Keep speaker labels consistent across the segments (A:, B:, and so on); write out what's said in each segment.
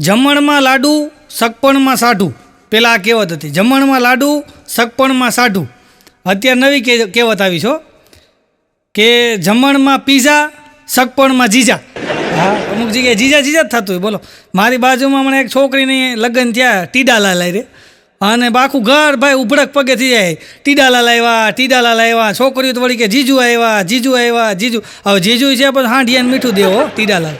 A: જમણમાં લાડુ સગપણમાં સાઢું. પહેલાં આ કહેવત હતી, જમણમાં લાડુ સગપણમાં સાઢું. અત્યારે નવી કહેવત આવી છો કે જમણમાં પીઝા સગપણમાં જીજા. હા, અમુક જગ્યાએ જીજા જીજા જ થતું હોય. બોલો, મારી બાજુમાં મને એક છોકરીની લગ્ન થયા, ટીડાલાલ રે, અને આખું ઘર ભાઈ ઉભડક પગે થઈ જાય, ટીડાલાલ આવ્યા, ટીડાલાલ આવ્યા. છોકરીઓ તો વળી કે જીજુ આવ્યા, જીજુ આવ્યા, જીજુ. હવે જીજુ છે પણ હાંડિયાને મીઠું દેવો ટીડાલાલ.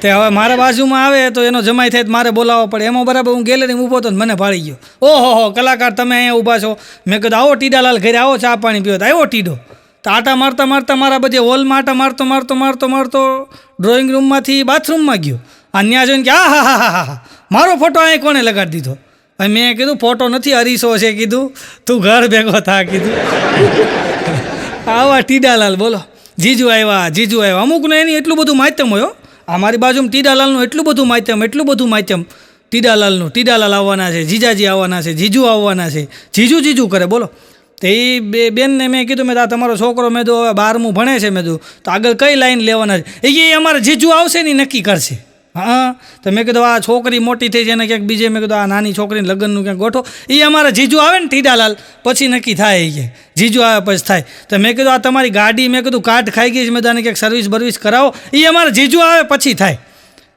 A: તે હવે મારા બાજુમાં આવે તો એનો જમાઈ થાય તો મારે બોલાવવો પડે. એમાં બરાબર હું ગેલેરીમાં ઊભો હતો ને મને ભાળી ગયો. ઓહો કલાકાર તમે અહીંયા ઊભા છો. મેં કીધું આવો ટીડાલાલ ઘરે આવો, ચા પાણી પીવો. તો આવ્યો ટીડો. તો આટા મારતા મારતા મારા બધે હોલમાં આટા મારતો મારતો મારતો મારતો ડ્રોઈંગ રૂમમાંથી બાથરૂમમાં ગયો. અને ત્યાં જોઈને કે હા હા હા હા મારો ફોટો અહીં કોણે લગાડી દીધો? ભાઈ મેં કીધું ફોટો નથી, અરીસો છે. કીધું તું ઘર ભેગો થા. કીધું આવા ટીડાલાલ. બોલો, જીજુ આવ્યા, જીજુ આવ્યા. અમુકને એની એટલું બધું માધ્યમ હોય. આ મારી બાજુમાં ટીડાલાલનું એટલું બધું માધ્યમ ટીડાલાલનું. ટીડાલાલ આવવાના છે, જીજાજી આવવાના છે, જીજુ આવવાના છે. જીજુ જીજુ કરે. બોલો, તો એ બેનને મેં કીધું, મેં આ તમારો છોકરો મેં હવે 12મું ભણે છે, મેં તો આગળ કઈ લાઈન લેવાના છે? એ અમારે જીજુ આવશે ને નક્કી કરશે. હા, તો મેં કીધું આ છોકરી મોટી થઈ છે એને ક્યાંક બીજે, મેં કીધું આ નાની છોકરીને લગ્નનું ક્યાંક ગોઠો. એ અમારા જીજુ આવે ને ટીડાલાલ પછી નક્કી થાય. એ કે જીજુ આવે પછી થાય. તો મેં કીધું આ તમારી ગાડી, મેં કીધું કાટ ખાઈ ગઈ છે, મેં આને ક્યાંક સર્વિસ બર્વિસ કરાવો. એ અમારા જીજુ આવે પછી થાય.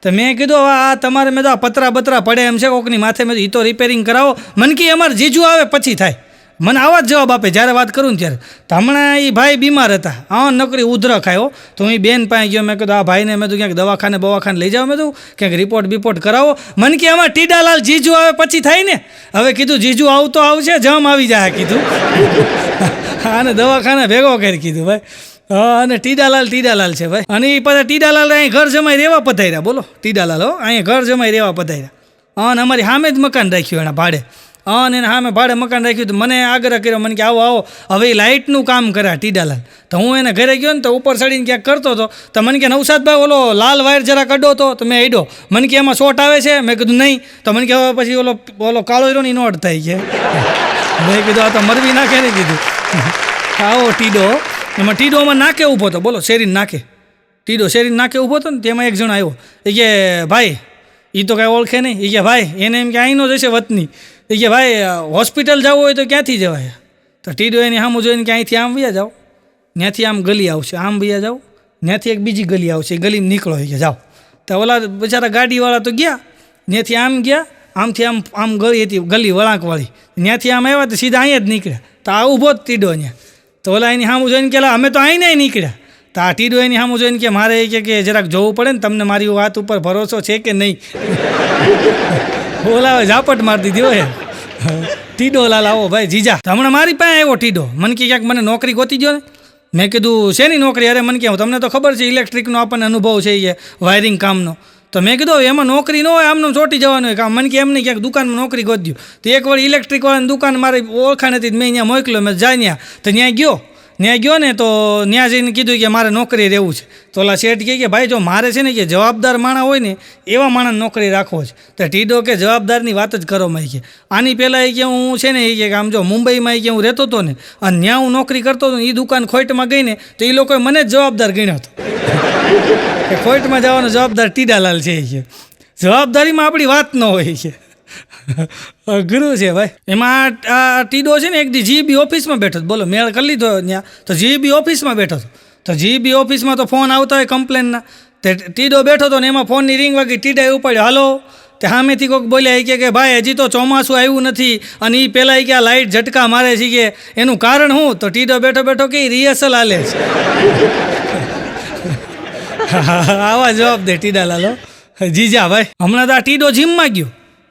A: તો મેં કીધું હવે આ તમારે, મેં તો આ પતરા બતરા પડે એમ છે કોકની માથે, મેં એ તો રિપેરિંગ કરાવો. મને કે અમારા જીજુ આવે પછી થાય. મને આવા જ જવાબ આપે જ્યારે વાત કરું ને ત્યારે. તો હમણાં એ ભાઈ બીમાર હતા, હા નોકરી ઉધરક આવ્યો. તો હું બેન પાસે ગયો, મેં કીધું આ ભાઈને મેં ક્યાંક દવાખાને લઈ જાઓ, મેં ક્યાંક રિપોર્ટ કરાવો. મને કે આમાં ટીડાલાલ જીજુ આવે પછી થાય ને. હવે કીધું જીજુ આવતો આવશે, જમ આવી જાય. કીધું અને દવાખાને ભેગો કરી. કીધું ભાઈ હા, અને ટીડાલાલ છે ભાઈ. અને એ પાછા ટીડાલાલ અહીં ઘર જમાઈ રહેવા પધાર્યા. બોલો, ટીડાલાલ અહીંયા ઘર જમાઈ રહેવા પધાર્યા. અને અમારી સામે જ મકાન રાખ્યું એના ભાડે. અને એને સામે ભાડે મકાન રાખ્યું. તો મને આગ્રહ કર્યો, મને કે આવો હવે એ લાઇટનું કામ કર્યા ટીડાલાલ. તો હું એને ઘરે ગયો ને તો ઉપર ચડીને ક્યાંક કરતો હતો. તો મને કે નવસાદભાઈ ઓલો લાલ વાયર જરા કઢો તો. તો મેં અડ્યો. મને કે એમાં શોર્ટ આવે છે? મેં કીધું નહીં. તો મને કે હવે પછી ઓલો કાળો હીરો ની નોટ થાય છે. મેં કીધું આ તો મરવી નાખે ને. કીધું આવો ટીડો. એમાં ટીડોમાં નાકે ઊભો હતો. બોલો, શેરીને નાકે ટીડો શેરીને નાકે ઊભો હતો ને. તેમાં એક જણ આવ્યો. એ કે ભાઈ એ તો કાંઈ ઓળખે નહીં. એ કે ભાઈ એને એમ કે અહીંનો જ હશે વતની. એ કે ભાઈ હોસ્પિટલ જવું હોય તો ક્યાંથી જવાય? તો ટીડો એની સામું જોઈને કે અહીંથી આમ વયા જાઓ, ત્યાંથી આમ ગલી આવશે, આમ વયા જાઓ, ત્યાંથી એક બીજી ગલી આવશે, એ ગલીમાં નીકળો. એ કે જાઓ. તો ઓલા બિચારા ગાડીવાળા તો ગયા, ત્યાંથી આમ ગયા, આમથી આમ ગળી હતી, ગલી વળાંકવાળી, ત્યાંથી આમ આવ્યા તો સીધા અહીંયા જ નીકળ્યા. તો આ ઊભો જ ટીડો અહીંયા. તો ઓલા એની સામું જોઈને કે અમે તો અહીં નહીં નીકળ્યા. તો આ ટીડો એની સામું જોઈને કે મારે કે જરાક જોવું પડે ને, તમને મારી વાત ઉપર ભરોસો છે કે નહીં? ઓલા ઝાપટ મારી દીધી હોય. ટીડો લાલ આવો ભાઈ જીજા. હમણાં મારી પાસે આવ્યો ટીડો. મને કે ક્યાંક મને નોકરી ગોતી દો ને. મેં કીધું શેની નોકરી? અરે મને કહું તમને તો ખબર છે ઇલેક્ટ્રિકનો આપણને અનુભવ છે, એ વાયરિંગ કામનો. તો મેં કીધું એમાં નોકરી ન હોય, આમનું ચોટી જવાનું હોય કામ. મને કે એમ નહીં, ક્યાંક દુકાનમાં નોકરી ગોતી દો. તો એક વાર ઇલેક્ટ્રિકવાળાની દુકાન મારી ઓળખાણ હતી, મેં અહીંયા મોકલ્યો. મેં જાય ત્યાં. તો ત્યાં ગયો ને તો ત્યાં જઈને કીધું કે મારે નોકરી રહેવું છે. તો ઓલા શેઠ કહે કે ભાઈ જો મારે છે ને કે જવાબદાર માણસ હોય ને એવા માણસ નોકરી રાખવો છે. તો ટીડો કે જવાબદારની વાત જ કરો. મેં કે આની પહેલાં એ કે હું છે ને એ કે આમ જો મુંબઈમાં એ કે હું રહેતો હતો ને, અને ત્યાં હું નોકરી કરતો હતો ને, એ દુકાન ખોટમાં ગઈ ને તો એ લોકોએ મને જ જવાબદાર ગણ્યો હતો. કે ખોટમાં જવાનો જવાબદાર ટીડાલાલ છે. એ કે જવાબદારીમાં આપણી વાત ન હોય. છે અઘરું છે ભાઈ. એમાં આ ટીડો છે ને એક દી જીબી ઓફિસમાં બેઠો. બોલો, મેળ કરી લીધો ત્યાં. તો જીબી ઓફિસમાં બેઠો હતો. તો જીબી ઓફિસમાં તો ફોન આવતા હોય કમ્પ્લેનના. તે ટીડો બેઠો હતો ને એમાં ફોનની રિંગ વાગી. ટીડાએ ઉપાડ્યો. હાલો. તે સામેથી કોઈક બોલ્યા કે ભાઈ હજી તો ચોમાસું આવ્યું નથી, અને એ પહેલાં કે આ લાઇટ ઝટકા મારે છે, કે એનું કારણ શું? તો ટીડો બેઠો કે રિહર્સલ હાલે છે. આવા જવાબ દે ટીડાલાલો જીજા ભાઈ. હમણાં તો આ ટીડો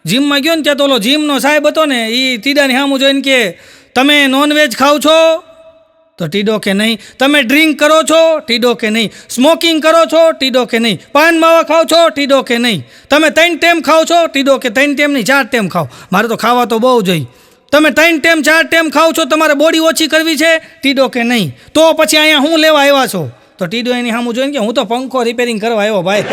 A: જીમમાં ગયો ને ત્યાં તો ઓલો જીમનો સાહેબ હતો ને, એ ટીડાની સામું જોઈને કે તમે નોનવેજ ખાવ છો? તો ટીડો કે નહીં. તમે ડ્રિંક કરો છો? ટીડો કે નહીં. સ્મોકિંગ કરો છો? ટીડો કે નહીં. પાન માવા ખાવ છો? ટીડો કે નહીં. તમે 3 ટાઈમ ખાવ છો? ટીડો કે 3 ટાઈમ નહીં, 4 ટાઈમ ખાઓ. મારે તો ખાવા તો બહુ જોઈએ. તમે 3 ટાઈમ 4 ટાઈમ ખાવ છો? તમારે બોડી ઓછી કરવી છે? ટીડો કે નહીં. તો પછી અહીંયા હું લેવા આવ્યા છો? તો ટીડો એની સામું જોઈને કે હું તો પંખો રિપેરિંગ કરવા આવ્યો ભાઈ.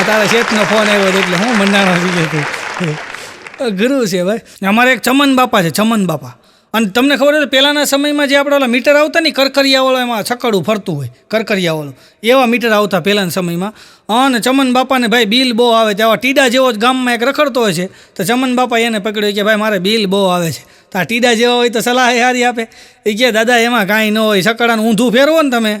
A: તારા શેઠનો ફોન આવ્યો હતો એટલે હું મંડાણો થઈ ગયો. ગુરુ છે ભાઈ. અમારે એક ચમન બાપા છે, ચમન બાપા. અને તમને ખબર હોય પહેલાંના સમયમાં જે આપણે ઓલા મીટર આવતા ને કરકરિયાવાળો એમાં છકડું ફરતું હોય કરકરિયાવાળો એવા મીટર આવતા પહેલાંના સમયમાં. અને ચમન બાપાને ભાઈ બિલ બહુ આવે છે. આવા ટીડા જેવો જ ગામમાં એક રખડતો હોય છે તો ચમન બાપા એને પકડ્યો કે ભાઈ મારે બિલ બહુ આવે છે. તો આ ટીડા જેવા હોય તો સલાહ સારી આપે. એ કહે દાદા એમાં કાંઈ ન હોય, છકડાનું ઊંધું ફેરવો ને તમે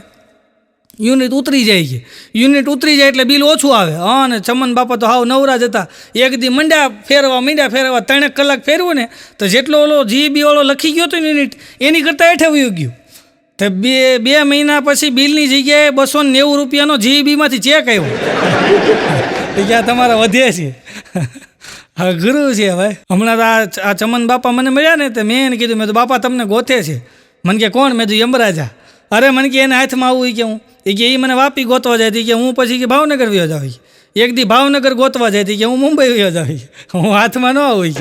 A: યુનિટ ઉતરી જાય છે. યુનિટ ઉતરી જાય એટલે બિલ ઓછું આવે. અને ચમન બાપા તો હાવ નવરા જ હતા. એક દી મંડ્યા ફેરવા 3 કલાક ફેરવું ને તો જેટલો ઓલો GB વાળો લખી ગયો હતો યુનિટ એની કરતાં હેઠે વયું ગયું. તો બે મહિના પછી બિલની જગ્યાએ 290 રૂપિયાનો GBમાંથી ચેક આવ્યો. ક્યાં તમારા વધે છે. અઘરું છે ભાઈ. હમણાં તો આ ચમન બાપા મને મળ્યા ને તો મેં એને કીધું, મેં તો બાપા તમને ગોતે છે. મને કે કોણ? મેં તો યમરાજા. અરે મને કે એને હાથમાં આવું કે હું એ મને વાપી ગોતવા જાય કે હું પછી કે ભાવનગર વયો જાવ. એક દી ભાવનગર ગોતવા જાય કે હું મુંબઈ વયો જાવ. હું હાથમાં ન આવું.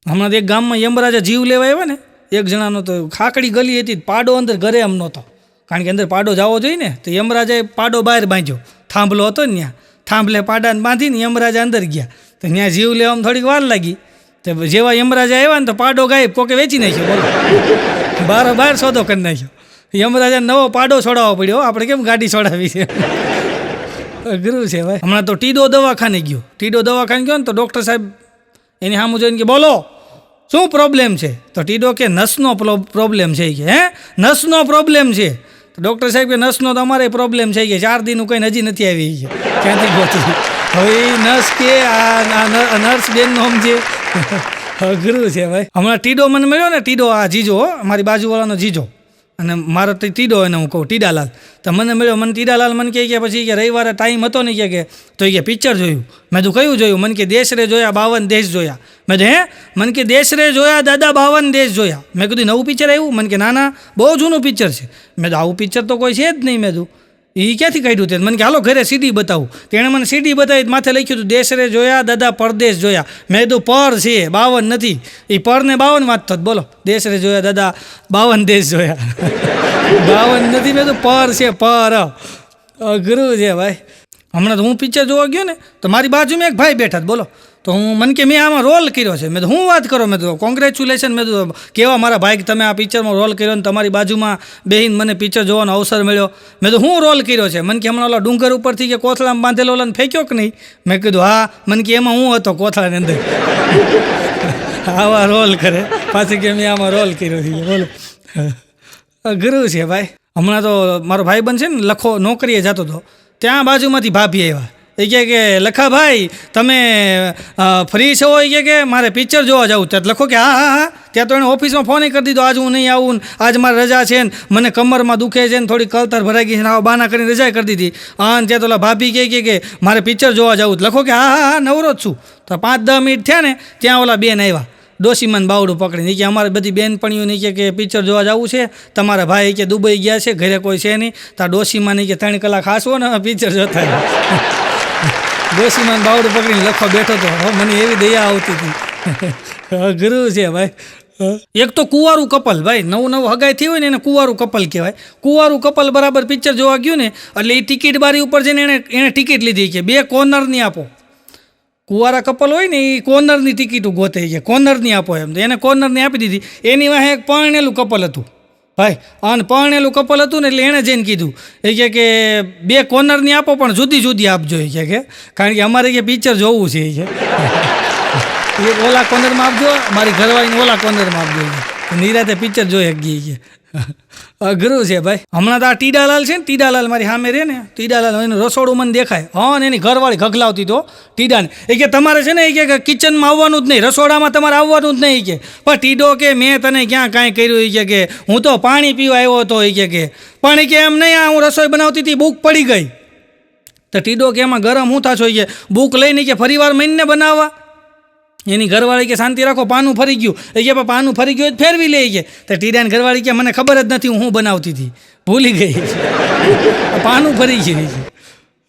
A: હમણાં તો એક ગામમાં યમરાજા જીવ લેવા આવ્યા ને એક જણાનો તો ખાકડી ગલી હતી, પાડો અંદર ઘરે એમ નહોતો, કારણ કે અંદર પાડો જવો જોઈએ ને. તો યમરાજાએ પાડો બહાર બાંધ્યો, થાંભલો હતો ને ત્યાં થાંભલે પાડાને બાંધીને યમરાજા અંદર ગયા. તો ત્યાં જીવ લેવામાં થોડીક વાર લાગી. તો જેવા યમરાજા આવ્યા ને તો પાડો ગાયબ, કોકે વેચી નાખ્યો. બોલો, બાર સોદો કરી નાખ્યો. યમરાજાને નવો પાડો છોડાવવો પડ્યો. આપણે કેમ ગાડી છોડાવી છે. અઘરું છે ભાઈ. હમણાં તો ટીડો દવાખાને ગયો. ટીડો દવાખાને ગયો ને તો ડૉક્ટર સાહેબ એની સામું જોઈને કે બોલો શું પ્રોબ્લેમ છે? તો ટીડો કે નસનો પ્રોબ્લેમ છે. કે હે નસનો પ્રોબ્લેમ છે? તો ડૉક્ટર સાહેબ કે નસનો તો અમારે પ્રોબ્લેમ છે કે 4 દીનું કંઈ હજી નથી આવી. છે ક્યાંથી ગોતી? હવે એ નસ કે આ નર્સ બેનનો સમજે. અઘરું છે ભાઈ. હમણાં ટીડો મને મળ્યો ને, ટીડો આ જીજો મારી બાજુવાળાનો જીજો, અને મારો ટીડો એને હું કહું ટીડાલાલ. તો મને મળ્યો. મને ટીડાલાલ મને કહે કે પછી કે રવિવારે ટાઈમ હતો ને કે તો એ કે પિક્ચર જોયું. મેં તો કયું જોયું? મને કે દેશ રે જોયા 52 દેશ જોયા. મેં તો હે? મને કે દેશ રે જોયા દાદા 52 દેશ જોયા. મેં કીધું નવું પિક્ચર આવ્યું? મને કે ના બહુ જૂનું પિક્ચર છે. મેં તો આવું પિક્ચર તો કોઈ છે જ નહીં. મેં તો એ ક્યાંથી કાઢ્યું તે? મને કે હાલો ઘરે CD બતાવું. તેણે મને CD બતાવી, માથે લખ્યું હતું દેશ રે જોયા દાદા પરદેશ જોયા. મેં કીધું પર છે 52 નથી. એ પરને 52 વાંચતો જ. બોલો, દેશ રે જોયા દાદા 52 દેશ જોયા. 52 નથી. મેં તો પર છે, પર. અઘરું છે ભાઈ. હમણાં તો હું પિક્ચર જોવા ગયો ને તો મારી બાજુમાં એક ભાઈ બેઠા. બોલો, તો મને કે મેં આમાં રોલ કર્યો છે. મેં તો હું વાત કરો? મેં તો કોંગ્રેચ્યુલેશન. મેં તો કેવા મારા ભાઈ કે તમે આ પિક્ચરમાં રોલ કર્યો ને તમારી બાજુમાં બેહીને મને પિક્ચર જોવાનો અવસર મળ્યો. મેં તો હું રોલ કર્યો છે? મને કે હમણાં ઓલા ડુંગર ઉપરથી કે કોથળામાં બાંધેલો ઓલાને ફેંક્યો કે નહીં? મેં કીધું હા. મને કે એમાં હું હતો કોથળાની અંદર. આવા રોલ કરે પાછી કે મેં આમાં રોલ કર્યો છે. બોલો, અઘરું છે ભાઈ. હમણાં તો મારો ભાઈબંધ છે ને લખો નોકરીએ જતો હતો, ત્યાં બાજુમાંથી ભાભી આવ્યા. એ કે લખાભાઈ તમે ફ્રી છો? એ કે મારે પિક્ચર જોવા જવું. ત્યાં લખો કે હા. ત્યાં તો એને ઓફિસમાં ફોન કરી દીધો, આજ હું નહીં આવું, આજ મારે રજા છે ને મને કમરમાં દુખે છે ને થોડી કલતર ભરાઈ ગઈ છે ને આવા બાના કરીને રજા કરી દીધી. અને ત્યાં તો ઓલા ભાભી કે મારે પિક્ચર જોવા જવું. લખો કે હા નવરો જ છું. તો 5-10 મિનિટ થયા ને ત્યાં ઓલા બેન આવ્યા, ડોશીમાન બાવડું પકડીને. કે અમારે બધી બેનપણીઓ નહીં કે પિક્ચર જોવા જવું છે, તમારા ભાઈ કે દુબઈ ગયા છે, ઘરે કોઈ છે નહીં. તો ડોશીમાં નહીં કે 3 કલાક હાંસવો ને પિક્ચર જોતા. ડોશીમાન બાવડું પકડીને લખો બેઠો હતો. મને એવી દયા આવતી હતી. અઘરું છે ભાઈ. એક તો કુંવારું કપલ ભાઈ, નવું હગાઈ થઈ હોય ને એને કુંવારું કપલ કહેવાય. કુંવારું કપલ બરાબર પિક્ચર જોવા ગયું ને એટલે એ ટિકિટ બારી ઉપર જઈને એને ટિકિટ લીધી કે 2 કોર્નરની આપો. કુંવારા કપલ હોય ને એ કોર્નરની ટિકિટો ગોતે છે, કોર્નરની આપો એમ. તો એને કોર્નરની આપી દીધી. એની વાંહે એક પરણેલું કપલ હતું ભાઈ, અને પરણેલું કપલ હતું ને એટલે એણે જઈને કીધું એ કે 2 કોર્નરની આપો પણ જુદી જુદી આપજો. એ કે કારણ કે અમારે કે પિક્ચર જોવું છે. એ ઓલા કોર્નરમાં આપજો, મારી ઘરવાળીને ઓલા કોર્નરમાં આપજો. નિરાતે પિક્ચર જોઈ શકીએ કે. અઘરું છે ભાઈ. હમણાં તો આ ટીડાલાલ છે ને, ટીડાલાલ મારી સામે રહે ને, ટીડાલાલ એનું રસોડું મને દેખાય. હા, ને એની ઘરવાળી ગગલાવતી તો ટીડાને. એ કે તમારે છે ને એ કે કિચનમાં આવવાનું જ નહીં, રસોડામાં તમારે આવવાનું જ નહીં. કે પણ ટીડો કે મેં તને ક્યાં કાંઈ કર્યું? એ કે હું તો પાણી પીવા આવ્યો હતો. એ કે પણ એ કે એમ નહીં, આ હું રસોઈ બનાવતી હતી, બુક પડી ગઈ. તો ટીડો કે એમાં ગરમ હું થાશો? કે બુક લઈને કે ફરીવાર મહિને બનાવવા. એની ઘરવાળી કે શાંતિ રાખો, પાનું ફરી ગયું. એ કે પાનું ફરી ગયું ફેરવી લે. કે તો ટીડાની ઘરવાળી કે મને ખબર જ નથી હું બનાવતી હતી, ભૂલી ગઈ. પાનું ફરી ગયું.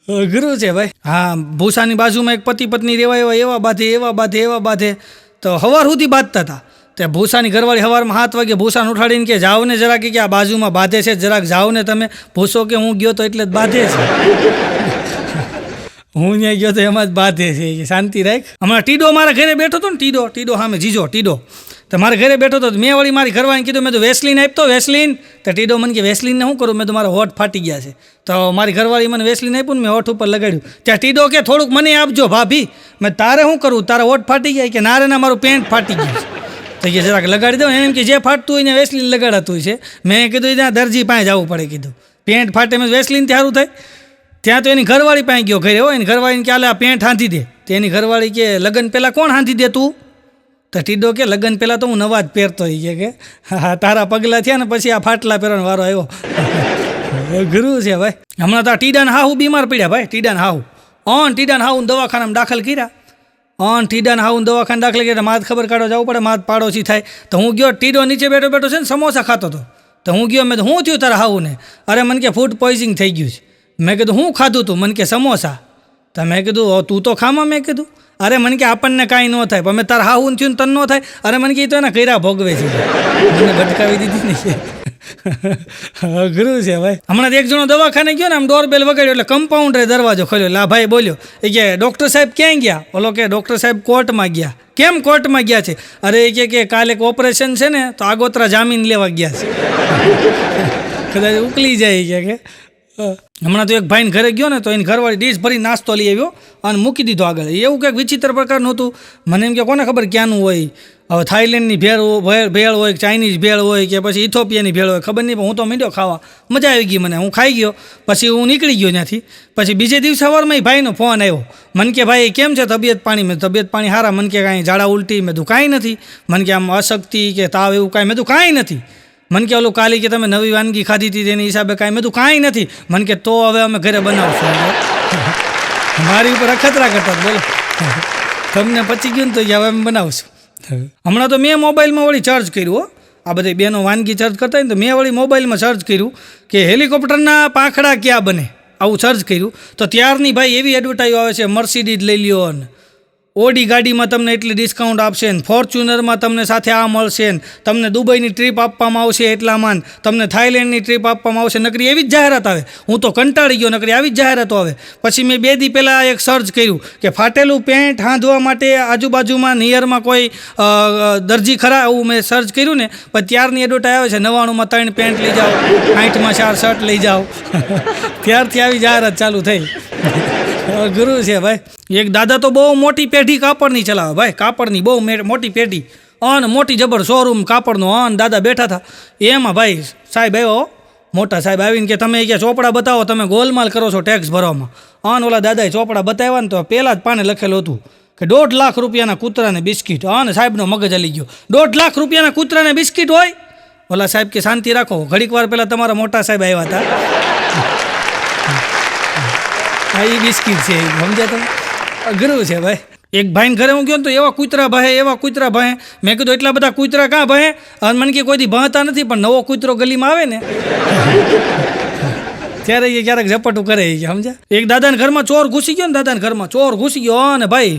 A: અઘરું છે ભાઈ. હા, ભૂસાની બાજુમાં એક પતિ પત્ની રહેવા એવા બાંધે તો સવાર સુધી બાંધતા હતા. તે ભૂસાની ઘરવાળી સવારમાં 7 વાગે ભૂસાને ઉઠાડીને કે જાઓ ને જરાક, કે આ બાજુમાં બાંધે છે, જરાક જાઓ ને તમે. ભૂસો કે હું ગયો તો એટલે જ બાંધે છે. હું ત્યાં ગયો તો એમાં જ બાંધે છે. શાંતિ રાખ. હમણાં ટીડો મારા ઘરે બેઠો હતો ને, ટીડો સામે જીજો ટીડો. તો મારે ઘરે બેઠો હતો મેં વળી મારી ઘરવાળીને કીધું મેં તો વેસલીન આપતો વેસલીન તો ટીડો મને કે વેસલીનને શું કરું મેં તો મારા હોઠ ફાટી ગયા છે તો મારી ઘરવાળી મને વેસલીન આપ્યું ને મેં હોઠ ઉપર લગાડ્યું ત્યાં ટીડો કે થોડુંક મને આપજો ભાભી મેં તારે શું કરું તારા હોઠ ફાટી ગયા કે નારે ના મારું પેન્ટ ફાટી ગયું તો કે જરાક લગાડી દઉં એમ કે જે ફાટતું હોય ને વેસલીન લગાડાતું છે મેં કીધું ત્યાં દરજી પાસે જવું પડે કીધું પેન્ટ ફાટે મેં વેસલીન સારું થાય ત્યાં તો એની ઘરવાળી પાસે ગયો ઘરે હોય એની ઘરવાળીને કે આ પેન્ટ હાંધી દે તો એની ઘરવાળી કે લગ્ન પહેલાં કોણ હાંધી દે તું તો ટીડો કે લગ્ન પહેલાં તો હું નવા જ પહેરતો હોય કે હા તારા પગલાં થયા ને પછી આ ફાટલા પહેરવાનો વારો આવ્યો ગુરુ છે ભાઈ હમણાં તો આ ટીડાને હાહુ બીમાર પડ્યા ભાઈ ટીડાને હાહુ દવાખાનામાં દાખલ કર્યા ટીડાને હાહુ દવાખાને દાખલ કર્યા માથ ખબર કાઢવા જવું પડે માથ પાડોશી થાય તો હું ગયો ટીડો નીચે બેઠો છે ને સમોસા ખાતો હતો તો હું ગયો મેં તો શું થયું તારા હાહુને અરે મને કે ફૂડ પોઈઝનિંગ થઈ ગયું છે મેં કીધું હું ખાધું તું મને કે સમોસા તો મેં કીધું તું તો ખામાં મેં કીધું અરે મને કે આપણને કાંઈ ન થાય પણ મેં તારા હાવું થયું ને તને ન થાય અરે મને કે તો એના કર્યા ભોગવે છે મને ભટકાવી દીધી નહીં અઘરું છે ભાઈ હમણાં એક જણો દવાખાને ગયો ને આમ ડોરબેલ વગાડ્યો એટલે કમ્પાઉન્ડરે દરવાજો ખોલ્યો લા ભાઈ બોલ્યો એ કે ડૉક્ટર સાહેબ ક્યાં ગયા ઓલો કે ડૉક્ટર સાહેબ કોર્ટમાં ગયા કેમ કોર્ટમાં ગયા છે અરે એ કે કાલે એક ઓપરેશન છે ને તો આગોતરા જામીન લેવા ગયા છે કદાચ ઉકલી જાય કે હમણાં તો એક ભાઈને ઘરે ગયો ને તો એની ઘરવાળી ડીશ ભરી નાસ્તો લઈ આવ્યો અને મૂકી દીધો આગળ એવું કંઈક વિચિત્ર પ્રકારનું હતું મને એમ કે કોને ખબર ક્યાંનું હોય હવે થાઈલેન્ડની ભેળ હોય ચાઇનીઝ ભેળ હોય કે પછી ઇથોપિયાની ભેળ હોય ખબર નહીં પણ હું તો મીંડ્યો ખાવા મજા આવી ગઈ મને હું ખાઈ ગયો પછી હું નીકળી ગયો ત્યાંથી પછી બીજે દિવસે સવારમાં ભાઈનો ફોન આવ્યો મને કે ભાઈ કેમ છે તબિયત પાણી સારા મને કે કાંઈ ઝાડા ઉલટી મેં તું કાંઈ નથી મને કે આમ અશક્તિ કે તાવ એવું કાંઈ મેં તું કાંઈ નથી મને કે ઓલું કાલે કે તમે નવી વાનગી ખાધી હતી તેની હિસાબે કાંઈ મેં તું કાંઈ નથી મને કે તો હવે અમે ઘરે બનાવશું મારી ઉપર અખતરા કરતા બોલો તમને પચી ગયું ને તો હવે અમે બનાવશું હમણાં તો મેં મોબાઈલમાં વળી સર્ચ કર્યું આ બધી બેનો વાનગી સર્ચ કરતા હોય ને તો મેં વળી મોબાઈલમાં સર્ચ કર્યું કે હેલિકોપ્ટરના પાંખડા ક્યાં બને આવું સર્ચ કર્યું તો ત્યારની ભાઈ એવી એડવર્ટાઈઝ આવે છે મર્સિડીઝ લઈ લ્યો ને ઓડી ગાડીમાં તમને એટલી ડિસ્કાઉન્ટ આપશે ને ફોર્ચ્યુનરમાં તમને સાથે આ મળશે ને તમને દુબઈની ટ્રીપ આપવામાં આવશે એટલામાં તમને થાઈલેન્ડની ટ્રીપ આપવામાં આવશે નકરી એવી જ જાહેરાત આવે હું તો કંટાળી ગયો નકરી આવી જ જાહેરાતો આવે પછી મેં 2 દી પહેલાં એક સર્ચ કર્યું કે ફાટેલું પેન્ટ હાંધવા માટે આજુબાજુમાં નિયરમાં કોઈ દરજી ખરા એવું મેં સર્ચ કર્યું ને પણ ત્યારની એડવર્ટાઈઝ આવે છે 99માં 3 પેન્ટ લઈ જાઓ 60માં 4 શર્ટ લઈ જાઓ ત્યારથી આવી જાહેરાત ચાલુ થઈ ગુરુ છે ભાઈ એક દાદા તો બહુ મોટી પેઢી કાપડની ચલાવે ભાઈ કાપડની બહુ મોટી પેઢી અને મોટી જબર શોરૂમ કાપડનો દાદા બેઠા હતા એમાં ભાઈ સાહેબ આવ્યો મોટા સાહેબ આવીને કે તમે કે ચોપડા બતાવો તમે ગોલમાલ કરો છો ટેક્સ ભરવામાં ઓલા દાદાએ ચોપડા બતાવ્યા ને તો પહેલાં જ પાને લખેલું હતું કે 1.5 લાખ રૂપિયાના કૂતરાને બિસ્કીટ સાહેબનો મગજ હલી ગયો 1.5 લાખ રૂપિયાના કૂતરાને બિસ્કીટ હોય ઓલા સાહેબ કે શાંતિ રાખો ઘડીક વાર પહેલાં તમારા મોટા સાહેબ આવ્યા હતા હા એ બિસ્કીટ છે સમજ્યા તમે અઘરું છે ભાઈ એક ભાઈને ઘરે હું ગયો ને તો એવા કૂતરા ભાઈ મેં કીધું એટલા બધા કૂતરા કાં ભાઈ અને મને કે કોઈથી ભણતા નથી પણ નવો કૂતરો ગલીમાં આવે ને ત્યારે એ ક્યારેક ઝપટું કરે સમજ્યા એક દાદાના ઘરમાં ચોર ઘૂસી ગયો ને અને ભાઈ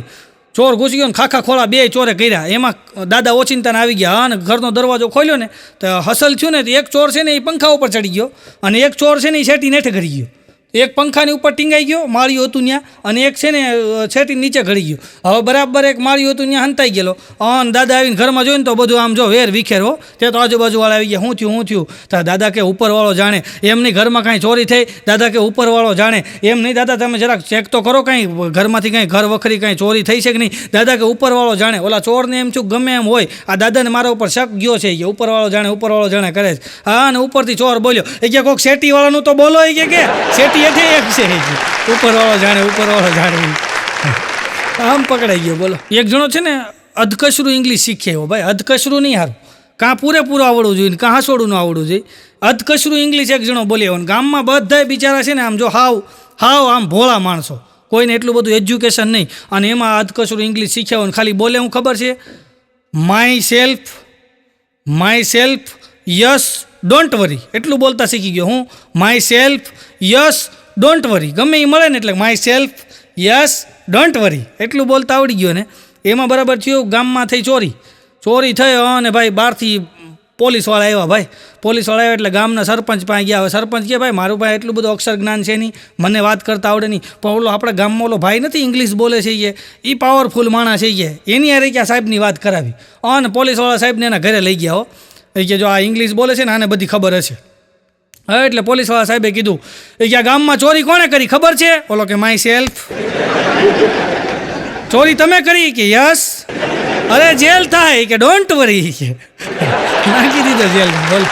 A: ચોર ઘૂસી ગયો ને ખાખા ખોળા 2 ચોરે કર્યા એમાં દાદા ઓચિંતાને આવી ગયા અને ઘરનો દરવાજો ખોલ્યો ને તો હસલ થયું ને તો એક ચોર છે ને એ પંખા ઉપર ચડી ગયો અને એક ચોર છે ને એ શેટી નેઠે ઘડી ગયો એક પંખાની ઉપર ટીંગાઈ ગયો માળિયું હતું ત્યાં અને એક છે ને છેટી નીચે ઘડી ગયો હવે બરાબર એક માળિયું હતું ત્યાં હંતાઈ ગયેલો અને દાદા આવીને ઘરમાં જોઈને તો બધું આમ જો વેર વિખેરો તે તો આજુબાજુવાળા આવી ગયા શું થયું તો દાદા કે ઉપરવાળો જાણે એમ નહીં ઘરમાં કાંઈ ચોરી થઈ દાદા કે ઉપરવાળો જાણે એમ નહીં દાદા તમે જરાક ચેક તો કરો કાંઈ ઘરમાંથી કાંઈ ઘર વખરી કાંઈ ચોરી થઈ છે કે નહીં દાદા કે ઉપરવાળો જાણે ઓલા ચોરને એમ છું ગમે એમ હોય આ દાદાને મારા ઉપર શક ગયો છે કે ઉપરવાળો જાણે કરે છે અને ઉપરથી ચોર બોલ્યો એ કે કોઈક શેટીવાળાનું તો બોલો એ કે શેટી એક છે ઉપરવાળો જાણે આમ પકડાઈ ગયો બોલો એક જણો છે ને અધકચરું ઇંગ્લિશ શીખે એવો ભાઈ અધકચરું નહીં હારું કાં પૂરેપૂરું આવડવું જોઈએ ને કાં હાસોડું ન આવડવું જોઈએ અધકચરું ઇંગ્લિશ એક જણો બોલ્યો અને ગામમાં બધાય બિચારા છે ને આમ જો હાવ આમ ભોળા માણસો કોઈને એટલું બધું એજ્યુકેશન નહીં અને એમાં અધકચરું ઇંગ્લિશ શીખ્યા હોય ખાલી બોલે હું ખબર છે my self yes don't worry એટલું બોલતા શીખી ગયો હું my self yes don't worry ગમે એ મળે ને એટલે my self yes don't worry એટલું બોલતા આવડી ગયો ને એમાં બરાબર થયું ગામમાં થઈ ચોરી થયો અને ભાઈ બહારથી પોલીસવાળા આવ્યા ભાઈ, પોલીસવાળા આવ્યા એટલે ગામના સરપંચ પાસે ગયા. હવે સરપંચ કહે ભાઈ મારું પાસે એટલું બધું અક્ષર જ્ઞાન છે નહીં, મને વાત કરતા આવડે નહીં, પણ ઓલો આપણા ગામમાં ઓલો ભાઈ નથી ઇંગ્લિશ બોલે છે એ પાવરફુલ માણસ છે, એની હારે કે સાહેબની વાત કરાવી. અને પોલીસવાળા સાહેબને એના ઘરે લઈ ગયા. એ કે જો આ ઇંગ્લિશ બોલે છે ને આને બધી ખબર હશે. હવે એટલે પોલીસવાળા સાહેબે કીધું કે આ ગામમાં ચોરી કોણે કરી ખબર છે? ઓલો કે માય સેલ્ફ. ચોરી તમે કરી? કે યસ. અરે જેલ થાય કે ડોન્ટ વરી કે નાખી દીધો જેલ. બોલ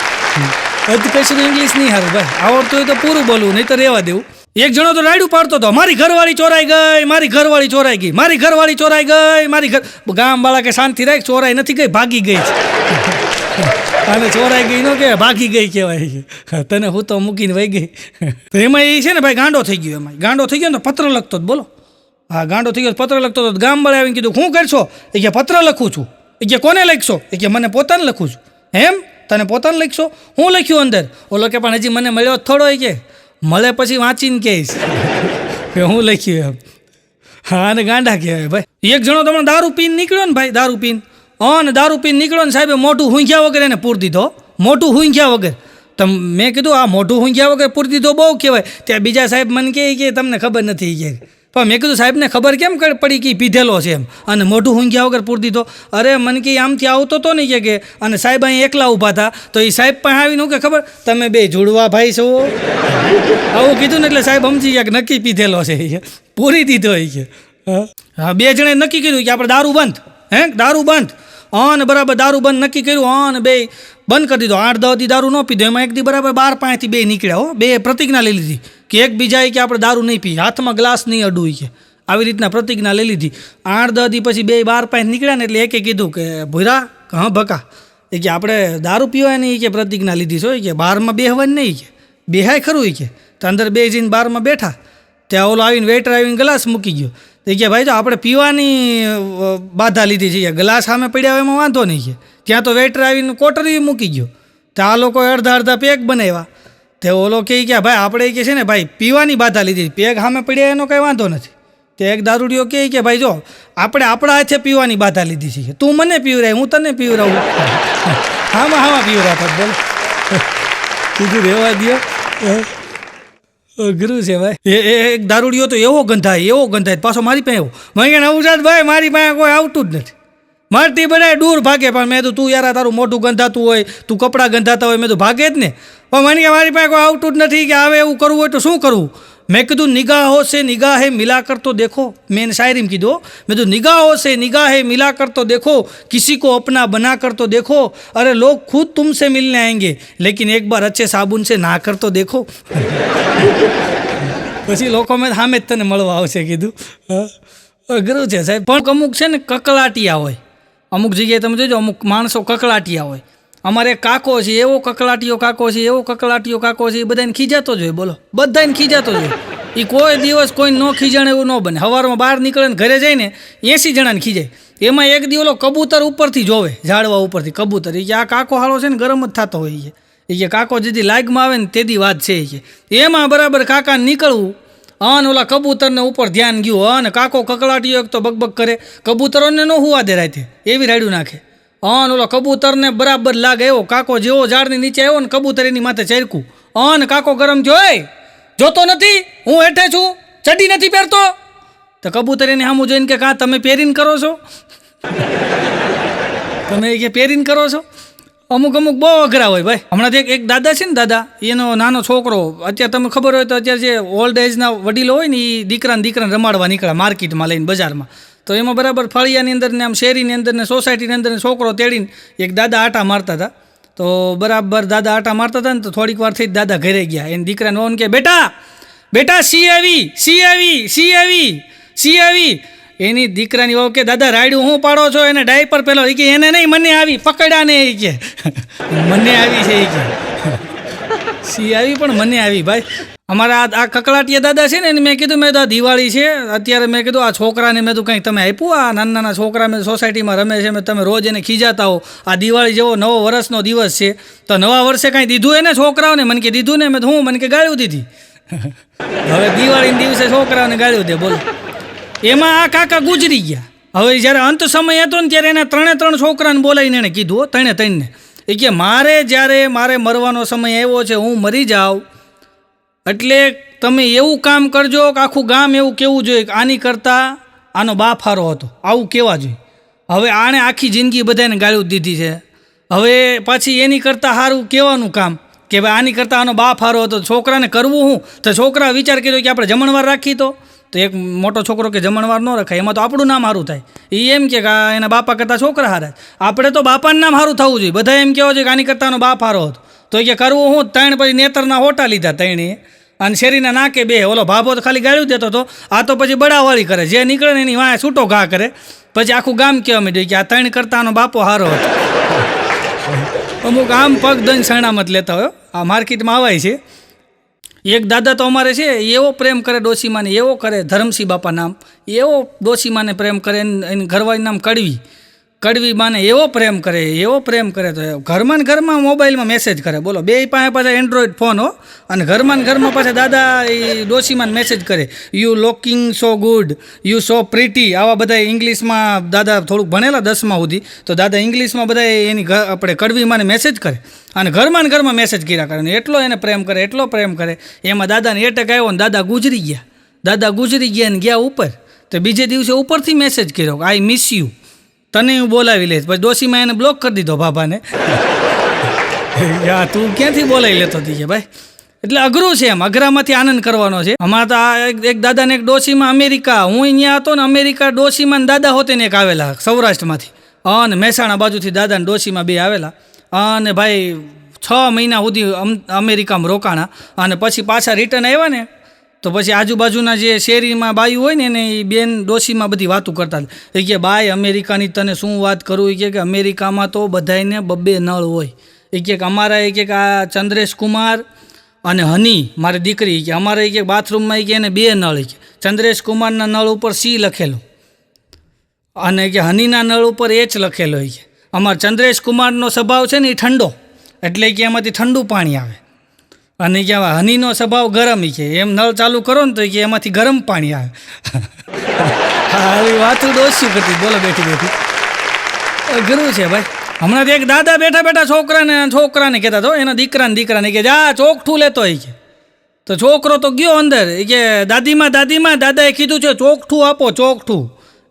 A: હદ કશું ઇંગ્લિશ નહીં હારું ભાઈ, આવડતું હોય તો પૂરું બોલવું, નહીં તો રહેવા દેવું. એક જણો તો રાયડું પાડતો હતો, મારી ઘરવાળી ચોરાઈ ગઈ, મારી ઘરવાળી ચોરાઈ ગઈ, મારી ઘરવાળી ચોરાઈ ગઈ, મારી ઘર. ગામવાળા કે શાંતિ રાખ, ચોરાઈ નથી ગઈ, ભાગી ગઈ છે. અને ચોરાઈ ગઈ નો કે ભાગી ગઈ કહેવાય, તને હું તો મૂકીને વહી ગઈ. તો એમાં એ છે ને ભાઈ ગાંડો થઈ ગયો. એમાં ગાંડો થઈ ગયો ને પત્ર લખતો જ. બોલો હા ગાંડો થઈ ગયો, પત્ર લખતો હતો. ગામવાળા આવીને કીધું શું કરશો? એ કે પત્ર લખું છું. એ કે કોને લખશો? એ કે મને પોતાને લખું છું. એમ તને પોતાને લખશો? હું લખ્યું અંદર? ઓલો કે પણ હજી મને મળ્યો થોડો. એ કે મળે પછી વાંચીને કહીશ કે હું લખ્યું એમ. હા અને ગાંડા કહેવાય ભાઈ. એક જણો તમને દારૂ પીને નીકળ્યો ને ભાઈ, દારૂ પીને અને દારૂ પીને નીકળ્યો ને સાહેબે મોઢું હુંઘ્યા વગર એને પૂર દીધો. મોઢું હુંઘ્યા વગર. મેં કીધું આ મોઢું હુંઘ્યા વગર પૂર દીધો બહુ કહેવાય. ત્યાં બીજા સાહેબ મને કહે કે તમને ખબર નથી કે. પણ મેં કીધું સાહેબને ખબર કેમ પડી કે પીધેલો છે એમ, અને મોઢું હુંઘ્યા વગર પૂર દીધો? અરે મને કે આમથી આવતો હતો નહીં કે. અને સાહેબ અહીં એકલા ઊભા હતા તો એ સાહેબ પણ આવીને કે ખબર તમે બે જોડવા ભાઈ છો આવું કીધું ને એટલે સાહેબ સમજી ગયા કે નક્કી પીધેલો છે, પૂરી દીધો એ કે. હા બે જણે નક્કી કર્યું કે આપણે દારૂ બંધ, દારૂ બંધ. અને બરાબર દારૂ બંધ નક્કી કર્યું. અને બે બંધ કરી દીધો. 8-10 દી દારૂ ન પીધો. એમાં એક દી બરાબર 12 પાસેથી બે નીકળ્યા. બે પ્રતિજ્ઞા લઈ લીધી કે એકબીજાએ કે આપણે દારૂ નહીં પીએ, હાથમાં ગ્લાસ નહીં અડવું કે. આવી રીતના પ્રતિજ્ઞા લઈ લીધી. 8-10 દી પછી બે 12 પાસે નીકળ્યા ને એટલે એકે કીધું કે ભૂરા હા ભકા એ કે આપણે દારૂ પીવાય નહીં કે પ્રતિજ્ઞા લીધી છો કે બારમાં બેહવાની નહીં કે. બેહાય ખરું કે. તો અંદર બે જઈને બારમાં બેઠા. ત્યાં ઓલો આવીને વેટર આવીને ગ્લાસ મૂકી ગયો. તો કે ભાઈ જો આપણે પીવાની બાધા લીધી છે, ગ્લાસ સામે પડ્યા હોય એમાં વાંધો નહીં કે. ત્યાં તો વેટર આવીને કોટરી મૂકી ગયો. તો આ લોકો અડધા પેક બનાવ્યા. તે ઓલો કહે કે ભાઈ આપણે કે છે ને ભાઈ પીવાની બાધા લીધી, પેગ સામે પડ્યા એનો કંઈ વાંધો નથી. તે એક દારૂડિયો કહે કે ભાઈ જો આપણે આપણા હાથે પીવાની બાધા લીધી છે, તું મને પીવરાય હું તને પીવરાવું. હામાં પીવરાતા બોલ. કીધું રહેવા દો, અઘરું છે ભાઈ. એક દારૂડિયો તો એવો ગંધાય પાછો મારી પાસે એવો. મેં કે નવજાત ભાઈ મારી પાસે કોઈ આવતું જ નથી, મારથી બધા દૂર ભાગે. પણ મેં તું યાર તારું મોઢું ગંધાતું હોય, તું કપડાં ગંધાતા હોય, મેં તો ભાગે જ ને. પણ મને કે મારી પાસે કોઈ આવતું જ નથી કે આવે એવું કરવું હોય તો શું કરવું? મેં કીધું નિગાહો સે નિગાહે મિલા કર તો દેખો. મેં એને શાયરીમાં કીધું. મેં કીધું નિગાહો સે નિગાહે મિલા કર તો દેખો, કિસી को अपना बना कर तो देखो, अरे लोग खुद तुमसे मिलने आएंगे लेकिन एक बार अच्छे साबुन से नहा कर तो देखो. પછી લોકો મેં સામે જ તને મળવા આવશે કીધું. અઘરું છે સાહેબ. પણ અમુક છે ને કકલાટિયા હોય, અમુક જગ્યાએ તમે જોજો અમુક માણસો કકલાટિયા હોય. અમારે એક કાકો છે, એવો કકલાટીયો કાકો છે, એવો કકલાટીયો કાકો છે, એ બધાને ખીજાતો જ હોય. બોલો બધાને ખીજાતો જ હોય. એ કોઈ દિવસ કોઈ ન ખીજાણે એવું ન બને. સવારમાં બહાર નીકળે ને ઘરે જઈને 80 જણાને ખીજાય. એમાં એક દી ઓલો કબૂતર ઉપરથી જોવે, ઝાડવા ઉપરથી કબૂતર. એ કે આ કાકો હાલો છે ને ગરમ જ થતો હોય છે. એ કે કાકો જેથી લાગમાં આવે ને તેદી વાત છે કે. એમાં બરાબર કાકાને નીકળવું અને ઓલા કબૂતરને ઉપર ધ્યાન ગયું. અને કાકો કકલાટીયો એક તો બકબક કરે, કબૂતરોને ન હુવા દે રાતે, એવી રાડ્યું નાખે. અને ઓલો કબૂતરને બરાબર લાગે એવો કાકો જેવો ઝાડની નીચે આવ્યો ને કબૂતર એની માથે ચરકું. અને કાકો ગરમ થયો, એ જોતો નથી હું હેઠે છું, ચડી નથી પહેરતો? તો કબૂતર એને સામું જોઈને કે કાં તમે પહેરીને કરો છો? તમે કે પહેરીને કરો છો? અમુક બહુ અઘરા હોય ભાઈ. હમણાં એક દાદા છે ને, દાદા એનો નાનો છોકરો, અત્યારે તમે ખબર હોય તો અત્યારે જે ઓલ્ડ એજના વડીલો હોય ને એ દીકરાને રમાડવા નીકળ્યા માર્કેટમાં લઈને બજારમાં. તો એમાં બરાબર ફળિયાની અંદર ને આમ શેરીની અંદર ને સોસાયટીની અંદર છોકરો તેડીને એક દાદા આટા મારતા હતા. તો બરાબર દાદા આટા મારતા હતા ને તો થોડીક વાર થઈ દાદા ઘરે ગયા. એને દીકરાને ઓન કે બેટા સી આવી. એની દીકરાની વહુ કે દાદા રાયડું હું પાડો છો? એને ડાયપર પેલો. એ કે એને નહીં મને આવી, પકડ્યા ને. એ કે મને આવી છે. એ કે સી આવી પણ મને આવી ભાઈ. અમારા આ કકલાટીયા દાદા છે ને એને મેં કીધું, મેં તો આ દિવાળી છે અત્યારે, મેં કીધું આ છોકરાને મેં તો કંઈક તમે આપ્યું? આ નાના છોકરા મેં સોસાયટીમાં રમે છે, તમે રોજ એને ખીજાતા હો. આ દિવાળી જેવો નવો વર્ષનો દિવસ છે તો નવા વર્ષે કાંઈ દીધું એને છોકરાઓને? મને કે દીધું ને. મેં તો હું મને કે ગાળ્યું દીધી. હવે દિવાળીના દિવસે છોકરાઓને ગાળ્યું દે બોલો. એમાં આ કાકા ગુજરી ગયા. હવે જ્યારે અંત સમય હતો ને ત્યારે એના 3 છોકરાને બોલાવીને એણે કીધું, 3ને એ કે મારે મરવાનો સમય આવ્યો છે, હું મરી જાઉં એટલે તમે એવું કામ કરજો કે આખું ગામ એવું કહેવું જોઈએ કે આની કરતાં આનો બાપ હારો હતો, આવું કહેવા જોઈએ. હવે આણે આખી જિંદગી બધાને ગાળ્યું દીધી છે, હવે પાછી એની કરતાં સારું કહેવાનું કામ કે ભાઈ આની કરતાં આનો બાપ હારો હતો. છોકરાને કરવું શું? તો છોકરા વિચાર કર્યો કે આપણે જમણવાર રાખી તો એક મોટો છોકરો કે જમણવાર ન રખાય, એમાં તો આપણું નામ સારું થાય. એ એમ કે એના બાપા કરતાં છોકરા હારા. આપણે તો બાપાનું નામ સારું થવું જોઈએ. બધા એમ કહેવો જોઈએ કે આની કરતાં આનો બાપ હારો હતો. તો એ કે કરવું શું? ત્રણ પછી નેતરના હોટા લીધા ત્રણે અને શેરીના નાકે બે. ઓલો ભાભો તો ખાલી ગાળ્યું દેતો હતો, આ તો પછી બડાવાળી કરે, જે નીકળે ને એની વાંહે છૂટો ઘા કરે. પછી આખું ગામ કહેવા માંડ્યું કે આ ત્રણ કરતાં આનો બાપો હારો હતો. અમુક આમ પગ દન શરણામત લેતા હોય, આ માર્કેટમાં આવાય છે. એક દાદા તો અમારે છે, એવો પ્રેમ કરે ડોશીમાને, એવો કરે, ધરમસિંહ બાપા નામ, એવો ડોશીમાને પ્રેમ કરે. એની ઘરવાળી નામ કડવી માને એવો પ્રેમ કરે તો ઘરમાં ને ઘરમાં મોબાઈલમાં મેસેજ કરે. બોલો, બે પાસે પાછા એન્ડ્રોઈડ ફોન હો, અને ઘરમાં ને ઘરમાં પાછા દાદા એ ડોશીમાને મેસેજ કરે, you looking so good, you so pretty. આવા બધા ઇંગ્લિશમાં દાદા થોડુંક ભણેલા 10મા સુધી, તો દાદા ઇંગ્લિશમાં બધા એની આપણે કડવીમાને મેસેજ કરે અને ઘરમાં ને ઘરમાં મેસેજ કર્યા કરે. એટલો એને એટલો પ્રેમ કરે. એમાં દાદાને એટેક આવ્યો ને દાદા ગુજરી ગયા ને ગયા ઉપર. તો બીજે દિવસે ઉપરથી મેસેજ કર્યો, આઈ મિસ યુ, તને હું બોલાવી લઈશ. પછી ડોશીમાં એને બ્લોક કરી દીધો ભાભાને. યા તું ક્યાંથી બોલાવી લેતો હતી કે ભાઈ. એટલે અઘરું છે, એમ અઘરામાંથી આનંદ કરવાનો છે. અમારા તો આ એક દાદાને એક ડોશીમાં અમેરિકા, હું અહીંયા હતો ને અમેરિકા, ડોશીમાં ને દાદા હોતે ને એક આવેલા સૌરાષ્ટ્રમાંથી, અને મહેસાણા બાજુથી દાદા ને ડોશીમાં બે આવેલા. અને ભાઈ 6 મહિના સુધી અમેરિકામાં રોકાણા. અને પછી પાછા રિટર્ન આવ્યા ને તો પછી આજુબાજુના જે શેરીમાં બાયું હોય ને એને એ બેન ડોશીમાં બધી વાતો કરતા. એ કે બાય અમેરિકાની તને શું વાત કરું, એ કે અમેરિકામાં તો બધાને 2 નળ હોય. એ કે અમારા એ કે આ ચંદ્રેશ કુમાર અને હની મારી દીકરી, કે અમારે કે બાથરૂમમાં કે એને 2 નળ. કે ચંદ્રેશ કુમારના નળ ઉપર સી લખેલો અને કે હનીના નળ ઉપર એચ લખેલો. કે અમારા ચંદ્રેશ કુમારનો સ્વભાવ છે ને એ ઠંડો, એટલે કે એમાંથી ઠંડુ પાણી આવે, અને કે હનીનો સ્વભાવ ગરમ. છે એમ નળ ચાલુ કરો ને તો કે એમાંથી ગરમ પાણી આવે. આવી વાતું ડોસી કરતી, બોલો બેઠી અઘરું છે ભાઈ. હમણાં એક દાદા બેઠા છોકરાને કહેતા હતો, એના દીકરાને કે જા ચોકઠું લેતો હોય. કે તો છોકરો તો ગયો અંદર, એ કે દાદીમાં દાદાએ કીધું છે ચોકઠું આપો, ચોકઠું.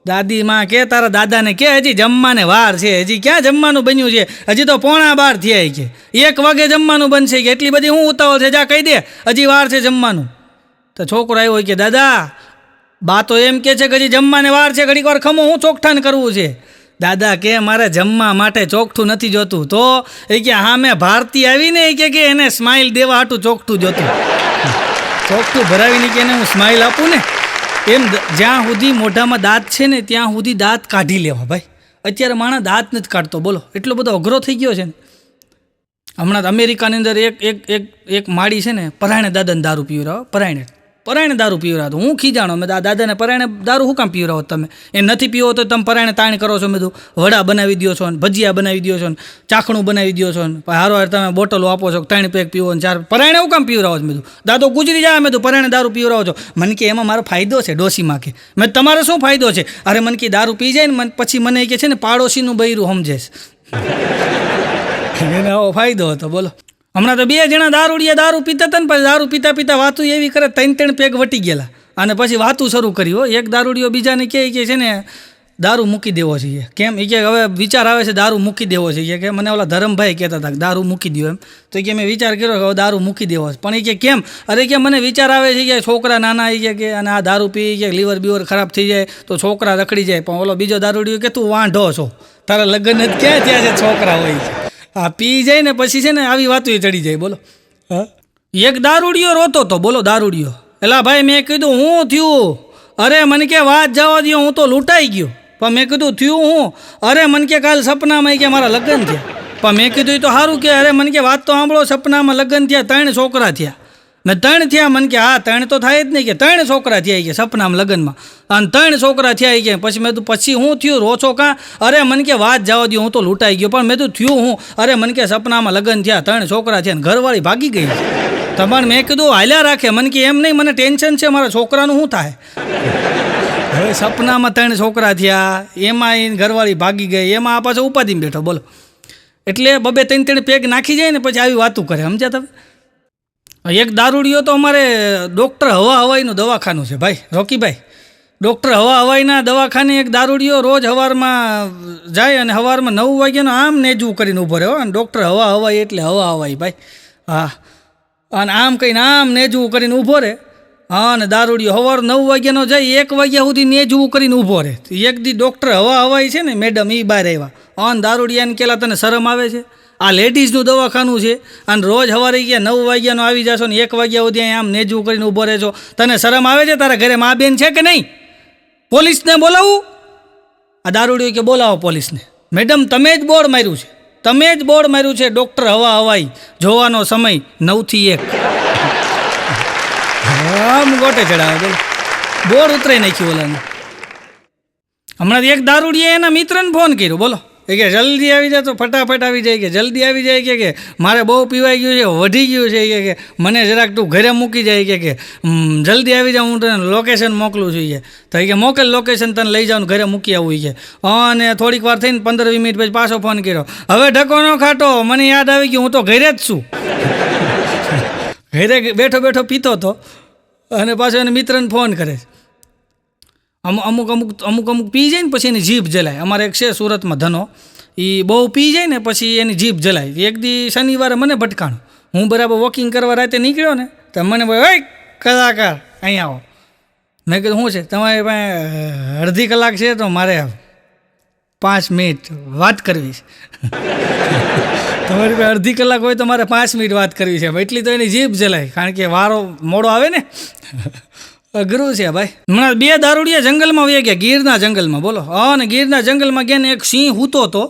A: દાદીમાં કે તારા દાદાને કે હજી જમવાને વાર છે, હજી ક્યાં જમવાનું બન્યું છે, હજી તો 11:15 થયા. કે 1 વાગે જમવાનું બનશે, કે એટલી બધી હું ઉતાવળ છે, જા કહી દે હજી વાર છે જમવાનું. તો છોકરો આવ્યો કે દાદા બા તો એમ કે છે કે હજી જમવાને વાર છે, ઘડીક વાર ખમો, હું ચોકઠાને કરવું છે. દાદા કે મારે જમવા માટે ચોકઠું નથી જોતું. તો એ કે હા મેં ભારતી આવીને એ કે એને સ્માઇલ દેવા હાટું ચોકઠું જોતું. ચોકઠું ભરાવીને કે એને હું સ્માઇલ આપું ને, એમ જ્યાં સુધી મોઢામાં દાંત છે ને ત્યાં સુધી દાંત કાઢી લેવા ભાઈ. અત્યારે માણસ દાંત નથી કાઢતો, બોલો એટલો બધો અઘરો થઈ ગયો છે ને. હમણાં અમેરિકાની અંદર એક માળી છે ને, પરાયણે દાદાને દારૂ પીવરાવો, પરાયણે દારૂ પીવરાવો. હું ખીજાણો, મેં દાદાને પરાયણે દારૂ શું કામ પીવરાવો તમે? એ નથી પીવો તો તમે પરાયણે તાણ કરો છો. મેં તો વડા બનાવી દો છો ને, ભજીયા બનાવી દો છો ને, ચાખણું બનાવી દો છો ને, હારો તમે બોટલો આપો છો, 3 પેક પીવો ને 4. પરાયણે શું કામ પીવરાવો છો? મેં દાદો ગુજરી જાય, મેં તો પરાયણે દારૂ પીવરાવો છો. મને કે એમાં મારો ફાયદો છે ડોશીમાં. કે મેં તમારો શું ફાયદો છે? અરે મને કે દારૂ પી જાય ને પછી મને કે છે ને પાડોશીનું બૈરું સમજે એને આવો ફાયદો હતો, બોલો. હમણાં તો 2 જણા દારૂ પીતા હતા ને, પછી દારૂ પીતા વાતું એવી કરે 3 પેગ વટી ગયેલા, અને પછી વાતું શરૂ કર્યું. એક દારૂડિયો બીજાને કહે કે છે ને દારૂ મૂકી દેવો છે. કેમ? એ કે હવે વિચાર આવે છે દારૂ મૂકી દેવો છે. કે મને ઓલા ધરમભાઈ કહેતા હતા કે દારૂ મૂકી દો એમ. તો કે મેં વિચાર કર્યો કે હવે દારૂ મૂકી દેવો છે. પણ એ કે કેમ? અરે કે મને વિચાર આવે છે કે છોકરા નાના એ કે અને આ દારૂ પી કે લીવર બીવર ખરાબ થઈ જાય તો છોકરા રખડી જાય. પણ ઓલો બીજો દારૂડિયો કે તું વાંઢો છો, તારા લગ્ન જ ક્યાં થયા છે, છોકરા હોય છે. આ પી જાય ને પછી છે ને આવી વાતો ચડી જાય, બોલો. એક દારૂડિયો રોતો તો, બોલો દારૂડિયો. એલા ભાઈ મેં કીધું હું થયું? અરે મને કે વાત જવા દો, હું તો લૂંટાઈ ગયો. પણ મેં કીધું થયું હું? અરે મને કે કાલ સપનામાં કે મારા લગ્ન થયા. પણ મેં કીધું એ તો સારું કે. અરે મને કે વાત તો સાંભળો, સપનામાં લગ્ન થયા, 3 છોકરા થયા. મેં 3 થયા? મને કે હા 3 તો થાય જ નહીં. કે 3 છોકરા થયા કે સપનામાં લગ્નમાં, અને 3 છોકરા થયા કે. પછી મેં તું પછી હું થયું? રોછો કાં? અરે મને કે વાત જવા દો, હું તો લૂંટાઈ ગયો. પણ મેં તું થયું હું? અરે મને કે સપનામાં લગ્ન થયા, 3 છોકરા થયા, ઘરવાળી ભાગી ગઈ. તમારે મેં કીધું હાલ્યા રાખે. મને કે એમ નહીં, મને ટેન્શન છે મારા છોકરાનું શું થાય. હવે સપનામાં 3 છોકરા થયા, એમાં ઘરવાળી ભાગી ગઈ, એમાં આ પાછો ઉપાધિમાં બેઠો, બોલો. એટલે બબે ત્રણ પેગ નાખી જાય ને પછી આવી વાતું કરે, સમજ્યા તમે? એક દારૂડિયો તો અમારે ડૉક્ટર હવાઈનું દવાખાનું છે ભાઈ, રોકીભાઈ. ડૉક્ટર હવાઈના દવાખાને એક દારૂડિયો રોજ સવારમાં જાય અને સવારમાં 9 વાગ્યાનો આમ નેજવું કરીને ઊભો રહ્યો. અને ડૉક્ટર હવાઈ એટલે હવાઈ ભાઈ, હા. અને આમ કહીને આમ નેજવું કરીને ઊભો રહે. હા, અને દારૂડિયો સવાર 9 વાગ્યાનો જાય 1 વાગ્યા સુધી નેજવું કરીને ઊભો રહે. એક દી ડૉક્ટર હવાઈ છે ને મેડમ, એ બહાર આવ્યા. અને દારૂડિયાને કહેલા તને શરમ આવે છે? આ લેડીઝનું દવાખાનું છે અને રોજ સવારે ગયા 9 વાગ્યાનો આવી જશો ને 1 વાગ્યા સુધી આમ નેજવું કરીને ઊભો રહેશો. તને શરમ આવે છે? તારા ઘરે મા બેન છે કે નહીં? પોલીસને બોલાવું? આ દારૂડિયો કે બોલાવો પોલીસને. મેડમ તમે જ બોર્ડ માર્યું છે, તમે જ બોર્ડ માર્યું છે, ડૉક્ટર હવાઈ જોવાનો સમય 9 થી 1. આમ ગોટે ચડાવે, બોલો. બોર્ડ ઉતરાઈ નાખ્યું ઓલાને. હમણાં એક દારૂડિયાએ એના મિત્રને ફોન કર્યો, બોલો. એ કે જલ્દી આવી જાય તો ફટાફટ આવી જાય, કે જલ્દી આવી જાય, કે મારે બહુ પીવાઈ ગયું છે, વધી ગયું છે, કે મને જરાક તું ઘરે મૂકી જાય, કે જલ્દી આવી જાઉં, હું તને લોકેશન મોકલું છું. તો કે મોકલ લોકેશન, તને લઈ જાઉં ઘરે મૂકી આવું. કે અને થોડીક વાર થઈને 15-20 મિનિટ પછી પાછો ફોન કર્યો. હવે ઢકો ન ખાટો, મને યાદ આવી ગયું, હું તો ઘરે જ છું. ઘરે બેઠો બેઠો પીતો હતો અને પાછો એને મિત્રને ફોન કરે. અમુક પી જાય ને પછી એની જીભ જલાય. અમારે એક છે સુરતમાં ધનો, એ બહુ પી જાય ને પછી એની જીભ જલાય. એક દી શનિવારે મને ભટકાણું, હું બરાબર વોકિંગ કરવા રાતે નીકળ્યો ને તો મને ભાઈ કલાકાર અહીંયા આવો. મેં કીધું શું છે? તમારી પાસે અડધી કલાક છે તો મારે 5 મિનિટ વાત કરવી છે. તમારી પાસે અડધી કલાક હોય તો મારે 5 મિનિટ વાત કરવી છે. એટલી તો એની જીભ જલાય, કારણ કે વારો મોડો આવે ને. અઘરું છે ભાઈ. હમણાં 2 દારૂડિયા જંગલમાં વહી ગયા, ગીરના જંગલમાં, બોલો. હા, ને ગીરના જંગલમાં ગયા ને એક સિંહ હૂતો હતો.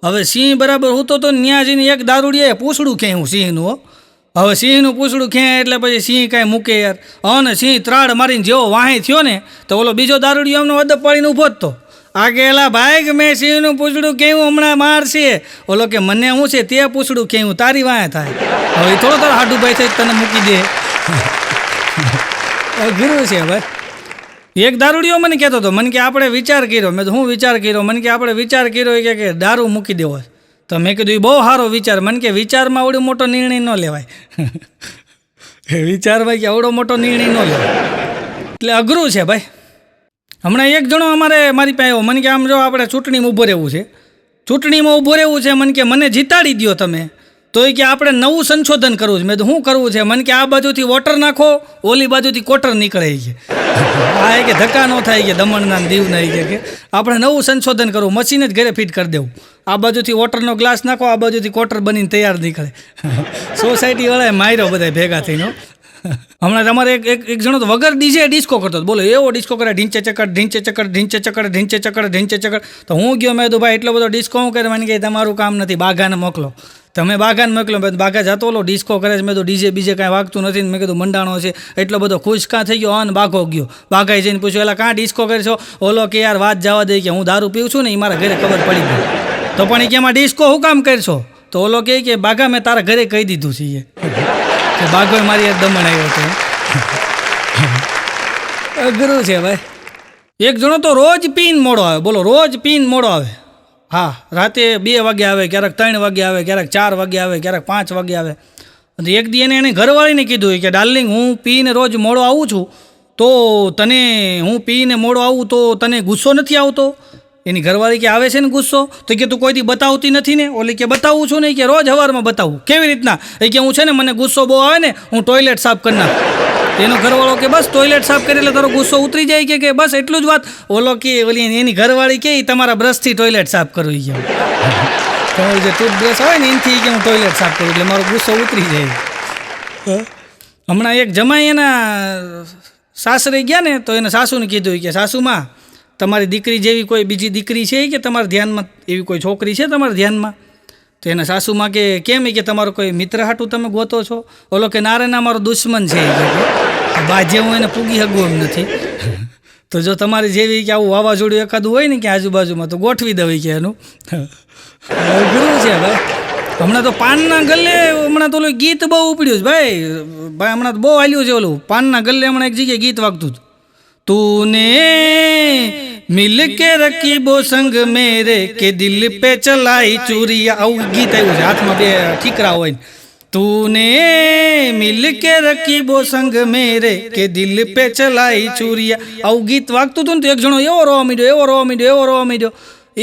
A: હવે સિંહ બરાબર હૂતો હતો ને ત્યાં જઈને એક દારૂડિયાએ પૂછડું ખેંચ્યું સિંહનું. હવે સિંહનું પૂછડું ખેંચ એટલે પછી સિંહ કાંઈ મૂકે યાર. હા, ને સિંહ ત્રાડ મારીને જેવો વાહી થયો ને તો ઓલો બીજો દારૂડિયો અમને અદબ પાડીને ઊભો જ તો. આ ગયેલા ભાઈ કે મેં સિંહનું પૂછડું ખેંચ્યું, હમણાં મારશે. ઓલો કે મને શું છે, તે પૂછડું ખેંચ્યું, તારી વાંહે થાય. હવે થોડો તારો હાડું ભાઈ થઈ તને મૂકી દે. અઘરું છે ભાઈ. એક દારૂડિયો મને કહેતો હતો, મને કે આપણે વિચાર કર્યો. મેં તો હું વિચાર કર્યો? મને કે આપણે વિચાર કર્યો કે દારૂ મૂકી દેવો. તો મેં કીધું એ બહુ સારો વિચાર. મને કે વિચારમાં આવડો મોટો નિર્ણય ન લેવાય. વિચારમાં કે આવડો મોટો નિર્ણય ન લેવાય, એટલે અઘરું છે ભાઈ. હમણાં એક જણો મારી પાસે આવ્યો, મને કે આમ જો આપણે ચૂંટણીમાં ઊભો રહેવું છે, ચૂંટણીમાં ઊભો રહેવું છે. મને કે મને જીતાડી દો તમે. તો એ કે આપણે નવું સંશોધન કરવું છે. મેં તો શું કરવું છે? મને કે આ બાજુથી વોટર નાખો, ઓલી બાજુથી કોટર નીકળે. કે હા, કે ધક્કા ન થાય, કે દમણના દીવના. કે આપણે નવું સંશોધન કરવું, મશીન જ ઘરે ફિટ કરી દેવું. આ બાજુથી વોટરનો ગ્લાસ નાખો, આ બાજુથી કોટર બનીને તૈયાર નીકળે. સોસાયટીવાળાએ માર્યો બધા ભેગા થઈને. હમણાં તમારે એક જણો તો વગર ડીજે ડિસ્કો કરતો, બોલો. એવો ડિસ્કો કરે, ઢીંચે ચકડ ઢીંચે ચકડ ઢીંચે ચકડ ઢીંચે ચકડ ઢીંચે ચકડ. તો હું ગયો, મેં તો ભાઈ એટલો બધો ડિસ્કો હું કરે? મને કે તમારું કામ નથી, બાઘાને મોકલો. તમે બાઘાને મોકલો. મેં બાઘા જતો ઓલો ડિસ્કો કરે છે. મેં તો ડીજે બીજે કાંઈ વાગતું નથી. મેં કીધું મંડાણો છે. એટલો બધો ખુશ કાં થઈ ગયો? અને બાઘો ગયો. બાઘાએ જઈને પૂછ્યું, એલા કાં ડિસ્કો કરે છો? ઓલો કે યાર વાત જવા દે, કે હું દારૂ પીવું છું ને, એ મારા ઘરે ખબર પડી ગઈ. તો પણ એ કે એમાં ડિસ્કો શું કામ કરશો? તો ઓલો કે બાઘા મેં તારા ઘરે કહી દીધું છે કે બાઘો મારી યાર દમણ આવ્યો છે. અઘરું છે ભાઈ. એક જણો તો રોજ પીન મોડો આવે, બોલો. રોજ પીન મોડો આવે. હા, રાતે 2 વાગે આવે, ક્યારેક 3 વાગે આવે, ક્યારેક 4 વાગે આવે, ક્યારેક 5 વાગે આવે. અને એક દી એને ઘરવાળીને કીધું કે ડાર્લિંગ, હું પીને રોજ મોડો આવું છું, તો હું પીને મોડો આવું તો તને ગુસ્સો નથી આવતો? એની ઘરવાળી કે આવે છે ને ગુસ્સો. તો કે તું કોઈ દી બતાવતી નથી ને? ઓલી કે બતાવું છું ને, કે રોજ સવારમાં બતાવું. કેવી રીતના? એ કે હું છે ને, મને ગુસ્સો બહુ આવે ને, હું ટોયલેટ સાફ કરી નાખું. એનો ઘરવાળો કે બસ ટોયલેટ સાફ કરી એટલે તારો ગુસ્સો ઉતરી જાય? કે બસ એટલું જ વાત? ઓલો કે ઓલી એની ઘરવાળી કે તમારા બ્રશથી ટોયલેટ સાફ કરવું. તમારું જે ટૂથબ્રશ આવે ને એનાથી કે હું ટોયલેટ સાફ કરું એટલે મારો ગુસ્સો ઉતરી જાય. હમણાં એક જમાઈ એના સાસરે ગયા ને, તો એને સાસુને કીધું કે સાસુમાં, તમારી દીકરી જેવી કોઈ બીજી દીકરી છે કે તમારા ધ્યાનમાં? એવી કોઈ છોકરી છે તમારા ધ્યાનમાં? તો એના સાસુમાં કે કેમ? કે તમારો કોઈ મિત્ર હાટું તમે ગોતો છો? ઓલો કે ના રે ના, મારો દુશ્મન છે. બાજે હું એને પૂગી શકું એમ નથી. તો જો તમારી જેવી કે આવું વાવાઝોડું એકાદું હોય ને કે આજુબાજુમાં, તો ગોઠવી દઉં કે એનું. અઘરું છે ભાઈ. હમણાં તો પાનના ગલ્લે, હમણાં તો ઓલું ગીત બહુ ઉપડ્યું છે ભાઈ. હમણાં તો બહુ હાલ્યું છે ઓલું પાનના ગલ્લે. હમણાં એક જગ્યાએ ગીત વાગતું હતું, તૂને મિલ કે રકીબો સંગ મેરે કે દિલ પે ચલાઈ ચૂરિયા, આવું ગીત આવ્યું છે, હાથમાં બે ઠીકરા હોય ને. તૂને મિલ કે રકીબો સંગ મેરે કે દિલ પે ચલાઈ ચૂરિયા, આવું ગીત વાગતું હતું ને તો એક જણો એવો રોવા માંડ્યો, એવો રોવા માંડ્યો, એવો રોવા માંડ્યો,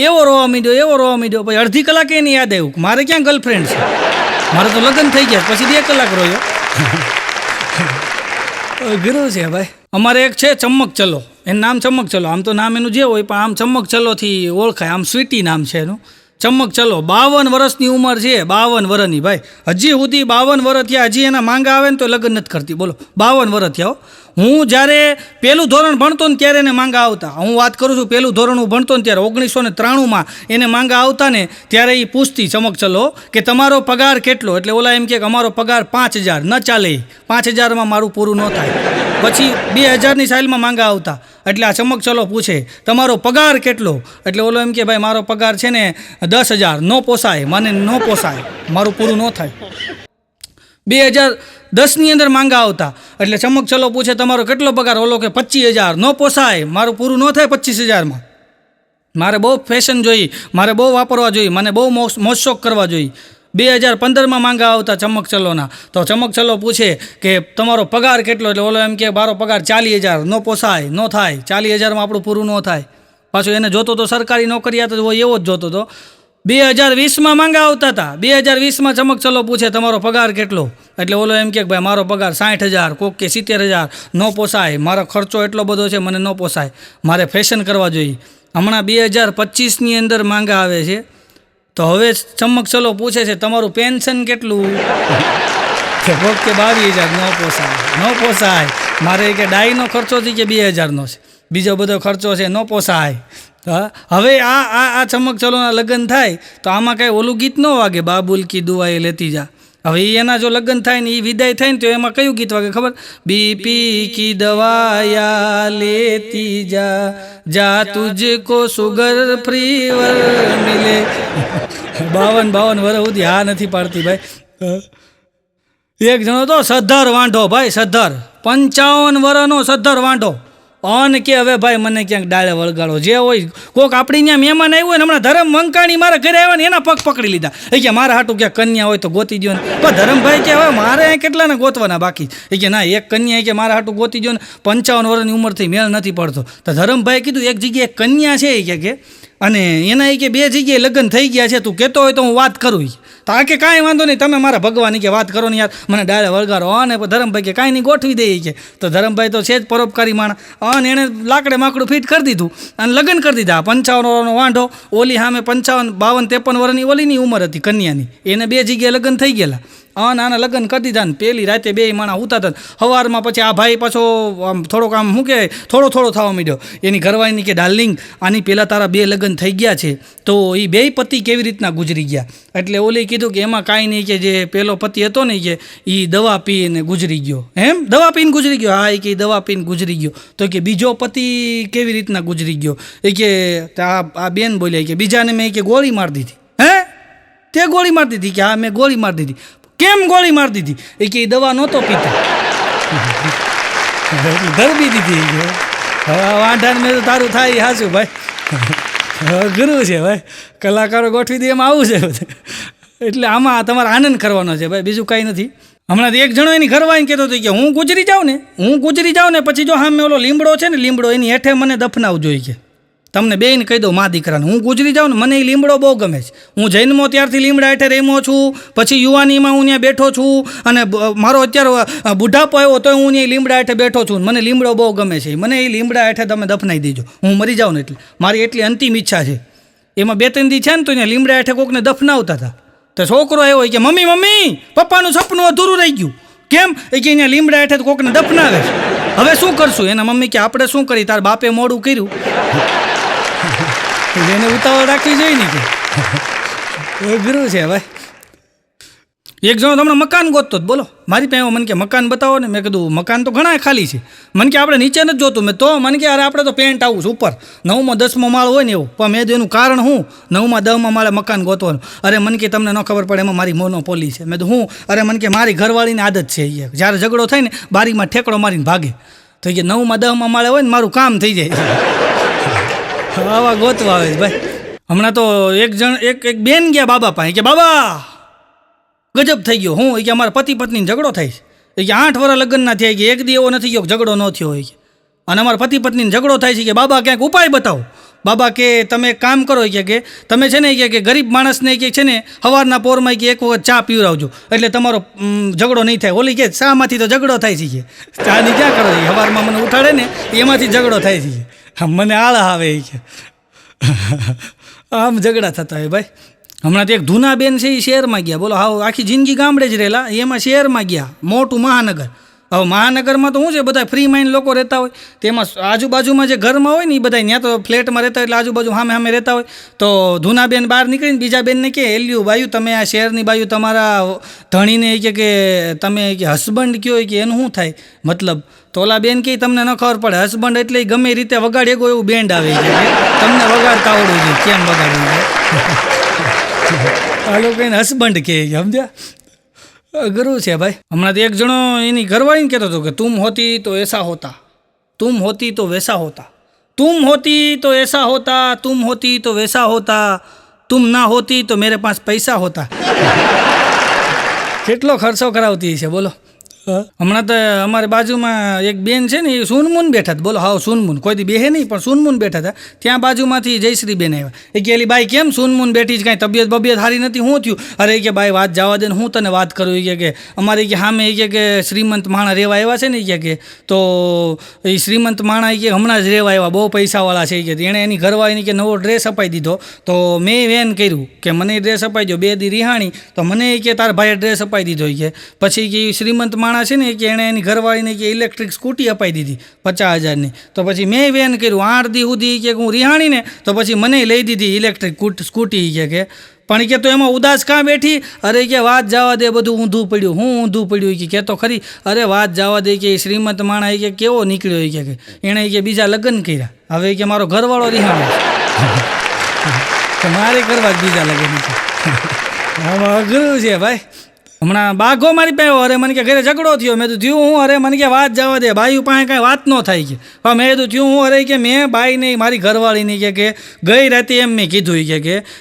A: એવો રોવા માંડ્યો, એવો રોવા માંડ્યો. પછી અડધી કલાકે એને યાદ આવ્યું મારે ક્યાં ગર્લફ્રેન્ડ છે, મારે તો લગ્ન થઈ ગયા. પછી 2 કલાક રોયો. ગુરુ છે ભાઈ. અમારે એક છે ચમક ચલો, એનું નામ ચમક ચલો. આમ તો નામ એનું જે હોય પણ આમ ચમક ચલોથી ઓળખાય. આમ સ્વીટી નામ છે એનું, ચમક ચલો. 52 વર્ષની ઉંમર છે, 52 વર્ષની ભાઈ. હજી સુધી 52 વર્ષ થયા, હજી એના માંગા આવે ને તો લગ્ન નથી કરતી. બોલો, 52 વર્ષ થયા. હું જ્યારે પહેલું ધોરણ ભણતો ને ત્યારે એને માંગા આવતા. હું વાત કરું છું પહેલું ધોરણ હું ભણતો ને ત્યારે 1993માં એને માંગા આવતા ને ત્યારે એ પૂછતી ચમક ચલો કે તમારો પગાર કેટલો? એટલે ઓલા એમ કે અમારો પગાર 5000. ન ચાલે, 5000માં મારું પૂરું ન થાય. પછી 2000ની સાલમાં માંગા આવતા. એટલે આ ચમક ચલો પૂછે તમારો પગાર કેટલો? એટલે ઓલો એમ કે ભાઈ મારો પગાર છે ને 10,000. ન પોસાય, મને ન પોસાય, મારું પૂરું ન થાય. 2010ની અંદર માંગા આવતા. એટલે ચમક ચલો પૂછે તમારો કેટલો પગાર? ઓલો કે 25,000. ન પોસાય, મારું પૂરું ન થાય 25,000માં. મારે બહુ ફેશન જોઈ, મારે બહુ વાપરવા જોઈએ, મને બહુ મોજશોખ કરવા જોઈએ. 2015માં માંગા આવતા ચમક ચલોના. તો ચમક ચલો પૂછે કે તમારો પગાર કેટલો? એટલે ઓલો એમ કે મારો પગાર 40,000. ન પોસાય, ન થાય, 40,000માં આપણું પૂરું ન થાય. પાછું એને જોતો તો સરકારી નોકરિયાત હોય એવો જ જોતો હતો. 2020માં માંગા આવતા હતા. 2020માં ચમક ચલો પૂછે તમારો પગાર કેટલો? એટલે ઓલો એમ કે ભાઈ મારો પગાર 60,000, કોક કે 70,000. ન પોસાય, મારો ખર્ચો એટલો બધો છે, મને ન પોસાય, મારે ફેશન કરવા જોઈએ. હમણાં 2025ની અંદર માંગા આવે છે. તો હવે ચમક ચલો પૂછે છે તમારું પેન્શન કેટલું? કોક કે 22,000. ન પોસાય, ન પોસાય, મારે કે ડાયનો ખર્ચો છે કે 2,000નો છે, બીજો બધો ખર્ચો છે, ન પોસાય. હવે આ ચમક ચલોના લગ્ન થાય તો આમાં કાંઈ ઓલું ગીત ન વાગે, બાબુલ કી દુઆએ લેતી જા. હવે એના જો લગ્ન થાય ને એ વિદાય થાય ને તો એમાં કયું ગીત વાગે ખબર? બીપી કી દવાયા લેતી જા, જા તુજકો સુગર ફ્રી વર મિલે. 52 વર્ષ સુધી હા નથી પાડતી ભાઈ. એક જણો તો સદ્ધર વાંઢો ભાઈ, સદ્ધર 55 વર્ષનો સદ્ધર વાંઢો. અન કે હવે ભાઈ મને ક્યાંક ડાળે વળગાડો. જે હોય કોઈક આપણી ત્યાં મહેમાન આવ્યું હોય ને, હમણાં ધરમ મંકાણી મારા ઘરે આવ્યા ને એના પગ પકડી લીધા. એ કે મારા હાટું ક્યાંક કન્યા હોય તો ગોતી દો ને. પણ ધરમભાઈ કે હવે મારે કેટલાને ગોતવાના બાકી? એ કે ના, એક કન્યા કે મારા હાટું ગોતી દો ને, 55 વર્ષની ઉંમરથી મેળ નથી પડતો. તો ધરમભાઈ કીધું એક જગ્યાએ કન્યા છે એ કે અને એના એ કે 2 જગ્યાએ લગ્ન થઈ ગયા છે, તું કહેતો હોય તો હું વાત કરું. તો આ કે કાંઈ વાંધો નહીં, તમે મારા ભગવાન કે વાત કરો ને યાર, મને ડાળે વળગાડો. અને ધરમભાઈ કે કાંઈ નહીં, ગોઠવી દઈએ કે. તો ધરમભાઈ તો છે જ પરોપકારી માણસ. અને એણે લાકડે માકડું ફિટ કરી દીધું અને લગ્ન કરી દીધા. 55 વર્ષનો વાંઢો, ઓલી સામે 55, 52, 53 વર્ષની ઓલીની ઉંમર હતી કન્યાની, એને 2 જગ્યાએ લગ્ન થઈ ગયેલા. આના લગ્ન કરી દીધા ને પેલી રાતે 2 માણા ઉતાતા. સવારમાં પછી આ ભાઈ પાછો આમ થોડોક આમ શું કે થોડો થવા માંડ્યો. એની ઘરવાળીની કે ડાર્લિંગ આની પહેલાં તારા 2 લગ્ન થઈ ગયા છે, તો એ 2 પતિ કેવી રીતના ગુજરી ગયા? એટલે ઓલી કીધું કે એમાં કાંઈ નહીં, કે જે પેલો પતિ હતો ને કે એ દવા પીને ગુજરી ગયો. એમ દવા પીને ગુજરી ગયો? હા, એ કે દવા પીને ગુજરી ગયો. તો કે બીજો પતિ કેવી રીતના ગુજરી ગયો? એ કે આ બેન બોલ્યા કે બીજાને મેં કે ગોળી મારી દીધી. હે, તે ગોળી મારી દીધી? કે હા, મેં ગોળી મારી દીધી. કેમ ગોળી મારી દીધી? એ કે દવા નહોતો પીતા, ધરબી દીધી. વાંઢાને મેં તો તારું થાય હાચું ભાઈ. ગુરુ છે ભાઈ, કલાકારો ગોઠવી દે એમાં આવું છે. એટલે આમાં તમારે આનંદ કરવાનો છે ભાઈ, બીજું કાંઈ નથી. હમણાં એક જણો એની ઘરવાળીને કહેતો હતો કે હું ગુજરી જાઉં ને પછી જો હા મેં ઓલો લીમડો છે ને, લીમડો એની હેઠે મને દફનાવજો કે. તમને બેયને કહી દઉં, મા દીકરાને, હું ગુજરી જાઉં ને મને એ લીમડો બહુ ગમે છે. હું જન્મો ત્યારથી લીમડા હેઠે રેમો છું, પછી યુવાનીમાં હું ત્યાં બેઠો છું, અને મારો અત્યારે બુઢાપો આવ્યો તો હું ત્યાં લીમડા હેઠે બેઠો છું. મને લીમડો બહુ ગમે છે, મને એ લીમડા હેઠે તમે દફનાઈ દેજો, હું મરી જાઉં ને એટલે. મારી એટલી અંતિમ ઈચ્છા છે. એમાં 2-3 દી છે ને તો ત્યાં લીમડા હેઠે કોકને દફનાવતા હતા. તો છોકરો આવ્યો કે મમ્મી પપ્પાનું સપનું અધૂરું રહી ગયું. કેમ? એ કે અહીંયા લીમડા હેઠે કોકને દફનાવે છે, હવે શું કરશું? એના મમ્મી કે આપણે શું કરી, તાર બાપે મોડું કર્યું, એને ઉતાવળ રાખવી જોઈએ ને કે. ગુરુ છે ભાઈ. એક જણો તમને મકાન ગોતતો જ, બોલો મારી પાસે મને કે મકાન બતાવો ને. મેં કીધું મકાન તો ઘણા ખાલી છે. મને કે આપણે નીચે નથી જોતું. મેં તો મને કે અરે આપણે તો પેન્ટ આવું છે ઉપર 9મો 10મો માળ હોય ને એવું. પણ મેં એનું કારણ હું 9મા 10મા માળે મકાન ગોતવાનું. અરે મને કે તમને ન ખબર પડે, એમાં મારી મોનોપોલી છે. મેં તો હું અરે મને કે મારી ઘરવાળીની આદત છે, જ્યારે ઝઘડો થાય ને બારીમાં ઠેકડો મારીને ભાગે. તો કે 9મા 10મા માળે હોય ને મારું કામ થઈ જાય. આવા ગોતવા આવે છે ભાઈ. હમણાં તો એક બેન ગયા બાબા પાસે કે બાબા ગજબ થઈ ગયો. હું કે અમારા પતિ પત્નીને ઝઘડો થાય છે કે 8 વર્ષ લગ્નના થયા કે એક દી એવો નથી ગયો ઝઘડો ન થયો હોય કે, અને અમારા પતિ પત્નીને ઝઘડો થાય છે કે બાબા ક્યાંક ઉપાય બતાવો. બાબા કે તમે એક કામ કરો કે તમે છે ને કે ગરીબ માણસને કે છે ને સવારના પોરમાં કે એક વખત ચા પીવડાવજો એટલે તમારો ઝઘડો નહીં થાય. ઓલી કે ચામાંથી તો ઝઘડો થાય છે કે ચાની ક્યાં કરો છે, સવારમાં મને ઉઠાડે ને એમાંથી ઝઘડો થાય છે કે મને આળા આવે કે આમ ઝઘડા થતા હોય ભાઈ. હમણાં તો એક ધૂના બેન છે એ શહેરમાં ગયા. બોલો હાવ આખી જિંદગી ગામડે જ રહેલા, એમાં શહેરમાં ગયા, મોટું મહાનગર. હવે મહાનગરમાં તો શું છે, બધા ફ્રી માઇન્ડ લોકો રહેતા હોય, તેમાં આજુબાજુમાં જે ઘરમાં હોય ને એ બધા ત્યાં તો ફ્લેટમાં રહેતા હોય એટલે આજુબાજુ સામે સામે રહેતા હોય. તો ધૂનાબેન બહાર નીકળીને બીજા બેનને કે એલ્યું બાયું તમે આ શહેરની બાયું તમારા ધણીને કે તમે કે હસબન્ડ કયો કે એનું શું થાય મતલબ. તો ઓલા બેન કે તમને ન ખબર પડે, હસબન્ડ એટલે ગમે રીતે વગાડે એકો એવું બેન્ડ આવે છે તમને વગાડતા આવડવું જોઈએ, કેમ વગાડવું છે આ લોકો એને હસબન્ડ કહે સમજ્યા. અઘરું છે ભાઈ. હમણાં તો એક જણો એની ઘરવાળીને કહેતો હતો કે તુમ હોતી તો એસા હોતા, તુમ હોતી તો વૈસા હોતા, તુમ હોતી તો એસા હોતા, તુમ હોતી તો વૈસા હોતા, તુમ ના હોતી તો મેરે પાસ પૈસા હોતા. કેટલો ખર્ચો કરાવતી છે બોલો. હમણાં તો અમારી બાજુમાં એક બેન છે ને એ સુનમુન બેઠા હતા. બોલો હાવ સુનમુન, કોઈ દી બેહે નહીં પણ સુનમુન બેઠા હતા. ત્યાં બાજુમાંથી જયશ્રી બેન આવ્યા. એ કે એલી બાઈ કેમ સુનમુન બેઠી છે, કાંઈ તબિયત બબિયત સારી નથી, શું થયું? અરે કે બાઈ વાત જવા દે ને હું તને વાત કરું કે અમારે કે સામે કે શ્રીમંત માણા રહેવા આવ્યા છે ને કે તો એ શ્રીમંત માણા કે હમણાં જ રહેવા આવ્યા, બહુ પૈસાવાળા છે કે એણે એની ઘરવાળીને કે નવો ડ્રેસ અપાઈ દીધો. તો મેં વેન કર્યું કે મને ડ્રેસ અપાઈ દો, 2 દી રિહાણી તો મને કે તારા ભાઈએ ડ્રેસ અપાઈ દીધો કે. પછી કે શ્રીમંત માણા છે ને કે એણે એની ઘરવાળીને કે ઇલેક્ટ્રિક સ્કૂટી અપાઈ દીધી 50,000ની. તો પછી મેં વેન કર્યું 8 દી સુધી કે હું રિહાણીને તો પછી મને લઈ દીધી ઇલેક્ટ્રિક સ્કૂટી કે. પણ કે તો એમાં ઉદાસ કાં બેઠી? અરે કે વાત જવા દે, બધું ઊંધું પડ્યું. હું ઊંધું પડ્યું કે તો ખરી? અરે વાત જવા દે કે શ્રીમંત માણા કે કેવો નીકળ્યો કે એણે કે બીજા લગ્ન કર્યા, હવે કે મારો ઘરવાળો રિહાણો મારે કરવા જ બીજા લગ્ન છે. આમાં અઘરું છે ભાઈ. હમણાં બાઘો મારી પાસે, અરે મને કે ઘરે ઝઘડો થયો. મેં તો થયું હું? અરે મને કે વાત જવા દે, બાયું પાસે કાંઈ વાત ન થાય કે. પણ મેં તો થયું હું? અરે કે મેં બાઈને મારી ઘરવાળીને કે ગઈ રાતે એમ મેં કીધું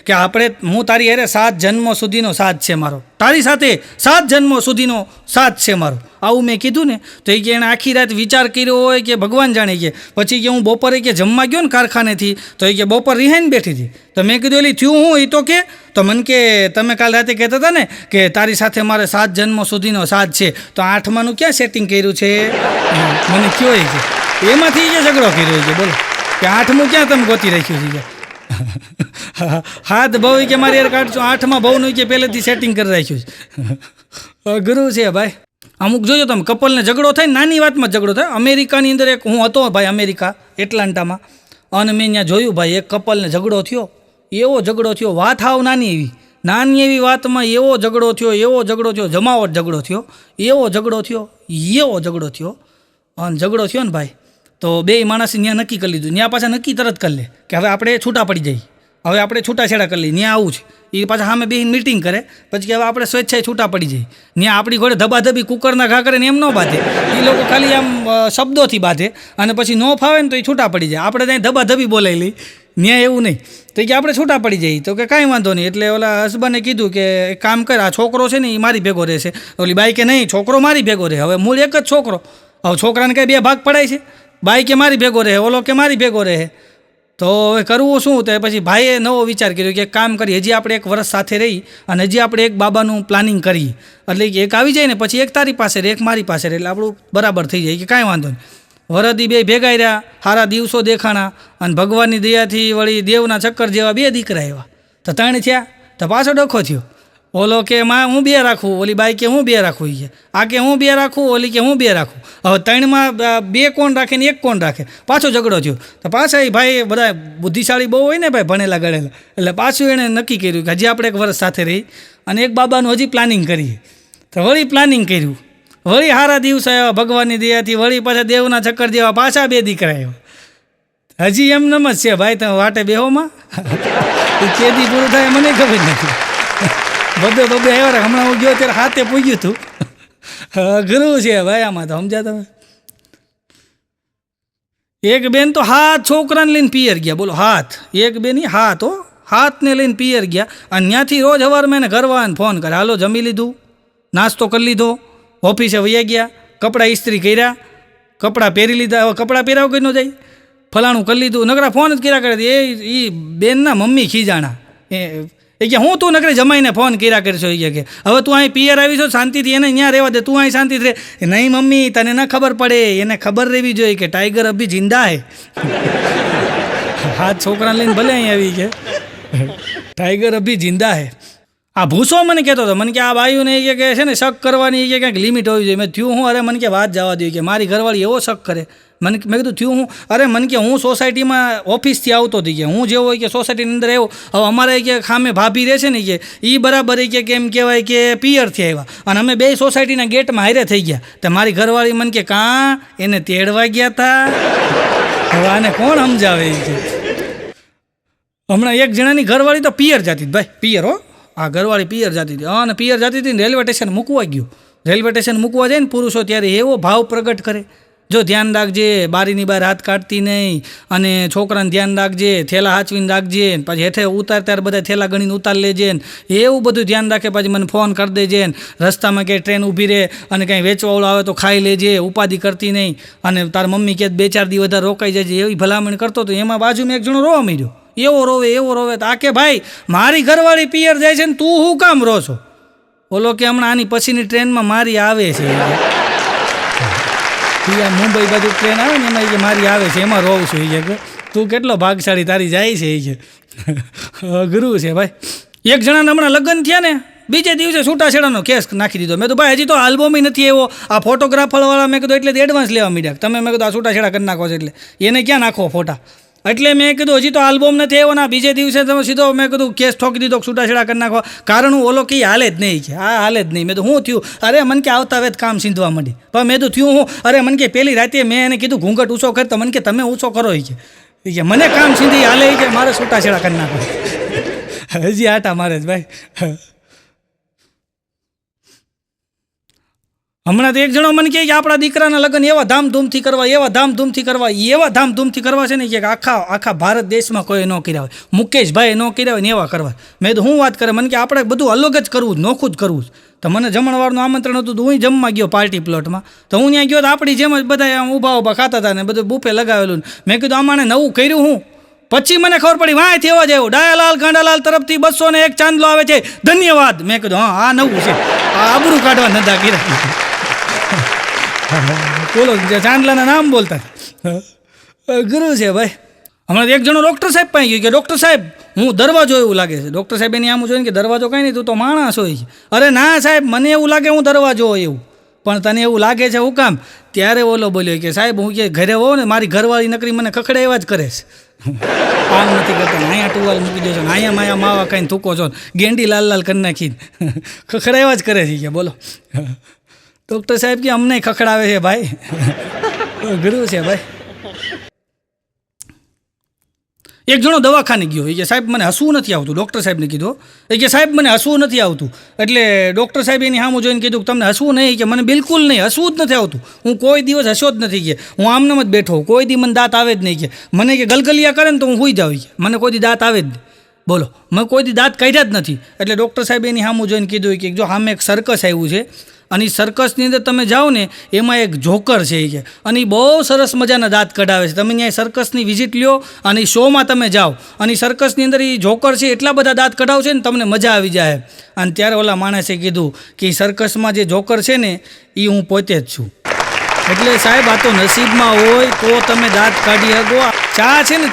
A: કે આપણે હું તારી હારે 7 જન્મો સુધીનો સાથ છે મારો, તારી સાથે 7 જન્મો સુધીનો સાથ છે મારો, આવું મેં કીધું ને. તો એ કે એણે આખી રાત વિચાર કર્યો હોય કે ભગવાન જાણે કે. પછી કે હું બપોરે કે જમવા ગયો ને કારખાનેથી તો એ કે બપોર રિહાઈને બેઠી હતી. તો મેં કીધું એલી થયું હું? એ તો કે તો મને કે તમે કાલ રાતે કહેતા હતા ને કે તારી સાથે મારે 7 જન્મો સુધીનો સાથ છે, તો 8માનું ક્યાં સેટિંગ કર્યું છે મને કયો એ કે. એમાંથી જે ઝઘડો કર્યો છે બોલો કે 8મું ક્યાં તમે ગોતી રાખ્યું છે કે. હાથ બહુ કે મારી યાર કાઢજો, 8મા બહુનું કે પહેલેથી સેટિંગ કરી રાખ્યું છે. અઘરું છે ભાઈ. અમુક જોજો તમે કપલને ઝઘડો થાય, નાની વાતમાં ઝઘડો થાય. અમેરિકાની અંદર એક હું હતો ભાઈ, અમેરિકા એટલાન્ટામાં, અને મેં ત્યાં જોયું ભાઈ એક કપલને ઝઘડો થયો, એવો ઝઘડો થયો, વાત હાવ નાની એવી વાતમાં એવો ઝઘડો થયો, જમાવટ ઝઘડો થયો, એવો ઝઘડો થયો અને ઝઘડો થયો ને ભાઈ તો 2 માણસે ત્યાં નક્કી કરી લીધું. ત્યાં પાછા નક્કી તરત કરી લે કે હવે આપણે છૂટા પડી જઈએ, હવે આપણે છૂટાછેડા કરી લઈએ. ત્યાં આવું છે એ પાછા સામે બેસીને મીટિંગ કરે, પછી કે હવે આપણે સ્વેચ્છાએ છૂટા પડી જઈએ. ત્યાં આપણી ઘોડે ધબાધબી કુકરના ઘા કરે ને એમ ન બાંધે, એ લોકો ખાલી આમ શબ્દોથી બાંધે અને પછી ન ફાવે ને તો એ છૂટા પડી જાય. આપણે ત્યાં ધબાધબી બોલાવી લઈ, ત્યાં એવું નહીં. તો કે આપણે છૂટા પડી જઈએ. તો કે કાંઈ વાંધો નહીં. એટલે ઓલા હસબન્ડે કીધું કે એક કામ કર, આ છોકરો છે ને એ મારી ભેગો રહેશે. ઓલી બાઈ કે નહીં, છોકરો મારી ભેગો રહે. હવે મૂળ એક જ છોકરો, હવે છોકરાને કંઈ 2 ભાગ પડાય છે? બાઈ કે મારી ભેગો રહે, ઓલો કે મારી ભેગો રહે. તો હવે કરવું શું? તો પછી ભાઈએ નવો વિચાર કર્યો કે એક કામ કરીએ, હજી આપણે 1 વર્ષ સાથે રહી અને હજી આપણે એક બાબાનું પ્લાનિંગ કરીએ. એટલે કે એક આવી જાય ને પછી એક તારી પાસે રહે, એક મારી પાસે રહે, એટલે આપણું બરાબર થઈ જાય કે કાંઈ વાંધો નહીં. વરદી 2 ભેગા રહ્યા, સારા દિવસો દેખાણા અને ભગવાનની દયાથી વળી દેવના ચક્કર જેવા 2 દીકરા આવ્યા. તો 3 થયા તો પાછો ડખો થયો. ઓલો કે માં હું 2 રાખું, ઓલી બાઈ કે હું 2 રાખું, આ કે હું 2 રાખું, ઓલી કે હું 2 રાખું. હવે 3માં 2 કોણ રાખે ને 1 કોણ રાખે? પાછો ઝઘડો થયો. તો પાછા એ ભાઈ બધા બુદ્ધિશાળી બહુ હોય ને ભાઈ, ભણેલા ગણેલા, એટલે પાછું એણે નક્કી કર્યું કે હજી આપણે 1 વર્ષ સાથે રહી અને એક બાબાનું હજી પ્લાનિંગ કરીએ. તો વળી પ્લાનિંગ કર્યું, વળી સારા દિવસ આવ્યા ભગવાનની દયાથી, વળી પાછા દેવના ચક્કર જેવા પાછા 2 દીકરા આવ્યા. હજી એમ નમ જ છે ભાઈ, તમે વાટે બેહોમાં કેદી પૂરું થાય મને ખબર નથી. બધે આવ્યા. હમણાં હું ગયો ત્યારે હાથે પૂગ્યું હતું. અઘરું છે ભાઈ આમાં તો, સમજ્યા તમે? એક બેન તો હાથ છોકરાને લઈને પિયર ગયા, બોલો હાથ, એક બેન હાથ હો, હાથને લઈને પિયર ગયા. અને ત્યાંથી રોજ સવારમાં એને ઘરવાળાને ફોન કરે, હાલો જમી લીધું, નાસ્તો કરી લીધો, ઓફિસે વયા ગયા, કપડાં ઇસ્ત્રી કર્યા, કપડાં પહેરી લીધા, હવે કપડાં પહેરાવ કરી ન જાય, ફલાણું કરી લીધું, નકરા ફોન જ કર્યા કરે. એ બેનના મમ્મી ખીજાણા, એ કે હું તું નકરે જમાઈને ફોન કર્યા કરશો, એ કે હવે તું અહીં પિયર આવી છો શાંતિથી, એને ત્યાં રહેવા દે, તું અહીં શાંતિથી રહે. નહીં મમ્મી તને ન ખબર પડે, એને ખબર રહેવી જોઈએ કે ટાઈગર અભી જિંદા હે. હાથ છોકરાને લઈને ભલે અહીં આવી કે ટાઈગર અભી જિંદા હે. આ ભૂસો મને કહેતો હતો, મને કે આ બાયુને એ કે છે ને શક કરવાની કે કંઈક લિમિટ હોવી જોઈએ. મેં થયું હું, અરે મને કે વાત જવા દઈએ કે મારી ઘરવાળી એવો શક કરે. મેં કીધું થયું હું, અરે મને કે હું સોસાયટીમાં ઓફિસથી આવતો હતી કે હું જેવો હોય કે સોસાયટીની અંદર આવ્યો, હવે અમારે કે ખામે ભાભી રહે છે ને કે એ બરાબર કે કેમ કહેવાય કે પિયરથી આવ્યા અને અમે બે સોસાયટીના ગેટમાં હારે થઈ ગયા. તો મારી ઘરવાળી મને કે કાં એને તેડવા ગયા હતા. હવે આને કોણ સમજાવે કે હમણાં એક જણાની ઘરવાળી તો પિયર જતી હતી, ભાઈ પિયર હો, આ ઘરવાળી પિયર જતી હતી અને પિયર જતી હતી ને રેલવે સ્ટેશન મૂકવા ગયું. રેલવે સ્ટેશન મૂકવા જાય ને પુરુષો ત્યારે એવો ભાવ પ્રગટ કરે, જો ધ્યાન રાખજે, બારીની બહાર હાથ કાઢતી નહીં, અને છોકરાને ધ્યાન રાખજે, થેલા હાચવીને રાખજે, પછી હેઠે ઉતાર ત્યારે બધા થેલા ગણીને ઉતાર લેજે ને એવું બધું ધ્યાન રાખે. પછી મને ફોન કરી દેજે ને રસ્તામાં ક્યાંય ટ્રેન ઊભી રહે અને કાંઈ વેચવાવાળો આવે તો ખાઈ લેજે, ઉપાધિ કરતી નહીં, અને તાર મમ્મી કે 2-4 દી વધારે રોકાઈ જજે, એવી ભલામણ કરતો હતો. એમાં બાજુમાં એક જણો રોવા માંડ્યો, એવો રોવે તો આ કે ભાઈ મારી ઘરવાળી પિયર જાય છે ને તું શું કામ રો છો? ઓલો કે હમણાં આની પછીની ટ્રેનમાં મારી આવે છે, મુંબઈ બાજુ ટ્રેન આવે ને એમાં કે મારી આવે છે, એમાં રોવું છું. એ કે તું કેટલો ભાગશાળી, તારી જાય છે. એ કે અઘરું છે ભાઈ. એક જણાને હમણાં લગ્ન થયા ને બીજે દિવસે છૂટાછેડાનો કેસ નાખી દીધો. મેં તો ભાઈ હજી તો આલ્બમ નથી એવો, આ ફોટોગ્રાફરવાળા મેં કીધું એટલે એડવાન્સ લેવા માંડ્યા તમે. મેં કીધું આ છૂટાછેડા કરી નાખો છો એટલે એને ક્યાં નાખો ફોટા, એટલે મેં કીધું હજી તો આલ્બમ નથી આવ્યો ને બીજે દિવસે તમે સીધો મેં કીધું કેસ ઠોકી દીધો, છૂટાછેડા કરી નાખો. કારણ હું ઓલો કે હાલે જ નહીં, કે આ હાલે જ નહીં. મેં તો શું થયું? અરે મને કે આવતા વેત કામ સીંધવા માંડી. પણ મેં તો થયું હું, અરે મને કે પેલી રાતે મેં એને કીધું ઘૂંઘટ ઊંચો કર, તો મને કે તમે ઊંચો કરો કે મને કામ સીંધી હાલે કે મારે છૂટાછેડા કરી નાખો. હજી આટા મારે જ ભાઈ. હમણાં તો એક જણો મને કહે કે આપણા દીકરાના લગ્ન એવા ધામધૂમથી કરવા, એવા ધામધૂમથી કરવા છે ને કે આખા ભારત દેશમાં કોઈ ન કર્યા હોય, મુકેશભાઈ ન કર્યા હોય ને એવા કરવા. મેં તો હું વાત કરે, મને કે આપણે બધું અલગ જ કરવું, નોખું જ કરવું. તો મને જમણવારનું આમંત્રણ હતું તો હું જમવા ગયો પાર્ટી પ્લોટમાં. તો હું ત્યાં ગયો તો આપણી જેમ જ બધા આમ ઊભા ખાતા હતા ને બધું બુફે લગાવેલું. મેં કીધું આમાંને નવું કર્યું હું. પછી મને ખબર પડી વાંચી એવા જ એવું ડાયાલાલ ગાંડાલાલ તરફથી 201 ચાંદલો આવે છે, ધન્યવાદ. મેં કીધું હા આ નવું છે, આ આબરૂ કાઢવા નતા કર્યા. બોલો ચાંદલાના નામ બોલતા ગુરુ છે ભાઈ. હમણાં એક જણો ડૉક્ટર સાહેબ પાસે ગયો કે ડૉક્ટર સાહેબ હું દરવાજો એવું લાગે છે. ડૉક્ટર સાહેબ એની આમ જોઈને કે દરવાજો કાંઈ નહીં, તું તો માણસ હોય. અરે ના સાહેબ મને એવું લાગે હું દરવાજો હોય એવું, પણ તને એવું લાગે છે હું કામ? ત્યારે ઓલો બોલ્યો કે સાહેબ હું કે ઘરે હોઉં ને મારી ઘરવાળી નકરી મને ખખડાવ્યા જ કરે છે, આમ નથી કરતા, અહીંયા ટુવાલ મૂકી દો છો, અહીંયા માયા માવા કાંઈ થૂકો છો, ગેંડી લાલ કરી નાખી ખખડાવ્યા જ કરે છે કે બોલો. ડૉક્ટર સાહેબ કે અમને ખખડાવે છે ભાઈ. અઘરું છે ભાઈ. એક જણો દવાખાને ગયો, એ કે સાહેબ મને હસવું નથી આવતું. ડૉક્ટર સાહેબને કીધું, એ કે સાહેબ મને હસવું નથી આવતું. એટલે ડૉક્ટર સાહેબ એની સામું જોઈને કીધું કે તમને હસવું નહીં? કે મને બિલકુલ નહીં, હસવું જ નથી આવતું, હું કોઈ દિવસ હસ્યો જ નથી. કે હું આમનામ જ બેઠો, કોઈ દી મને દાંત આવે જ નહીં. કે મને કે ગલગલિયા કરે ને તો હું સૂઈ જાઉં, મને કોઈ દી દાંત આવે જ નહીં. બોલો મેં કોઈ દી દાંત કાઢ્યા જ નથી. એટલે ડૉક્ટર સાહેબ એની સામું જોઈને કીધું કે જો સામે એક સર્કસ આવ્યું છે અને એ સર્કસની અંદર તમે જાઓ ને એમાં એક જોકર છે એ કે, અને એ બહુ સરસ મજાના દાંત કઢાવે છે. તમે ત્યાં સર્કસની વિઝિટ લ્યો અને એ શોમાં તમે જાઓ અને સર્કસની અંદર એ જોકર છે એટલા બધા દાંત કઢાવશે ને તમને મજા આવી જાય. અને ત્યારે ઓલા માણસે કીધું કે એ સર્કસમાં જે જોકર છે ને એ હું પોતે જ છું. એટલે સાહેબ આ તો નસીબમાં હોય તો તમે દાંત કાઢી શકો. ચા છે ને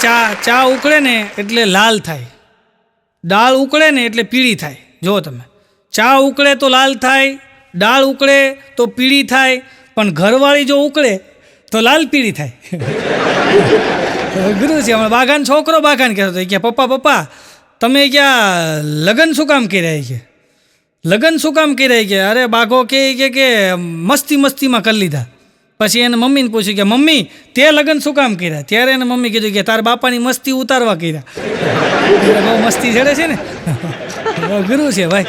A: ચા ઉકળે ને એટલે લાલ થાય, દાળ ઉકળે ને એટલે પીળી થાય. જો તમે ચા ઉકળે તો લાલ થાય, દાળ ઉકળે તો પીળી થાય, પણ ઘરવાળી જો ઉકળે તો લાલ પીળી થાય. ગુરુ છે. હમણાં બાગાન છોકરો બાગાન કહેતો કે પપ્પા તમે ક્યાં લગ્ન શું કામ કર્યા? કે લગ્ન શું કામ કર્યા? કે અરે બાઘો કે મસ્તીમાં કરી લીધા. પછી એને મમ્મીને પૂછ્યું કે મમ્મી તે લગ્ન શું કામ કર્યા? ત્યારે એને મમ્મી કીધું કે તારા બાપાની મસ્તી ઉતારવા કર્યા. બહુ મસ્તી ચડે છે ને. ગુરુ છે ભાઈ.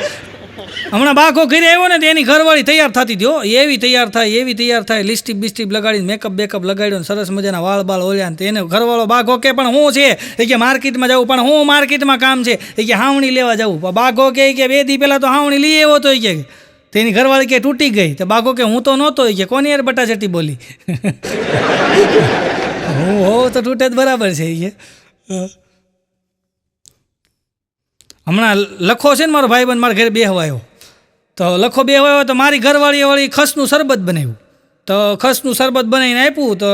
A: હમણાં બાઘો ઘરે આવ્યો ને તો એની ઘરવાળી તૈયાર થતી હતી હો, એવી તૈયાર થાય લિસ્ટીપ બિસ્ટીપ લગાડીને મેકઅપ બેકઅપ લગાડ્યો ને સરસ મજાના વાળ બાળ ઓલ્યા ને એને ઘરવાળો બાઘો કે પણ હું છે એ કે માર્કેટમાં જવું, પણ હું માર્કેટમાં કામ છે એ કે હાવણી લેવા જવું. બાઘો કે 2 દી પહેલાં તો હાવણી લઈ આવ્યો તો એ કે તેની ઘરવાળી કે તૂટી ગઈ. તો બાઘો કે હું તો નહોતો એ કે કોની યાર બટાચટી બોલી. હું હોવ તો તૂટે જ બરાબર છે એ કે. હમણાં લખો છે ને મારો ભાઈબંધ મારા ઘરે બેહવા આવ્યો, તો લખો બેહવા આવ્યો તો મારી ઘરવાળીએ વળી ખસનું શરબત બનાવ્યું. તો ખસનું શરબત બનાવીને આપ્યું તો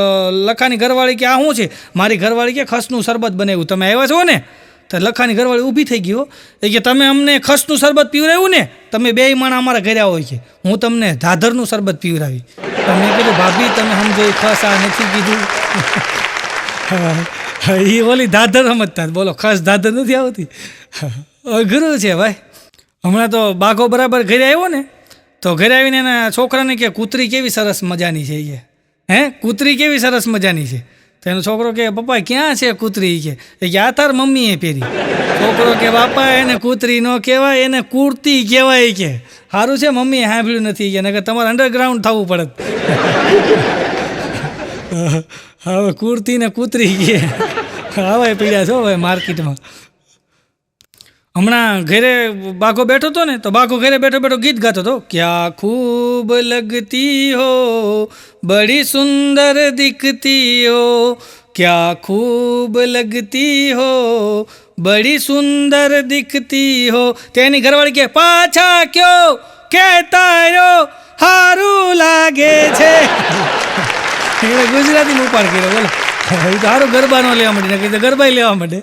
A: લખાની ઘરવાળી કે આ શું છે? મારી ઘરવાળી કે ખસનું શરબત બનાવ્યું, તમે આવ્યા છો ને? તો લખાની ઘરવાળી ઊભી થઈ ગયો એ કે તમે અમને ખસનું શરબત પીવડાવ્યું ને, તમે 2 માણા અમારા ઘરે આવો કે હું તમને ધાધરનું શરબત પીવડાવી. તો મેં કીધું ભાભી તમે સમજો ખસ આ નથી કીધું. એ ઓલી ધાધર સમજતા, બોલો ખસ ધાધર નથી આવતી. અઘરું છે ભાઈ. હમણાં તો બાઘો બરાબર ઘરે આવ્યો ને તો ઘરે આવીને એના છોકરાને કે કૂતરી કેવી સરસ મજાની છે એ હે કૂતરી કેવી સરસ મજાની છે. તો એનો છોકરો કે પપ્પા ક્યાં છે કૂતરી કે આ તાર મમ્મીએ પહેરી. છોકરો કે બાપા એને કૂતરી ન કહેવાય, એને કુર્તી કહેવાય કે. સારું છે મમ્મીએ સાંભળ્યું નથી કે નકર તમારે અંડરગ્રાઉન્ડ થવું પડે. હવે કુર્તી ને કૂતરી કે હવે પીડ્યા છો હવે માર્કેટમાં. હમણાં ઘરે બાઘો બેઠો હતો ને તો બાઘો ઘરે બેઠો બેઠો ગીત ગાતો હતો. ક્યા ખૂબ લગતી હો બડી સુંદર દિખતી હો, ક્યા ખૂબ લગતી હો બડી સુંદર દિખતી હો. તેની ઘરવાળી કે પાછા ક્યો કહેતા રો હારું લાગે છે. એને ગુજરાતીમાં ઉપાડ કર્યો બોલો. એ તો સારું ગરબા ન લેવા માંડી ને ગરબા લેવા માંડે.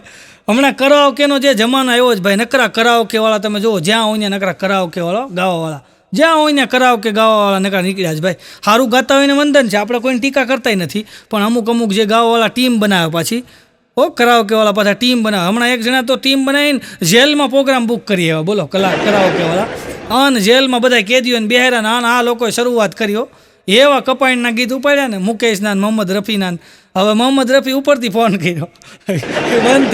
A: હમણાં કરાઓકેનો જે જમાનો આવ્યો જ ભાઈ, નકરા કરાઓકેવાળા તમે જુઓ, જ્યાં હોય ને નકરા કરાઓકેવાળા ગાવાવાળા, જ્યાં હોય ને કરાઓકે ગાવાવાળા નકરા નીકળ્યા જ ભાઈ. સારું ગાતા હોય ને વંદન છે, આપણે કોઈને ટીકા કરતા નથી, પણ અમુક જે ગાવાવાળા ટીમ બનાવે પાછી કરાઓકેવાળા પાછા ટીમ બનાવે. હમણાં એક જણા તો ટીમ બનાવીને જેલમાં પ્રોગ્રામ બુક કરી આવ્યા બોલો કરાઓકેવાળા. અને જેલમાં બધા કેદીઓને બેહાર્યા ને આ લોકોએ શરૂઆત કર્યો. એવા કપાઈના ગીત ઉપાડ્યા ને મુકેશના મોહમ્મદ રફીના. હવે મોહમ્મદ રફી ઉપરથી ફોન કર્યો બંધ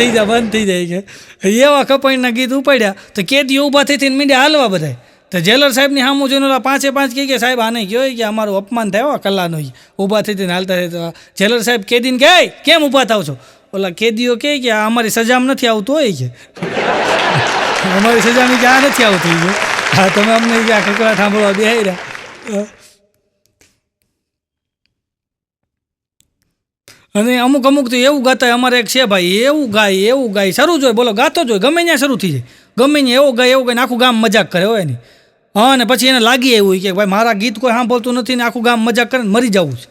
A: થઈ જાય કે એવા કપાઈના ગીત ઉપાડ્યા તો કેદીઓ ઊભા થઈને મીડિયા હાલવા બધા. તો જેલર સાહેબની સામું જોઈને ઓલા 5 કે સાહેબ આને કહો કે અમારું અપમાન થયો કલાનો. ઊભા થઈને હાલતા થતા જેલર સાહેબ કેદીને કહે કેમ ઊભા થાવ છો? ઓલા કેદીઓ કહે કે આ અમારી સજામાં નથી આવતું હોય કે અમારી સજામાં કે આ નથી આવતું. હા તમે અમને આ કકડા સાંભળવા બેહાઈ રહ્યા. અને અમુક તો એવું ગાતા. અમારે એક છે ભાઈ એવું ગાય શરૂ જોઈએ બોલો, ગાતો જોઈએ ગમે ત્યાં શરૂ થઈ જાય, ગમે ત્યાં એવો ગાય ને આખું ગામ મજાક કરે હોય એની. હા ને પછી એને લાગી એવું કે ભાઈ મારા ગીત કોઈ સાંભળતું નથી ને આખું ગામ મજાક કરે ને મરી જવું છે.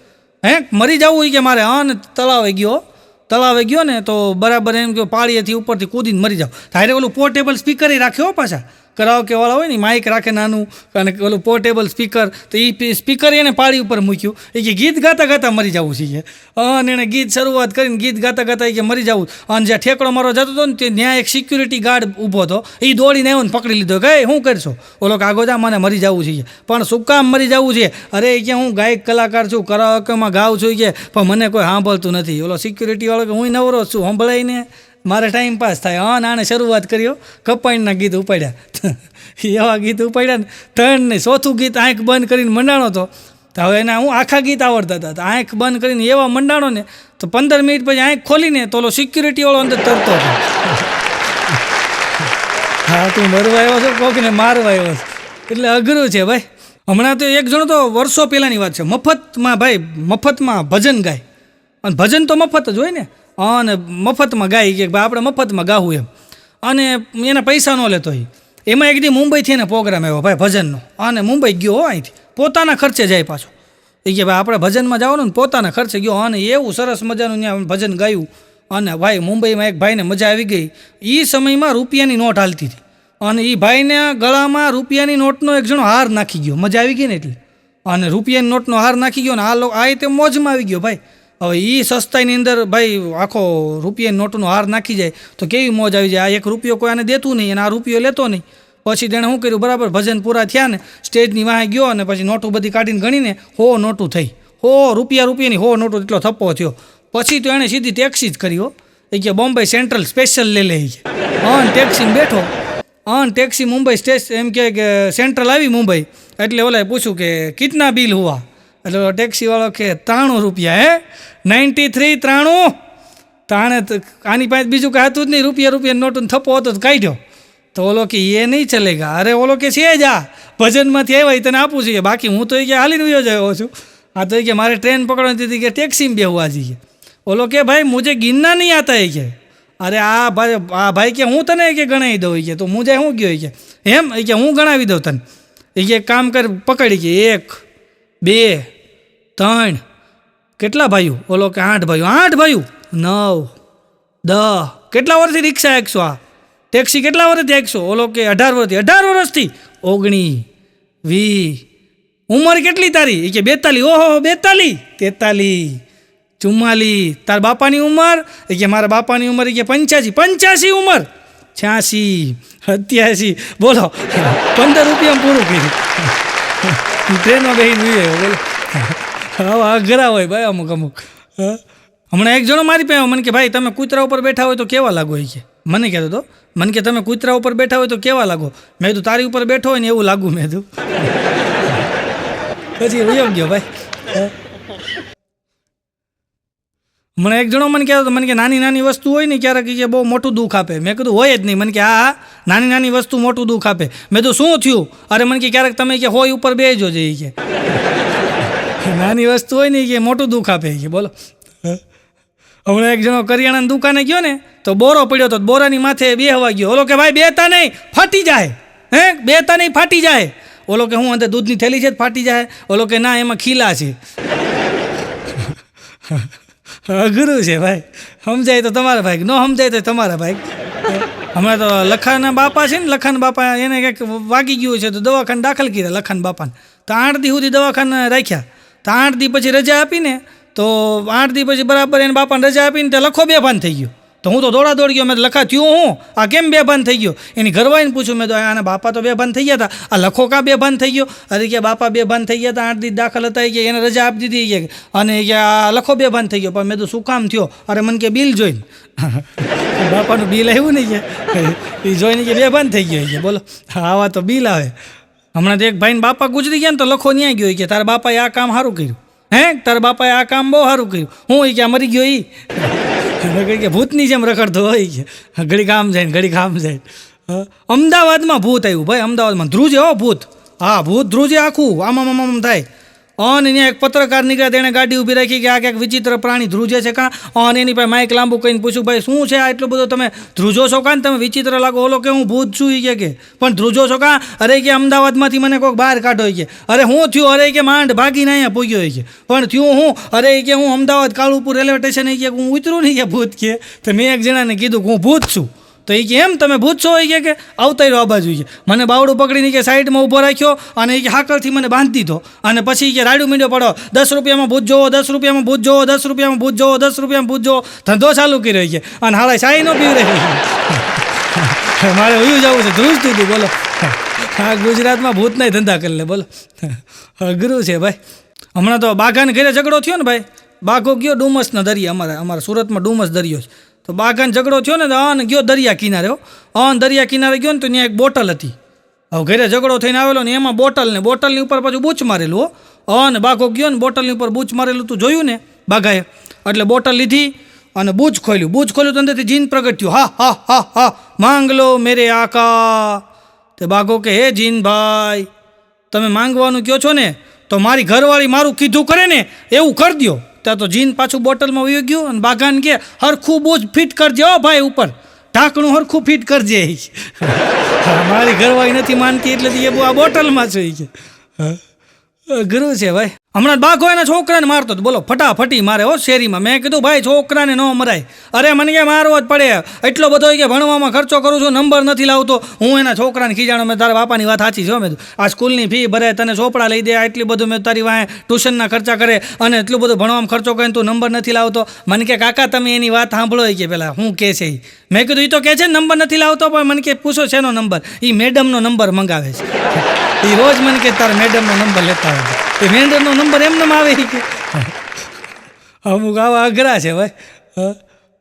A: મરી જવું કે મારે. હા ને તળાવે ગયો ને તો બરાબર એમ કે પાળીએથી ઉપરથી કૂદીને મરી જાવ. તારે ઓલું પોર્ટેબલ સ્પીકર રાખ્યો પાછા કરાઓકેવાળા હોય ને માઇક રાખે નાનું અને ઓલું પોર્ટેબલ સ્પીકર, તો એ સ્પીકર એને પાળી ઉપર મૂક્યું. એ કે ગીત ગાતા મરી જવું છે. અને એણે ગીત શરૂઆત કરીને ગીત ગાતા કે મરી જવું. અને જ્યાં ઠેકડો મારો જતો હતો ને ત્યાં એક સિક્યુરિટી ગાર્ડ ઊભો હતો, એ દોડીને આવ્યો ને પકડી લીધો કે શું કરશો? ઓલો આગો જા મને મરી જવું છે. પણ શું કામ મરી જવું છે? અરે કે હું ગાયક કલાકાર છું, કરાઓકેમાં ગાઉં છું કે પણ મને કોઈ સાંભળતું નથી. ઓલો સિક્યુરિટી વાળો કે હું નવરો છું સંભળાઈને મારે ટાઈમ પાસ થાય. હા આને શરૂઆત કર્યો કપાઈના ગીત ઉપાડ્યા. એવા ગીત ઉપાડ્યા ને 3 ને 4થું ગીત આંખ બંધ કરીને મંડાણો હતો. તો હવે એને હું આખા ગીત આવડતા હતા, આંખ બંધ કરીને એવા મંડાણો ને તો 15 મિનિટ પછી આંખ ખોલીને તો ઓલો સિક્યુરિટી વાળો અંદર તરતો હતો. હા તું મરવા આવ્યો છો કોકને મારવા આવ્યો છે, એટલે અઘરું છે ભાઈ. હમણાં તો એક જણો તો વર્ષો પહેલાંની વાત છે, મફતમાં ભજન ગાય. અને ભજન તો મફત જ હોય ને, અને મફતમાં ગાય કે ભાઈ આપણે મફતમાં ગાવું એમ, અને એના પૈસા ન લેતો હોય. એમાં એક દી મુંબઈથી એને પ્રોગ્રામ આવ્યો ભાઈ ભજનનો, અને મુંબઈ ગયો અહીંથી પોતાના ખર્ચે જાય પાછો. એ કે ભાઈ આપણે ભજનમાં જવાનું ને પોતાના ખર્ચે ગયો, અને એવું સરસ મજાનું ત્યાં ભજન ગાયું. અને ભાઈ મુંબઈમાં એક ભાઈને મજા આવી ગઈ. એ સમયમાં રૂપિયાની નોટ હાલતી હતી, અને એ ભાઈને ગળામાં રૂપિયાની નોટનો એક જણો હાર નાખી ગયો. મજા આવી ગઈ ને એટલે, અને રૂપિયાની નોટનો હાર નાખી ગયો ને આ રીતે મોજમાં આવી ગયો ભાઈ. હવે એ સસ્તાઈની અંદર ભાઈ આખો રૂપિયાની નોટનો હાર નાખી જાય તો કેવી મોજ આવી જાય. આ 1 રૂપિયો કોઈ આને દેતું નહીં અને આ રૂપિયો લેતો નહીં. પછી તેણે શું કર્યું, બરાબર ભજન પૂરા થયા ને સ્ટેજની વાંહે ગયો અને પછી નોટું બધી કાઢીને ગણીને 100 નોટું થઈ. રૂપિયાની 100 નોટું એટલો થપ્પો થયો. પછી તો એણે સીધી ટેક્સી જ કર્યો. એ કે બોમ્બે સેન્ટ્રલ સ્પેશિયલ લે કે. હા ટેક્સીમાં બેઠો ટેક્સી મુંબઈ સ્ટેશન એમ કે સેન્ટ્રલ આવી મુંબઈ એટલે ઓલાએ પૂછ્યું કે કિતના બિલ હુઆ એટલે ટેક્સીવાળો કે 93 રૂપિયા હે 93 93 તાણે આની પાસે બીજું કાંઈ હતું જ નહીં રૂપિયા નોટનો થપ્પો હતો તો કાઢ્યો તો ઓલો કે એ નહીં ચલેગા અરે ઓલો કે છે જ આ ભજનમાંથી આવ્યા તને આપું છું બાકી હું તો એ કે હાલીને વયો જયો છું આ તો કે મારે ટ્રેન પકડવાની હતી કે ટેક્સીમાં બેહવા જઈએ ઓલો કે ભાઈ મુझे गिनना नहीं आता है કે અરે આ ભાઈ કે હું તને કે ગણાવી દઉં કે તો મુझे શું ગયો કે એમ કે હું ગણાવી દઉં તને એ કે કામ કર પકડી કે 1 2 3 કેટલા ભાઈઓ ઓલો કે 8 ભાઈઓ 9 10 કેટલા વર્ષથી રિક્ષા એકસો આ ટેક્સી કેટલા વર્ષથી એકસો ઓલો કે 18 વર્ષથી 19 20 ઉંમર કેટલી તારી એ કે 42 ઓહો 42 43 44 તાર બાપાની ઉંમર એ કે મારા બાપાની ઉંમર એ કે 85 ઉંમર 86 87 બોલો 15 રૂપિયામાં પૂરું કર્યું ટ્રેનમાં બેસીને જોઈએ બોલો આવા અઘરા હોય ભાઈ અમુક હમણાં એક જણો મારી પાસે મને કે ભાઈ તમે કૂતરા ઉપર બેઠા હોય તો કેવા લાગો એ કે મને કહેતો હતો મને કે તમે કૂતરા ઉપર બેઠા હોય તો કેવા લાગો મેં કીધું તારી ઉપર બેઠો હોય ને એવું લાગુ મેં કીધું પછી વયો ગયો ભાઈ મને એક જણો મને કહેતો હતો મને કે નાની વસ્તુ હોય ને ક્યારેક કે બહુ મોટું દુઃખ આપે મેં કીધું હોય જ નહીં મને કે હા નાની વસ્તુ મોટું દુઃખ આપે મેં તો શું થયું અરે મને કે ક્યારેક તમે કે હોય ઉપર બેસજો જઈ કે નાની વસ્તુ હોય ને કે મોટું દુઃખ આપે કે બોલો હમણાં એક જણો કરિયાણાની દુકાને ગયો ને તો બોરો પડ્યો તો બોરાની માથે બેહવા ગયો ઓલો કે ભાઈ બેતા નહીં ફાટી જાય બેતા નહીં ફાટી જાય ઓલો કે હું અંદર દૂધની થેલી છે ફાટી જાય ઓલો કે ના એમાં ખીલા છે અઘરું છે ભાઈ સમજાય તો તમારા ભાઈ ન સમજાય તો તમારા ભાઈ હમણાં તો લખાના બાપા છે ને લખાના બાપા એને કંઈક વાગી ગયું છે તો દવાખાને દાખલ કર્યા લખાના બાપાને તો 8 દી સુધી દવાખાને રાખ્યા તો 8 દી પછી રજા આપીને તો 8 દી પછી બરાબર એને બાપાને રજા આપીને તો લખો બેભાન થઈ ગયો તો હું તો દોડ ગયો મેં લખા થયું હું આ કેમ બેભાન થઈ ગયો એની ઘરવાળીને પૂછ્યું મેં તો આના બાપા તો બેભાન થઈ ગયા હતા આ લખો કા બેભાન થઈ ગયો અરે કે બાપા બેભાન થઈ ગયા હતા 8 દી દાખલ હતા કે એને રજા આપી દીધી કે અને કે આ લખો બેભાન થઈ ગયો પણ મેં તો શું કામ થયો અરે મને કે બિલ જોઈને બાપાનું બિલ આવ્યું નહીં કે એ જોઈને કે બેભાન થઈ ગયો કે બોલો આવા તો બિલ આવે હમણાં તો એક ભાઈને બાપા ગુજરી ગયા ને તો લખો ન્યા ગયો કે તારા બાપાએ આ કામ સારું કર્યું તારા બાપાએ આ કામ બહુ સારું કર્યું હું એ કે મરી ગયો કે ભૂતની જેમ રખડતો હોય કે ઘડી કામ જાય ઘડી કામ જાય અમદાવાદમાં ભૂત આવ્યું ભાઈ અમદાવાદમાં ધ્રુજે ભૂત હા ભૂત ધ્રુજે આખું આમ થાય અને ત્યાં એક પત્રકાર નીકળ્યા તેણે ગાડી ઊભી રાખી કે આ ક્યાંક વિચિત્ર પ્રાણી ધ્રુજે છે કાં અને એની પાસે માઇક લાંબુ કહીને પૂછ્યું ભાઈ શું છે આ એટલો બધો તમે ધ્રુજો છો કાં તમે વિચિત્ર લાગો ઓલો કે હું ભૂત છું એ કે પણ ધ્રુજો છો કાં અરે કે અમદાવાદમાંથી મને કોઈક બહાર કાઢો કે અરે હું થયું અરે કે માંડ ભાગીને અહીંયા પૂગ્યો કે પણ થયું હું અરે કે હું અમદાવાદ કાળુપુર રેલવે સ્ટેશન કે હું ઉતરું નહીં કે ભૂત કે તો મેં એક જણાને કીધું કે હું ભૂત છું તો એ કે એમ તમે ભૂત છો એ કે આવતા રહ્યો આ બાજુ મને બાવડું પકડીને કે સાઈડમાં ઊભો રાખ્યો અને એ હાકલથી મને બાંધી દીધો અને પછી કે રાડું મીંડો પડો 10 રૂપિયામાં ભૂત જોવો 10 રૂપિયામાં ભૂત જોવો 10 રૂપિયામાં ભૂત જોવો 10 રૂપિયામાં ભૂત જોવો ધંધો ચાલુ કર્યો કે અને હાળા શાહી નો પીવ રહી મારે ઉયું જવું છે ધ્રુજતું હતું બોલો હા ગુજરાતમાં ભૂતના ધંધા કરી લે બોલો અઘરું છે ભાઈ હમણાં તો બાઘાને ઘરે ઝઘડો થયો ને ભાઈ બાઘો ગયો ડુમસના દરિયા અમારા સુરતમાં ડુમસ દરિયો છે તો બાઘાને ઝઘડો થયો ને તો આને ગયો દરિયા કિનારે દરિયા કિનારે ગયો ને તો ત્યાં એક બોટલ હતી હવે ઘરે ઝઘડો થઈને આવેલો ને એમાં બોટલની ઉપર પાછું બૂચ મારેલું અને બાઘો ગયો ને બોટલની ઉપર બૂચ મારેલું તું જોયું ને બાઘાએ એટલે બોટલ લીધી અને બૂચ ખોલ્યું તો અંદરથી જીન પ્રગટ થયું હા હા હા હા માંગ લો મેરે આકા તે બાઘો કે હે જીન ભાઈ તમે માંગવાનું કહો છો ને તો મારી ઘરવાળી મારું કીધું કરે ને એવું કરી દો ત્યાં તો જીન પાછું બોટલમાં વયું ગયું અને બાઘાને કે હરખું બૂચ ફિટ કરજે ભાઈ ઉપર ઢાંકણું હરખું ફિટ કરજે મારી ઘરવાળી નથી માનતી એટલે એ આ બોટલમાં છે કે અઘરું છે ભાઈ હમણાં બાઘો એના છોકરાને મારતો હતો બોલો ફટાફટી મારે શેરીમાં મેં કીધું ભાઈ છોકરાને ન મરાય અરે મને કે મારવો જ પડે એટલો બધો કે ભણવામાં ખર્ચો કરું છું નંબર નથી લાવતો હું એના છોકરાને ખીજાણો મેં તારા બાપાની વાત સાચી છે મેં આ સ્કૂલની ફી ભરે તને ચોપડા લઈ દે એટલી બધું મેં તારી વાંહે ટ્યુશનના ખર્ચા કરે અને એટલું બધું ભણવામાં ખર્ચો કરીને તું નંબર નથી લાવતો મને કે કાકા તમે એની વાત સાંભળો કે પહેલાં હું કહે છે મેં કીધું એ તો કહે છે નંબર નથી લાવતો પણ મને કે પૂછો શેનો નંબર એ મેડમનો નંબર મંગાવે છે એ રોજ મને કે તારા મેડમનો નંબર લેતા હોય એ મેડમનો નંબર એમને આવે કે અમુક આવા અઘરા છે ભાઈ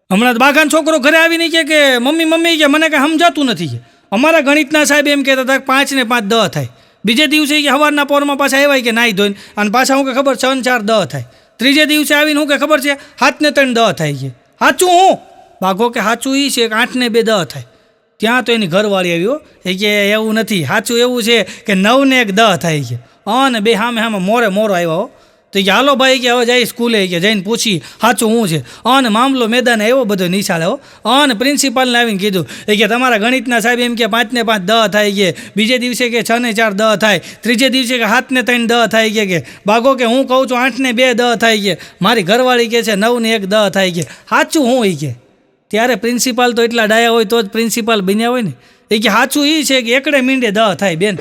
A: હમણાં બાઘાનો છોકરો ઘરે આવીને કે મમ્મી કે મને કાંઈ સમજાતું નથી કે અમારા ગણિતના સાહેબ એમ કહેતા હતા કે 5 ને 5 10 થાય. બીજે દિવસે કે સવારના પોરમાં પાછા આવ્યા કે નાહી ધોઈને અને પાછા હું કે ખબર 6 ને 4 10 થાય. ત્રીજે દિવસે આવીને હું કે ખબર છે 7 ને 3 10 થાય છે. સાચું હું ભાગો કે સાચું એ છે કે 8 ને 2 10 થાય. ત્યાં તો એની ઘરવાળી આવ્યો એ કે એવું નથી, સાચું એવું છે કે 9 ને 1 10 થાય છે. અને બે સામે મોરો આવ્યો. તો કે હાલો ભાઈ કે હવે જાય સ્કૂલે કે જઈને પૂછી સાચું શું છે. અને મામલો મેદાને એવો બધો નિશાળે અને પ્રિન્સિપાલને આવીને કીધું કે તમારા ગણિતના સાહેબ એમ કે 5 ને 5 10 થાય છે. બીજે દિવસે કે 6 ને 4 10 થાય. ત્રીજે દિવસે કે 7 ને 3 10 થાય કે ભાગો કે હું કહું છું 8 ને 2 10 થાય છે. મારી ઘરવાળી કે છે 9 ને 1 10 થાય છે. સાચું હું એ કે. ત્યારે પ્રિન્સિપાલ તો એટલા ડાયા હોય તો જ પ્રિન્સિપાલ બન્યા હોય ને. એ કે સાચું એ છે કે એકડે મીંડે 10 થાય બેન.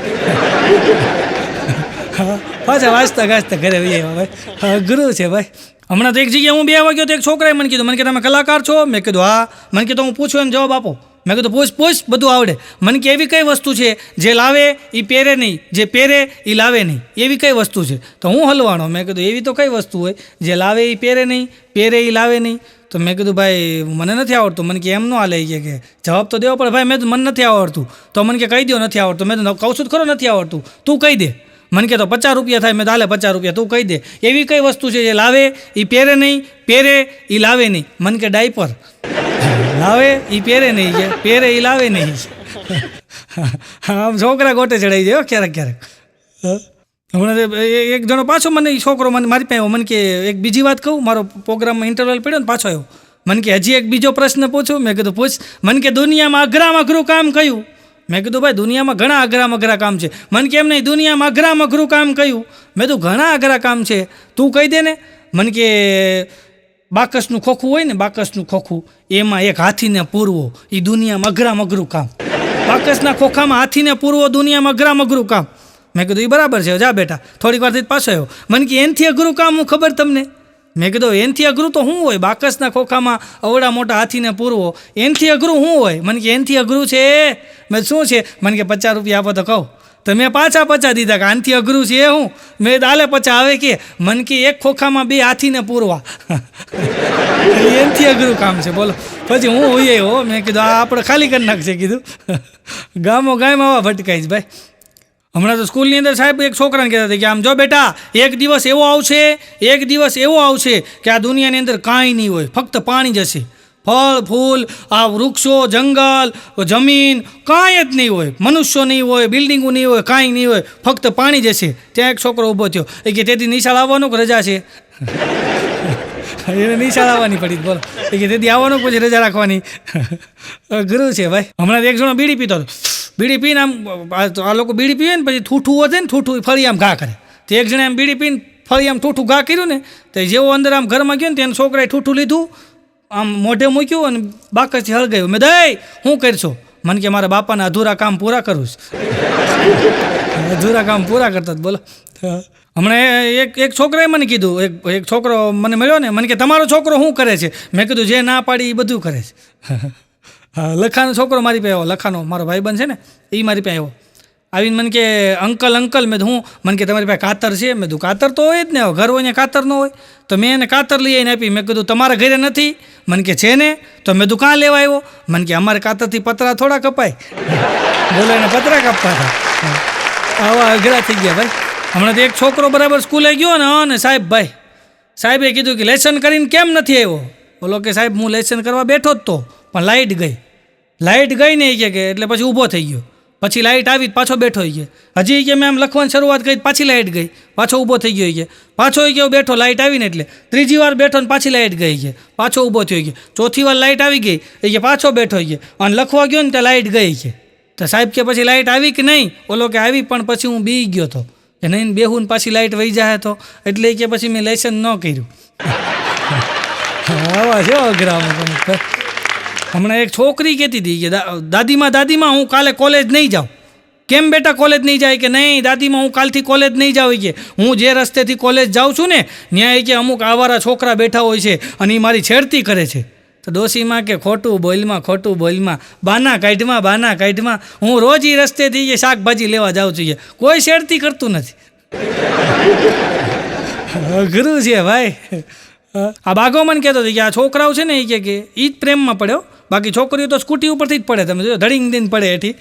A: પાછા વાંચતા ગાજતા ઘરે ભાઈ ગુરુ છે ભાઈ. હમણાં તો એક જગ્યાએ હું 2 વાગ્યો તો એક છોકરાએ મને કીધું, મને કે તમે કલાકાર છો? મેં કીધું હા. મને કીધું હું પૂછું એમ જવાબ આપો. મેં કીધું પૂછ બધું આવડે. મને કે એવી કઈ વસ્તુ છે જે લાવે એ પહેરે નહીં, જે પહેરે એ લાવે નહીં, એવી કઈ વસ્તુ છે? તો હું હલવાણો. મેં કીધું એવી તો કઈ વસ્તુ હોય જે લાવે એ પહેરે નહીં, પહેરે એ લાવે નહીં? તો મેં કીધું ભાઈ મને નથી આવડતું. મને કે એમ ન હાલે કે જવાબ તો દેવો પડે. ભાઈ મેં તો મને નથી આવડતું. તો મને કે કહી દો નથી આવડતું. મેં તો કહું છું ખરો નથી આવડતું, તું કહી દે. મને કે તો 50 રૂપિયા થાય. મેં તો હાલે 50 રૂપિયા, તું કહી દે. એવી કઈ વસ્તુ છે જે લાવે એ પહેરે નહીં, પહેરે એ લાવે નહીં? મને કે ડાયપર. લાવે એ પહેરે નહીં છે, પહેરે એ લાવે નહીં. આમ છોકરા ગોટે ચડાવી જાય ક્યારેક. હમણાં એક જણો પાછો મને છોકરો મારી પાસે મને કે એક બીજી વાત કહું. મારો પ્રોગ્રામમાં ઇન્ટરવલ પડ્યો ને પાછો આવ્યો. મને કે હજી એક બીજો પ્રશ્ન પૂછું. મેં કીધું પૂછ. મને કે દુનિયામાં અઘરામાં અઘરું કામ કયું? મેં કીધું ભાઈ દુનિયામાં ઘણા અઘરા કામ છે. મને કે એમ નહીં, દુનિયામાં અઘરામાં અઘરું કામ કયું? મેં તો ઘણા અઘરા કામ છે, તું કહી દે ને. મને કે બાકસનું ખોખું હોય ને, બાકસનું ખોખું એમાં એક હાથીને પૂરવો એ દુનિયામાં અઘરામાં અઘરું કામ. બાકસના ખોખામાં હાથીને પૂરવો દુનિયામાં અઘરામાં અઘરું કામ. મેં કીધું એ બરાબર છે, જા બેટા. થોડીક વાર પાછો આવ્યો. મને કે એનથી અઘરું કામ હું ખબર તમને? મેં કીધું એનથી અઘરું તો શું હોય? બાકસના ખોખામાં અવડા મોટા હાથીને પૂરવો એનથી અઘરું શું હોય? મને કે એનથી અઘરું છે. મેં શું છે? મને કે 50 રૂપિયા આપો તો કહું. તો મેં પાછા 50 દીધા કે આનથી અઘરું છે એ હું? મેં દાલે 50 આવે કે. મને કે એક ખોખામાં 2 હાથીને પૂરવા એનથી અઘરું કામ છે બોલો. પછી હું હોઈએ હો. મેં કીધું આ આપણે ખાલી કરી નાખશે. કીધું ગામમાં આવા ભટકાઈ જ ભાઈ. હમણાં તો સ્કૂલની અંદર સાહેબ એક છોકરાને કહેતા હતા કે આમ જો બેટા એક દિવસ એવો આવશે કે આ દુનિયાની અંદર કાંઈ નહીં હોય, ફક્ત પાણી જ હશે. ફળ ફૂલ, આ વૃક્ષો, જંગલ, જમીન કાંઈ જ નહીં હોય. મનુષ્યો નહીં હોય, બિલ્ડિંગો નહીં હોય, કાંઈ નહીં હોય, ફક્ત પાણી જ હશે. ત્યાં એક છોકરો ઊભો થયો. એ કે તેથી નિશાળ આવવાનો કે રજા છે? એને નિશાળ આવવાની પડી બોલો. એ કે તેથી આવવાનું પછી રજા રાખવાની. ગુરુ છે ભાઈ. હમણાં એક જણો બીડી પીતો હતો. બીડી પીને આમ આ લોકો બીડી પીવે ને પછી ઠૂઠું વધે ને, ઠૂઠું ફરી આમ ઘા કરે. તો એક જણે આમ બીડી પીને ફરી આમ ઠૂઠું ઘા કર્યું ને, તો જેવો અંદર આમ ઘરમાં ગયો ને તેને છોકરાએ ઠૂઠું લીધું, આમ મોઢે મૂક્યું અને બાકસથી હળગાયું. મેં દઈ શું કરશો? મને કે મારા બાપાના અધૂરા કામ પૂરા કરું છું. અધૂરા કામ પૂરા કરતા બોલો. હમણાં એક છોકરાએ મને કીધું, એક છોકરો મને મળ્યો ને, મને કે તમારો છોકરો શું કરે છે? મેં કીધું જે ના પાડી એ બધું કરે છે. લખાનો છોકરો મારી પાસે આવ્યો. લખાનો મારો ભાઈબંધ છે ને, એ મારી પાસે આવ્યો. આવીને મને કે અંકલ મેં હું. મને કે તમારી પાસે કાતર છે? મેં કીધું કાતર તો હોય જ ને, ઘર હોય ને કાતર ન હોય. તો મેં એને કાતર લઈ આવીને આપી. મેં કીધું તમારા ઘરે નથી? મને કે છે ને. તો મેં કીધું કાં લેવા આવ્યો? મને કે અમારે કાતરથી પતરા થોડા કપાય. બોલો એને પતરા કાપતા હતા. આવા અઘરા થઈ ગયા ભાઈ. હમણાં તો એક છોકરો બરાબર સ્કૂલે ગયો ને સાહેબે કીધું કે લેસન કરીને કેમ નથી આવ્યો? બોલો કે સાહેબ હું લેસન કરવા બેઠો જ તો, પણ લાઇટ ગઈ ને કે એટલે પછી ઊભો થઈ ગયો. પછી લાઇટ આવી પાછો બેઠો ગયો. હજી કે મેં આમ લખવાની શરૂઆત કરી, પાછી લાઇટ ગઈ, પાછો ઊભો થઈ ગયો. પાછો ગયો બેઠો, લાઇટ આવીને એટલે ત્રીજી વાર બેઠો ને પાછી લાઇટ ગઈ. પાછો ઊભો થયો ગયો. ચોથી વાર લાઇટ આવી ગઈ કે પાછો બેઠો અને લખવા ગયો ને ત્યાં લાઇટ ગઈ. તો સાહેબ કે પછી લાઇટ આવી કે નહીં? ઓલો કે આવી, પણ પછી હું બી ગયો હતો કે નહીં બેહું ને પાછી લાઇટ વહી જાય તો એટલે કે પછી મેં લેસન ન કર્યું. આવા છે અઘરા. હમણાં એક છોકરી કહેતી હતી કે દાદીમાં હું કાલે કોલેજ નહીં જાઉં. કેમ બેટા કોલેજ નહીં જાય? કે નહીં દાદીમાં હું કાલથી કોલેજ નહીં જાઉં. કે હું જે રસ્તેથી કોલેજ જાઉં છું ને ત્યાં કે અમુક આવારા છોકરા બેઠા હોય છે અને એ મારી છેડતી કરે છે. તો ડોશીમાં કે ખોટું બોલમાં બાના કાઢમાં હું રોજ એ રસ્તેથી કે શાકભાજી લેવા જાઉં છું. કોઈ છેડતી કરતું નથી. અઘરું છે ભાઈ, આ બાઘો મને કહેતો હતો કે આ છોકરાઓ છે ને એ કે એ જ પ્રેમમાં પડ્યો, બાકી છોકરીઓ તો સ્કૂટી ઉપરથી જ પડે, તમે જો ધડીંગ દઈને પડે એથી.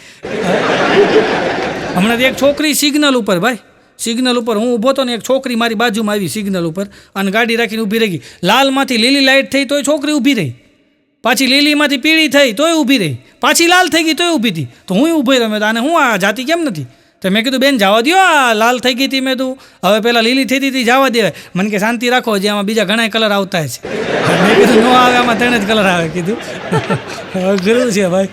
A: હમણાં એક છોકરી સિગ્નલ ઉપર, ભાઈ સિગ્નલ ઉપર હું ઊભો હતો ને એક છોકરી મારી બાજુમાં આવી સિગ્નલ ઉપર અને ગાડી રાખીને ઊભી રહી ગઈ. લાલમાંથી લીલી લાઇટ થઈ તોય છોકરી ઊભી રહી, પાછી લીલીમાંથી પીળી થઈ તોય ઊભી રહી, પાછી લાલ થઈ ગઈ તોય ઊભી હતી. તો હું ઊભી રહ્યો, આને હું આ જાતિ કેમ નથી? તો મેં કીધું બેન જવા દો, આ લાલ થઈ ગઈ હતી, મેં તું હવે પહેલાં લીલી થઈ હતી જવા દેવાય. મને કે શાંતિ રાખો, જે આમાં બીજા ઘણા કલર આવતા છે. મેં કીધું ન આવે, આમાં 3 જ કલર આવે. કીધું અઘરું છે ભાઈ.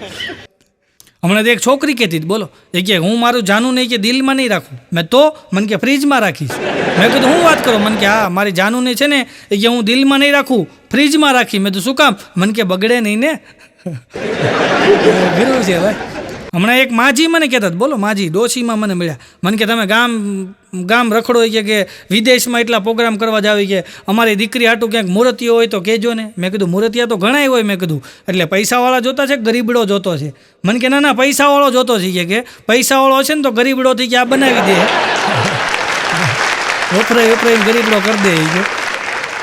A: હમણાં એક છોકરી કહેતી હતી, બોલો, એ કે હું મારું જાનું નહીં કે દિલમાં નહીં રાખું, મેં તો મને કે ફ્રીજમાં રાખીશ. મેં કીધું હું વાત કરો? મને કે હા, મારી જાનુને છે ને એ કે હું દિલમાં નહીં રાખું, ફ્રીજમાં રાખી. મેં તો શું કામ? મને કે બગડે નહીં ને. અઘરું છે ભાઈ. હમણાં એક માજી મને કહેતા, બોલો માજી ડોશીમાં મને મળ્યા. મને કે તમે ગામ રખડો કે વિદેશમાં એટલા પ્રોગ્રામ કરવા જાવ કે અમારી દીકરી હાટું ક્યાંક મૂર્તિઓ હોય તો કહેજો ને. મેં કીધું મૂર્તિયા તો ઘણાય હોય. મેં કીધું એટલે પૈસાવાળા જોતા છે કે ગરીબડો જોતો છે? મને કે ના પૈસાવાળો જોતો છે. કે પૈસાવાળો છે ને તો ગરીબડોથી કે આ બનાવી દે, વપરાય ગરીબડો કરી દે.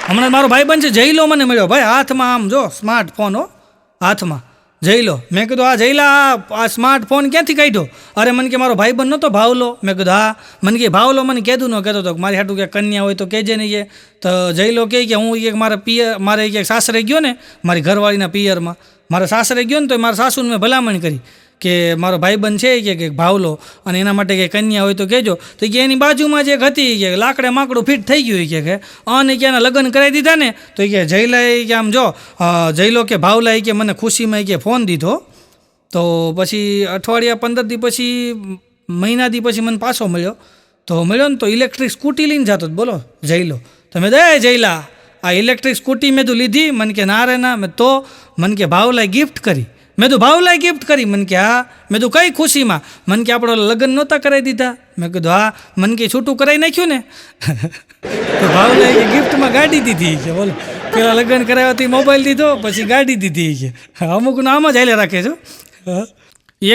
A: હમણાં મારો ભાઈબંધ છે જયલો મને મળ્યો, ભાઈ હાથમાં આમ જો સ્માર્ટફોન હો, હાથમાં જયલો. મેં કીધું આ જયલા આ સ્માર્ટફોન ક્યાંથી કાઢ્યો? અરે મને કે મારો ભાઈબંધ નહોતો ભાવલો. મેં કીધું હા. મને કે ભાવલો મને કહેતું ન કહેતો હતો મારી હાટું કે કન્યા હોય તો કહેજે નહીં. તો જયલો કહે કે હું એક મારે એક સાસરે ગયો ને, મારી ઘરવાળીના પિયરમાં મારા સાસરે ગયો ને તો મારા સાસુને મેં ભલામણ કરી કે મારો ભાઈબંધ છે કે ભાવલો અને એના માટે કે કન્યા હોય તો કહેજો. તો કે એની બાજુમાં જે એક હતી કે લાકડે માકડું ફિટ થઈ ગયું કે અને કે એના લગ્ન કરાવી દીધા ને તો કે જયલાએ કે આમ જો જયલો કે ભાવલાએ કે મને ખુશીમાં કે ફોન દીધો. તો પછી અઠવાડિયા 15 દી પછી મહિના દી પછી મને પાછો મળ્યો. તો મળ્યો ને તો ઇલેક્ટ્રિક સ્કૂટી લઈને જતો, બોલો જયલો. તો મેં દે જયલા આ ઇલેક્ટ્રિક સ્કૂટી મેં તું લીધી? મને કે ના રે ના. મેં તો મને કે ભાવલાએ ગિફ્ટ કરી. મેં તો ભાવલાએ ગિફ્ટ કરી. મને કે હા. મેં તો કઈ ખુશીમાં? મને કે આપણે લગ્ન નહોતા કરાવી દીધા? મેં કીધું હા. મને કે છૂટું કરાવી નાખ્યું ને. તો ભાવલાએ કે ગિફ્ટમાં ગાડી દીધી કે, બોલો પેલા લગ્ન કરાવ્યાથી મોબાઈલ દીધો, પછી ગાડી દીધી કે. અમુકનું આમ જ હાલે રાખે છો.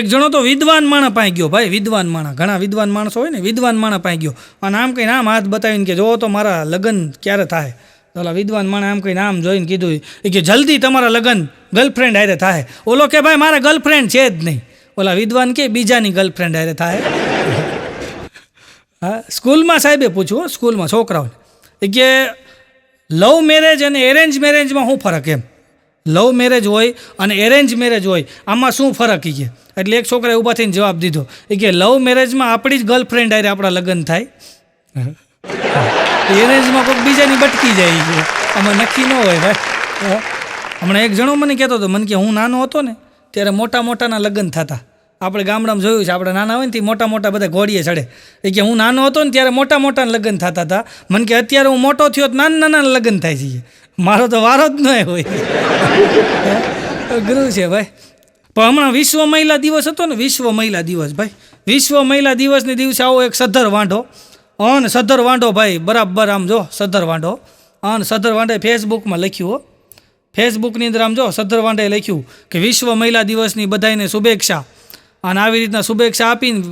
A: એક જણો તો વિદ્વાન માણસ પાસે ગયો, ભાઈ વિદ્વાન માણસ, ઘણા વિદ્વાન માણસો હોય ને, વિદ્વાન માણસ પાસે ગયો અને આમ કહીને આમ હાથ બતાવીને કે જો તો મારા લગ્ન ક્યારે થાય? ઓલા વિદ્વાન માણસ આમ કહીને આમ જોઈને કીધું કે જલ્દી તમારા લગ્ન ગર્લફ્રેન્ડ હારે થાય. ઓલો કે ભાઈ મારા ગર્લફ્રેન્ડ છે જ નહીં. ઓલા વિદ્વાન કે બીજાની ગર્લફ્રેન્ડ હારે થાય. હા, સ્કૂલમાં સાહેબે પૂછ્યું, સ્કૂલમાં છોકરાઓને કે લવ મેરેજ અને એરેન્જ મેરેજમાં શું ફરક? એમ લવ મેરેજ હોય અને એરેન્જ મેરેજ હોય આમાં શું ફરક? કે એટલે એક છોકરાએ ઊભા થઈને જવાબ દીધો કે લવ મેરેજમાં આપણી જ ગર્લફ્રેન્ડ હારે આપણા લગ્ન થાય, એરેન્જમાં કોઈક બીજાની બટકી જાય છે, આમાં નક્કી ન હોય ભાઈ. હમણાં એક જણો મને કહેતો હતો, મને કે હું નાનો હતો ને ત્યારે મોટાના લગ્ન થતા. આપણે ગામડામાં જોયું છે, આપણે નાના હોય ને તે મોટા બધા ઘોડીએ ચડે. એ કે હું નાનો હતો ને ત્યારે મોટા લગ્ન થતા હતા. મને કે અત્યારે હું મોટો થયો તો નાના લગ્ન થાય છે. મારો તો વારો જ ન હોય. અઘરું છે ભાઈ. પણ હમણાં વિશ્વ મહિલા દિવસ હતો ને, વિશ્વ મહિલા દિવસ ભાઈ, વિશ્વ મહિલા દિવસની દિવસે આવો એક સદ્ધર વાંઢો અને સદ્ધર વાંઢો ભાઈ બરાબર આમ જો સદ્ધર વાંઢો અને સદ્ધર વાંઢે ફેસબુકમાં લખ્યું, ફેસબુકની અંદર આમ જો સદ્ધર વાંઢે લખ્યું કે વિશ્વ મહિલા દિવસની બધાઈને શુભેચ્છા. અને આવી રીતના શુભેચ્છા આપીને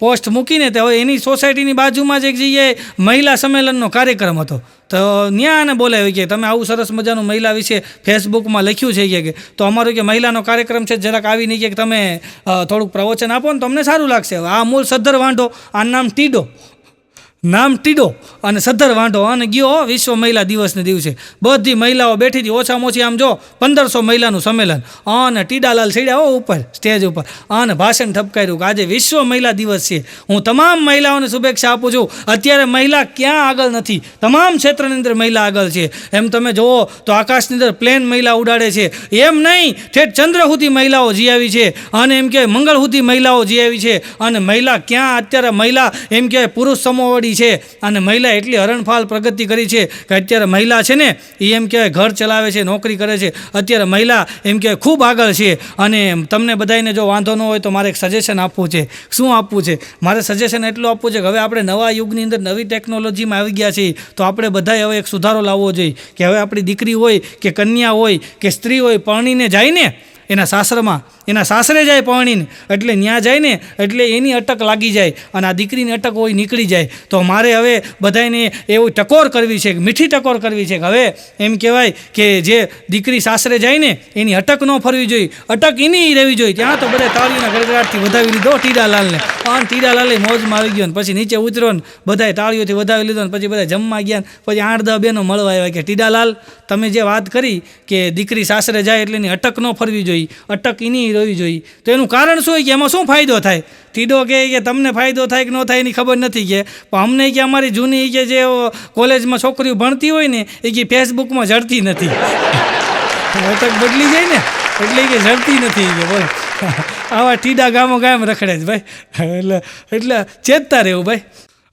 A: પોસ્ટ મૂકીને તે હવે એની સોસાયટીની બાજુમાં જ એક જગ્યાએ મહિલા સંમેલનનો કાર્યક્રમ હતો. તો ત્યાં આને બોલાવ્યું કે તમે આવું સરસ મજાનું મહિલા વિશે ફેસબુકમાં લખ્યું છે કે તો અમારો કે મહિલાનો કાર્યક્રમ છે, જરાક આવીને કે તમે થોડુંક પ્રવચન આપો ને તો અમને સારું લાગશે. આ મૂળ સદ્ધર વાંઢો, આ નામ ટીડો અને સદ્ધર વાંઢો અને ગયો વિશ્વ મહિલા દિવસને દિવસે. બધી મહિલાઓ બેઠી હતી, ઓછામાં ઓછી આમ જો 1500 મહિલાનું સંમેલન અને ટીડાલાલ સીડ્યા ઉપર સ્ટેજ ઉપર અને ભાષણ ઠપકાર્યું કે આજે વિશ્વ મહિલા દિવસ છે, હું તમામ મહિલાઓને શુભેચ્છા આપું છું. અત્યારે મહિલા ક્યાં આગળ નથી, તમામ ક્ષેત્રની અંદર મહિલા આગળ છે. એમ તમે જુઓ તો આકાશની અંદર પ્લેન મહિલા ઉડાડે છે, એમ નહીં ઠેઠ ચંદ્ર સુધી મહિલાઓ જી આવી છે અને એમ કે મંગળ સુધી મહિલાઓ જી આવી છે. અને મહિલા ક્યાં અત્યારે મહિલા એમ કે પુરુષ સમોવડી છે અને મહિલા એટલી હરણફાળ પ્રગતિ કરી છે કે અત્યારે મહિલા છે ને એ એમ કહેવાય ઘર ચલાવે છે, નોકરી કરે છે. અત્યારે મહિલા એમ કહેવાય ખૂબ આગળ છે. અને તમને બધાને જો વાંધો ન હોય તો મારે એક સજેશન આપવું છે. શું આપવું છે? મારે સજેશન એટલું આપવું છે કે હવે આપણે નવા યુગની અંદર નવી ટેકનોલોજીમાં આવી ગયા છીએ, તો આપણે બધાએ હવે એક સુધારો લાવવો જોઈએ કે હવે આપણી દીકરી હોય કે કન્યા હોય કે સ્ત્રી હોય પરણીને જાય ને એના સાસરામાં, એના સાસરે જાય પરણીને, એટલે ત્યાં જાય ને એટલે એની અટક લાગી જાય અને આ દીકરીની અટક હોય નીકળી જાય. તો મારે હવે બધાને એવું ટકોર કરવી છે, મીઠી ટકોર કરવી છે કે હવે એમ કહેવાય કે જે દીકરી સાસરે જાય ને એની અટક ન ફરવી જોઈએ, અટક એની રહેવી જોઈએ. ત્યાં તો બધા તાળીઓના ગડગડાટથી વધાવી લીધો ટીડાલાલને, અને ટીડાલાલે મોજમાં આવી ગયો ને પછી નીચે ઉતર્યો ને બધાએ તાળીઓથી વધાવી લીધો ને પછી બધા જમવા ગયા ને પછી 8-10 બહેનો મળવા આવ્યા કે ટીડાલાલ તમે જે વાત કરી કે દીકરી સાસરે જાય એટલે એની અટક ન ફરવી જોઈએ, અટક એની રહેવી જોઈએ, તો એનું કારણ શું હોય કે એમાં શું ફાયદો થાય? ટીડો કહે કે તમને ફાયદો થાય કે ન થાય એની ખબર નથી કે, પણ અમને કે અમારી જૂની કે જે કોલેજમાં છોકરીઓ ભણતી હોય ને એ કે ફેસબુકમાં જડતી નથી, અટક બદલી જાય ને એટલે કે જડતી નથી કે બોલ. આવા ટીડા ગામો ગામ રખડે જ ભાઈ, એટલે ચેતતા રહેવું ભાઈ.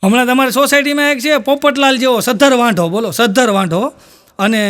A: હમણાં તમારી સોસાયટીમાં એક છે પોપટલાલ જેવો સદ્ધર વાંઢો, બોલો સદ્ધર વાંઢો, અને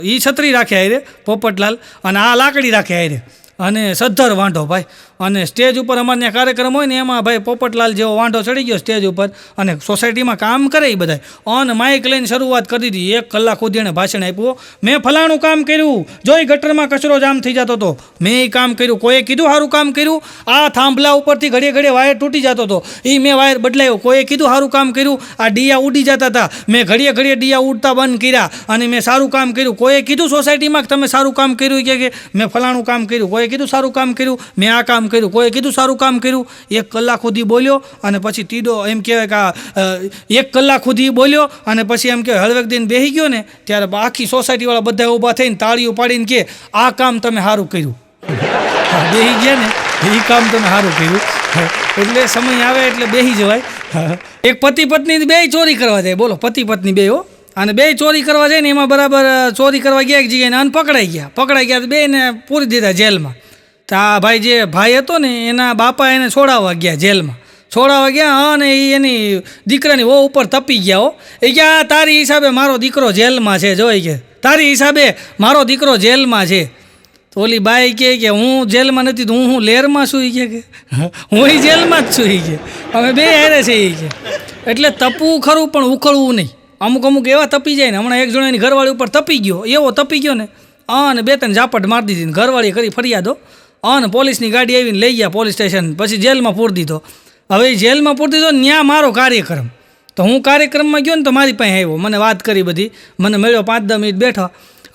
A: એ છત્રી રાખે આયરે પોપટલાલ, અને આ લાકડી રાખે આયરે, અને સદ્ધર વાંઢો ભાઈ. અને સ્ટેજ ઉપર અમારે ત્યાં કાર્યક્રમ હોય ને એમાં ભાઈ પોપટલાલ જેવો વાંઢો ચડી ગયો સ્ટેજ ઉપર, અને સોસાયટીમાં કામ કરે એ બધા, અને માઇક લઈને શરૂઆત કરી દીધી. 1 કલાક સુધી એણે ભાષણ આપ્યું, મેં ફલાણું કામ કર્યું, જોઈ ગટરમાં કચરો જામ થઈ જતો હતો, મેં એ કામ કર્યું, કોઈએ કીધું સારું કામ કર્યું, આ થાંભલા ઉપરથી ઘડીએ ઘડીએ વાયર તૂટી જતો હતો એ મેં વાયર બદલાયો, કોઈએ કીધું સારું કામ કર્યું, આ ડિયા ઉડી જતા હતા મેં ઘડીએ ઘડીએ ડિયા ઉડતા બંધ કર્યા અને મેં સારું કામ કર્યું, કોઈએ કીધું સોસાયટીમાં તમે સારું કામ કર્યું કે મેં ફલાણું કામ કર્યું, કોઈએ કીધું સારું કામ કર્યું, મેં આ કામ કર્યું, કોઈએ કીધું સારું કામ કર્યું. 1 કલાક સુધી બોલ્યો અને પછી ટીડો એમ કહેવાય કે 1 કલાક સુધી બોલ્યો અને પછી એમ કહેવાય હળવેક દિન બેસી ગયો ને ત્યારે આખી સોસાયટીવાળા બધા ઊભા થઈને તાળીઓ પાડીને કે આ કામ તમે સારું કર્યું. બેસી ગયા ને એ કામ તમે સારું કર્યું. એટલે સમય આવે એટલે બેસી જવાય. એક પતિ પત્ની બે ચોરી કરવા જાય, બોલો પતિ પત્ની બે હો, અને બે ચોરી કરવા જાય ને એમાં બરાબર ચોરી કરવા ગયા એક જગ્યાએ અને પકડાઈ ગયા બેને પૂરી દીધા જેલમાં. તો આ ભાઈ જે ભાઈ હતો ને એના બાપા એને છોડાવવા ગયા અને એની દીકરાની વો ઉપર તપી ગયા હો. એ કે આ તારી હિસાબે મારો દીકરો જેલમાં છે, જોઈ કે તારી હિસાબે મારો દીકરો જેલમાં છે. તો ઓલી બાઈ કે હું જેલમાં નથી તો હું લેરમાં છું, કે હું જેલમાં જ છું, કે અમે બે હારે છે એ કે. એટલે તપવું ખરું પણ ઉખળવું નહીં. અમુક એવા તપી જાય ને, હમણાં એક જણાની ઘરવાળી ઉપર તપી ગયો, એવો તપી ગયો ને અને 2-3 ઝાપટ મારી દીધી ને ઘરવાળી કરી ફરિયાદો અને પોલીસની ગાડી આવીને લઈ ગયા પોલીસ સ્ટેશન, પછી જેલમાં પૂરી દીધો. હવે જેલમાં પૂરી દીધો ને ત્યાં મારો કાર્યક્રમ, તો હું કાર્યક્રમમાં ગયો ને તો મારી પાસે આવ્યો, મને વાત કરી બધી, મને મળ્યો 5-10 મિનિટ બેઠો.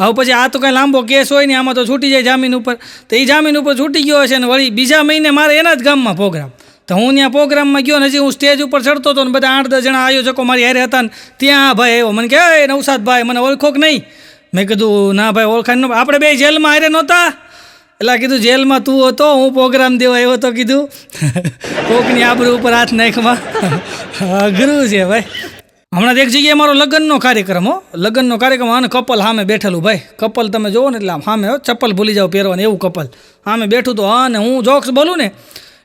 A: હવે પછી આ તો કાંઈ લાંબો કેસ હોય ને, આમાં તો છૂટી જાય જામીન ઉપર, તો એ જામીન ઉપર છૂટી ગયો હશે ને વળી બીજા મહિને મારે એના જ ગામમાં પ્રોગ્રામ. તો હું ત્યાં પ્રોગ્રામમાં ગયો ને હજી હું સ્ટેજ ઉપર ચડતો હતો ને બધા 8-10 જણા આયોજકો મારી હારે હતા ને ત્યાં ભાઈ આવ્યો, મને કહે નવસાદભાઈ મને ઓળખો કે નહીં? મેં કીધું ના ભાઈ ઓળખાણ ન, આપણે બે જેલમાં હારે નહોતા? એટલે કીધું જેલમાં તું હતો, હું પ્રોગ્રામ દેવા આવ્યો હતો, કીધું કોકની આબરૂ ઉપર હાથ નાખવા અઘરું છે ભાઈ. હમણાં એક જગ્યાએ મારો લગ્નનો કાર્યક્રમ અને કપલ સામે બેઠેલું ભાઈ, કપલ તમે જોવો ને એટલે આમ સામે ચપ્પલ ભૂલી જાઓ પહેરવાનું એવું કપલ સામે બેઠું તો, અને હું જોક્સ બોલું ને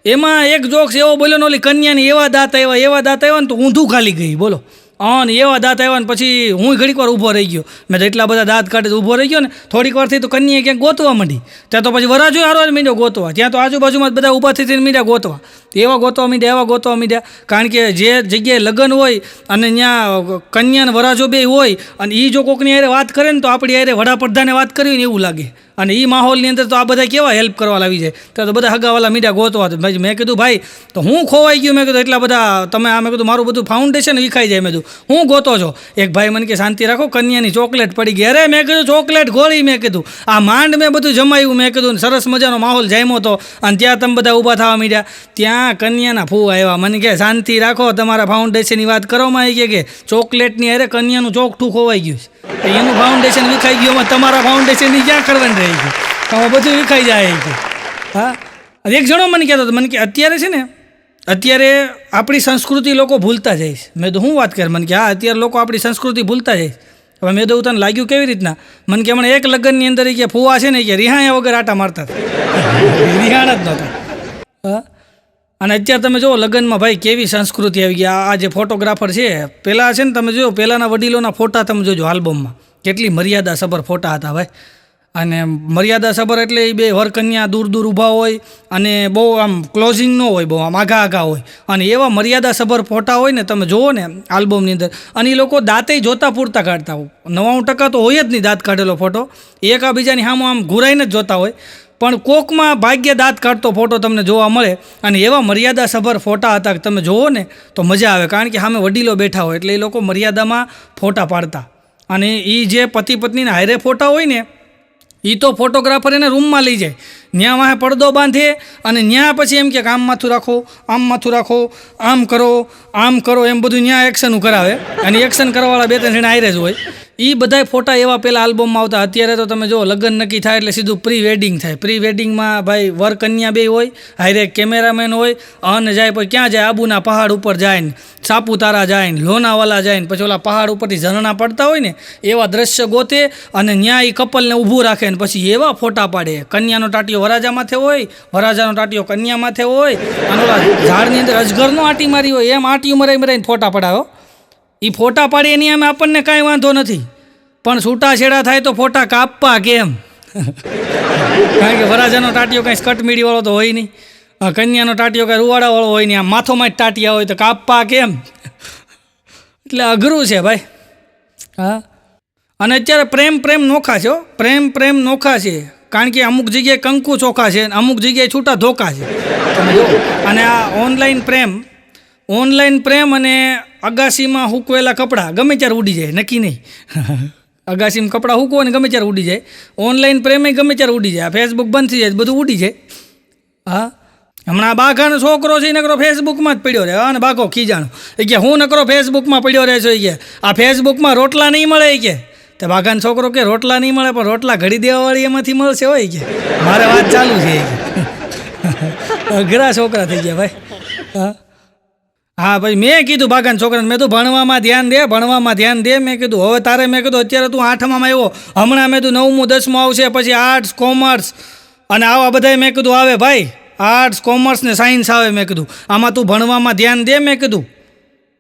A: એમાં એક જોક્સ એવો બોલ્યો ને ઓલી કન્યાની એવા દાંત આવ્યા ને તો ઊંધું ખાલી ગઈ, બોલો. અને એવા દાંત આવ્યા ને પછી હું ઘડીક વાર ઊભો રહી ગયો, મેં તો એટલા બધા દાંત કાઢે ઊભો રહી ગયો ને થોડીક વારથી તો કન્યાએ ક્યાંક ગોતવા માંડી, ત્યાં તો પછી વરાજો હારો જ મીંડ્યો ગોતવા, ત્યાં તો આજુબાજુમાં જ બધા ઊભા થઈને મીંડ્યા ગોતવા, એવા ગોતવા માંડ્યા. કારણ કે જે જગ્યાએ લગ્ન હોય અને ત્યાં કન્યાને વરાજો બે હોય અને એ જો કોકની હારે વાત કરે ને તો આપણી હારે વડાપ્રધાને વાત કરવી ને એવું લાગે, અને એ માહોલની અંદર તો આ બધા કેવા હેલ્પ કરવા લાવી જાય, ત્યાં તો બધા હગાવાલા મીડિયા ગોતવા. ભાઈ મેં કીધું ભાઈ તો હું ખોવાઈ ગયું, મેં કીધું એટલા બધા તમે આ, મેં કીધું મારું બધું ફાઉન્ડેશન વિખાઈ જાય, મેં કીધું હું ગોતો છો? એક ભાઈ મને કે શાંતિ રાખો કન્યાની ચોકલેટ પડી ગઈ. અરે મેં કીધું ચોકલેટ ગોળી, મેં કીધું આ માંડ મેં બધું જમાયું, મેં કીધું સરસ મજાનો માહોલ જામ્યો હતો અને ત્યાં તમે બધા ઊભા થવા માંડ્યા. ત્યાં કન્યાના ફૂ આવ્યા, મને કે શાંતિ રાખો તમારા ફાઉન્ડેશનની વાત કરવામાં આવી કે ચોકલેટની અરે કન્યાનું ચોકઠું ખોવાઈ ગયું છે, એનું ફાઉન્ડેશન વિખાઈ ગયું, તમારા ફાઉન્ડેશનની ક્યાં કરવાની રહી ગયું, આમાં બધું વિખાઈ જાય. હા, એક જણો મને કહેતો હતો, મને કે અત્યારે આપણી સંસ્કૃતિ લોકો ભૂલતા જાય છે. મેં તો હું વાત કર, મને કે હા અત્યારે લોકો આપણી સંસ્કૃતિ ભૂલતા જાય છે. હવે મેં તો તને લાગ્યું કેવી રીતના? મને કે હમણાં એક લગ્નની અંદર કે ફુવા છે ને કે રિહાયા વગર આટા મારતા રિહાણ જ નહોતા. હા, અને અત્યારે તમે જુઓ લગ્નમાં ભાઈ કેવી સંસ્કૃતિ આવી ગઈ. આ જે ફોટોગ્રાફર છે પહેલાં છે ને તમે જુઓ પહેલાંના વડીલોના ફોટા તમે જોજો આલ્બમમાં કેટલી મર્યાદા સભર ફોટા હતા ભાઈ. અને મર્યાદા સભર એટલે એ બે વરકન્યા દૂર ઊભા હોય અને બહુ આમ ક્લોઝિંગ ન હોય, બહુ આમ આઘા હોય, અને એવા મર્યાદા સભર ફોટા હોય ને તમે જુઓ ને આલ્બમની અંદર. અને એ લોકો દાંતે જોતા પૂરતા કાઢતા હોય, 99% તો હોય જ નહીં દાંત કાઢેલો ફોટો, એકાબીજાની સામે આમ ઘુરાઈને જ જોતા હોય. પણ કોકમાં ભાગ્ય દાંત કાઢતો ફોટો તમને જોવા મળે, અને એવા મર્યાદાસભર ફોટા હતા કે તમે જોવો ને તો મજા આવે, કારણ કે સામે વડીલો બેઠા હોય એટલે એ લોકો મર્યાદામાં ફોટા પાડતા. અને એ જે પતિ પત્નીના હારે ફોટા હોય ને એ તો ફોટોગ્રાફર એને રૂમમાં લઈ જાય, ત્યાં વાંહે પડદો બાંધે અને ત્યાં પછી એમ કે આમ માથું રાખો, આમ માથું રાખો, આમ કરો એમ બધું ત્યાં એક્શનું કરાવે. અને એક્શન કરવાવાળા 2-3 જણા હારે જ હોય. એ બધાય ફોટા એવા પહેલાં આલ્બમમાં આવતા. અત્યારે તો તમે જો લગ્ન નક્કી થાય એટલે સીધું પ્રી વેડિંગ થાય. પ્રી વેડિંગમાં ભાઈ વર કન્યા બે હોય, હારે કેમેરામેન હોય, અને જાય પછી ક્યાં જાય, આબુના પહાડ ઉપર જાય ને, સાપુતારા જાય ને, લોનાવાલા જાય ને, પછી ઓલા પહાડ ઉપરથી ઝરણા પડતા હોય ને એવા દ્રશ્ય ગોતે અને ત્યાં એ કપલને ઊભું રાખે ને પછી એવા ફોટા પાડે. કન્યાનો ટાટિયો વરાજા માથે હોય, વરાજાનો ટાટિયો કન્યા માથે હોય, અને ઓલા ઝાડની અંદર અજગરનો આંટી મારી હોય એમ આંટીઓ મરાઈને ફોટા પડાવો. એ ફોટા પાડી એની અમે આપણને કાંઈ વાંધો નથી, પણ છૂટાછેડા થાય તો ફોટા કાપવા કેમ? કારણ કે વરાજાનો ટાટિયો કાંઈ સ્કટ મીડીવાળો તો હોય નહીં, કન્યાનો ટાટિયો કાંઈ રૂવાડાવાળો હોય નહીં, આમ માથોમાં જ ટાટિયા હોય તો કાપવા કેમ? એટલે અઘરું છે ભાઈ. હા, અને અત્યારે પ્રેમ નોખા છે, પ્રેમ નોખા છે, કારણ કે અમુક જગ્યાએ કંકુ ચોખા છે, અમુક જગ્યાએ છૂટા ધોકા છે. તમે જુઓ, અને આ ઓનલાઈન પ્રેમ અને અગાસીમાં હૂકવેલા કપડાં ગમે ત્યારે ઉડી જાય, નક્કી નહીં. અગાસીમાં કપડાં હૂકવો ને ગમે ત્યારે ઉડી જાય, ઓનલાઈન પ્રેમ ગમે ત્યારે ઉડી જાય. ફેસબુક બંધ થઈ જાય બધું ઉડી જાય. હા, હમણાં બાઘાનો છોકરો છે નકરો ફેસબુકમાં જ પડ્યો રહે. અને બાઘો ખીજાણો એ કે હું નકરો ફેસબુકમાં પડ્યો રહે છો, એ કે આ ફેસબુકમાં રોટલા નહીં મળે, એ કે તે બાઘાનો છોકરો કે રોટલા નહીં મળે પણ રોટલા ઘડી દેવાવાળી એમાંથી મળશે હોય કે મારે વાત ચાલુ છે. અઘરા છોકરા થઈ ગયા ભાઈ. હા ભાઈ, મેં કીધું બાઘાના છોકરાને, મેં તો ભણવામાં ધ્યાન દે. મેં કીધું હવે તારે, મેં કીધું અત્યારે તું 8મામાં આવ્યો, હમણાં મેં કીધું 9મું 10મું આવશે, પછી આર્ટ્સ કોમર્સ અને આવા બધા મેં કીધું આવે ભાઈ, આર્ટ્સ કોમર્સ ને સાયન્સ આવે. મેં કીધું આમાં તું ભણવામાં ધ્યાન દે. મેં કીધું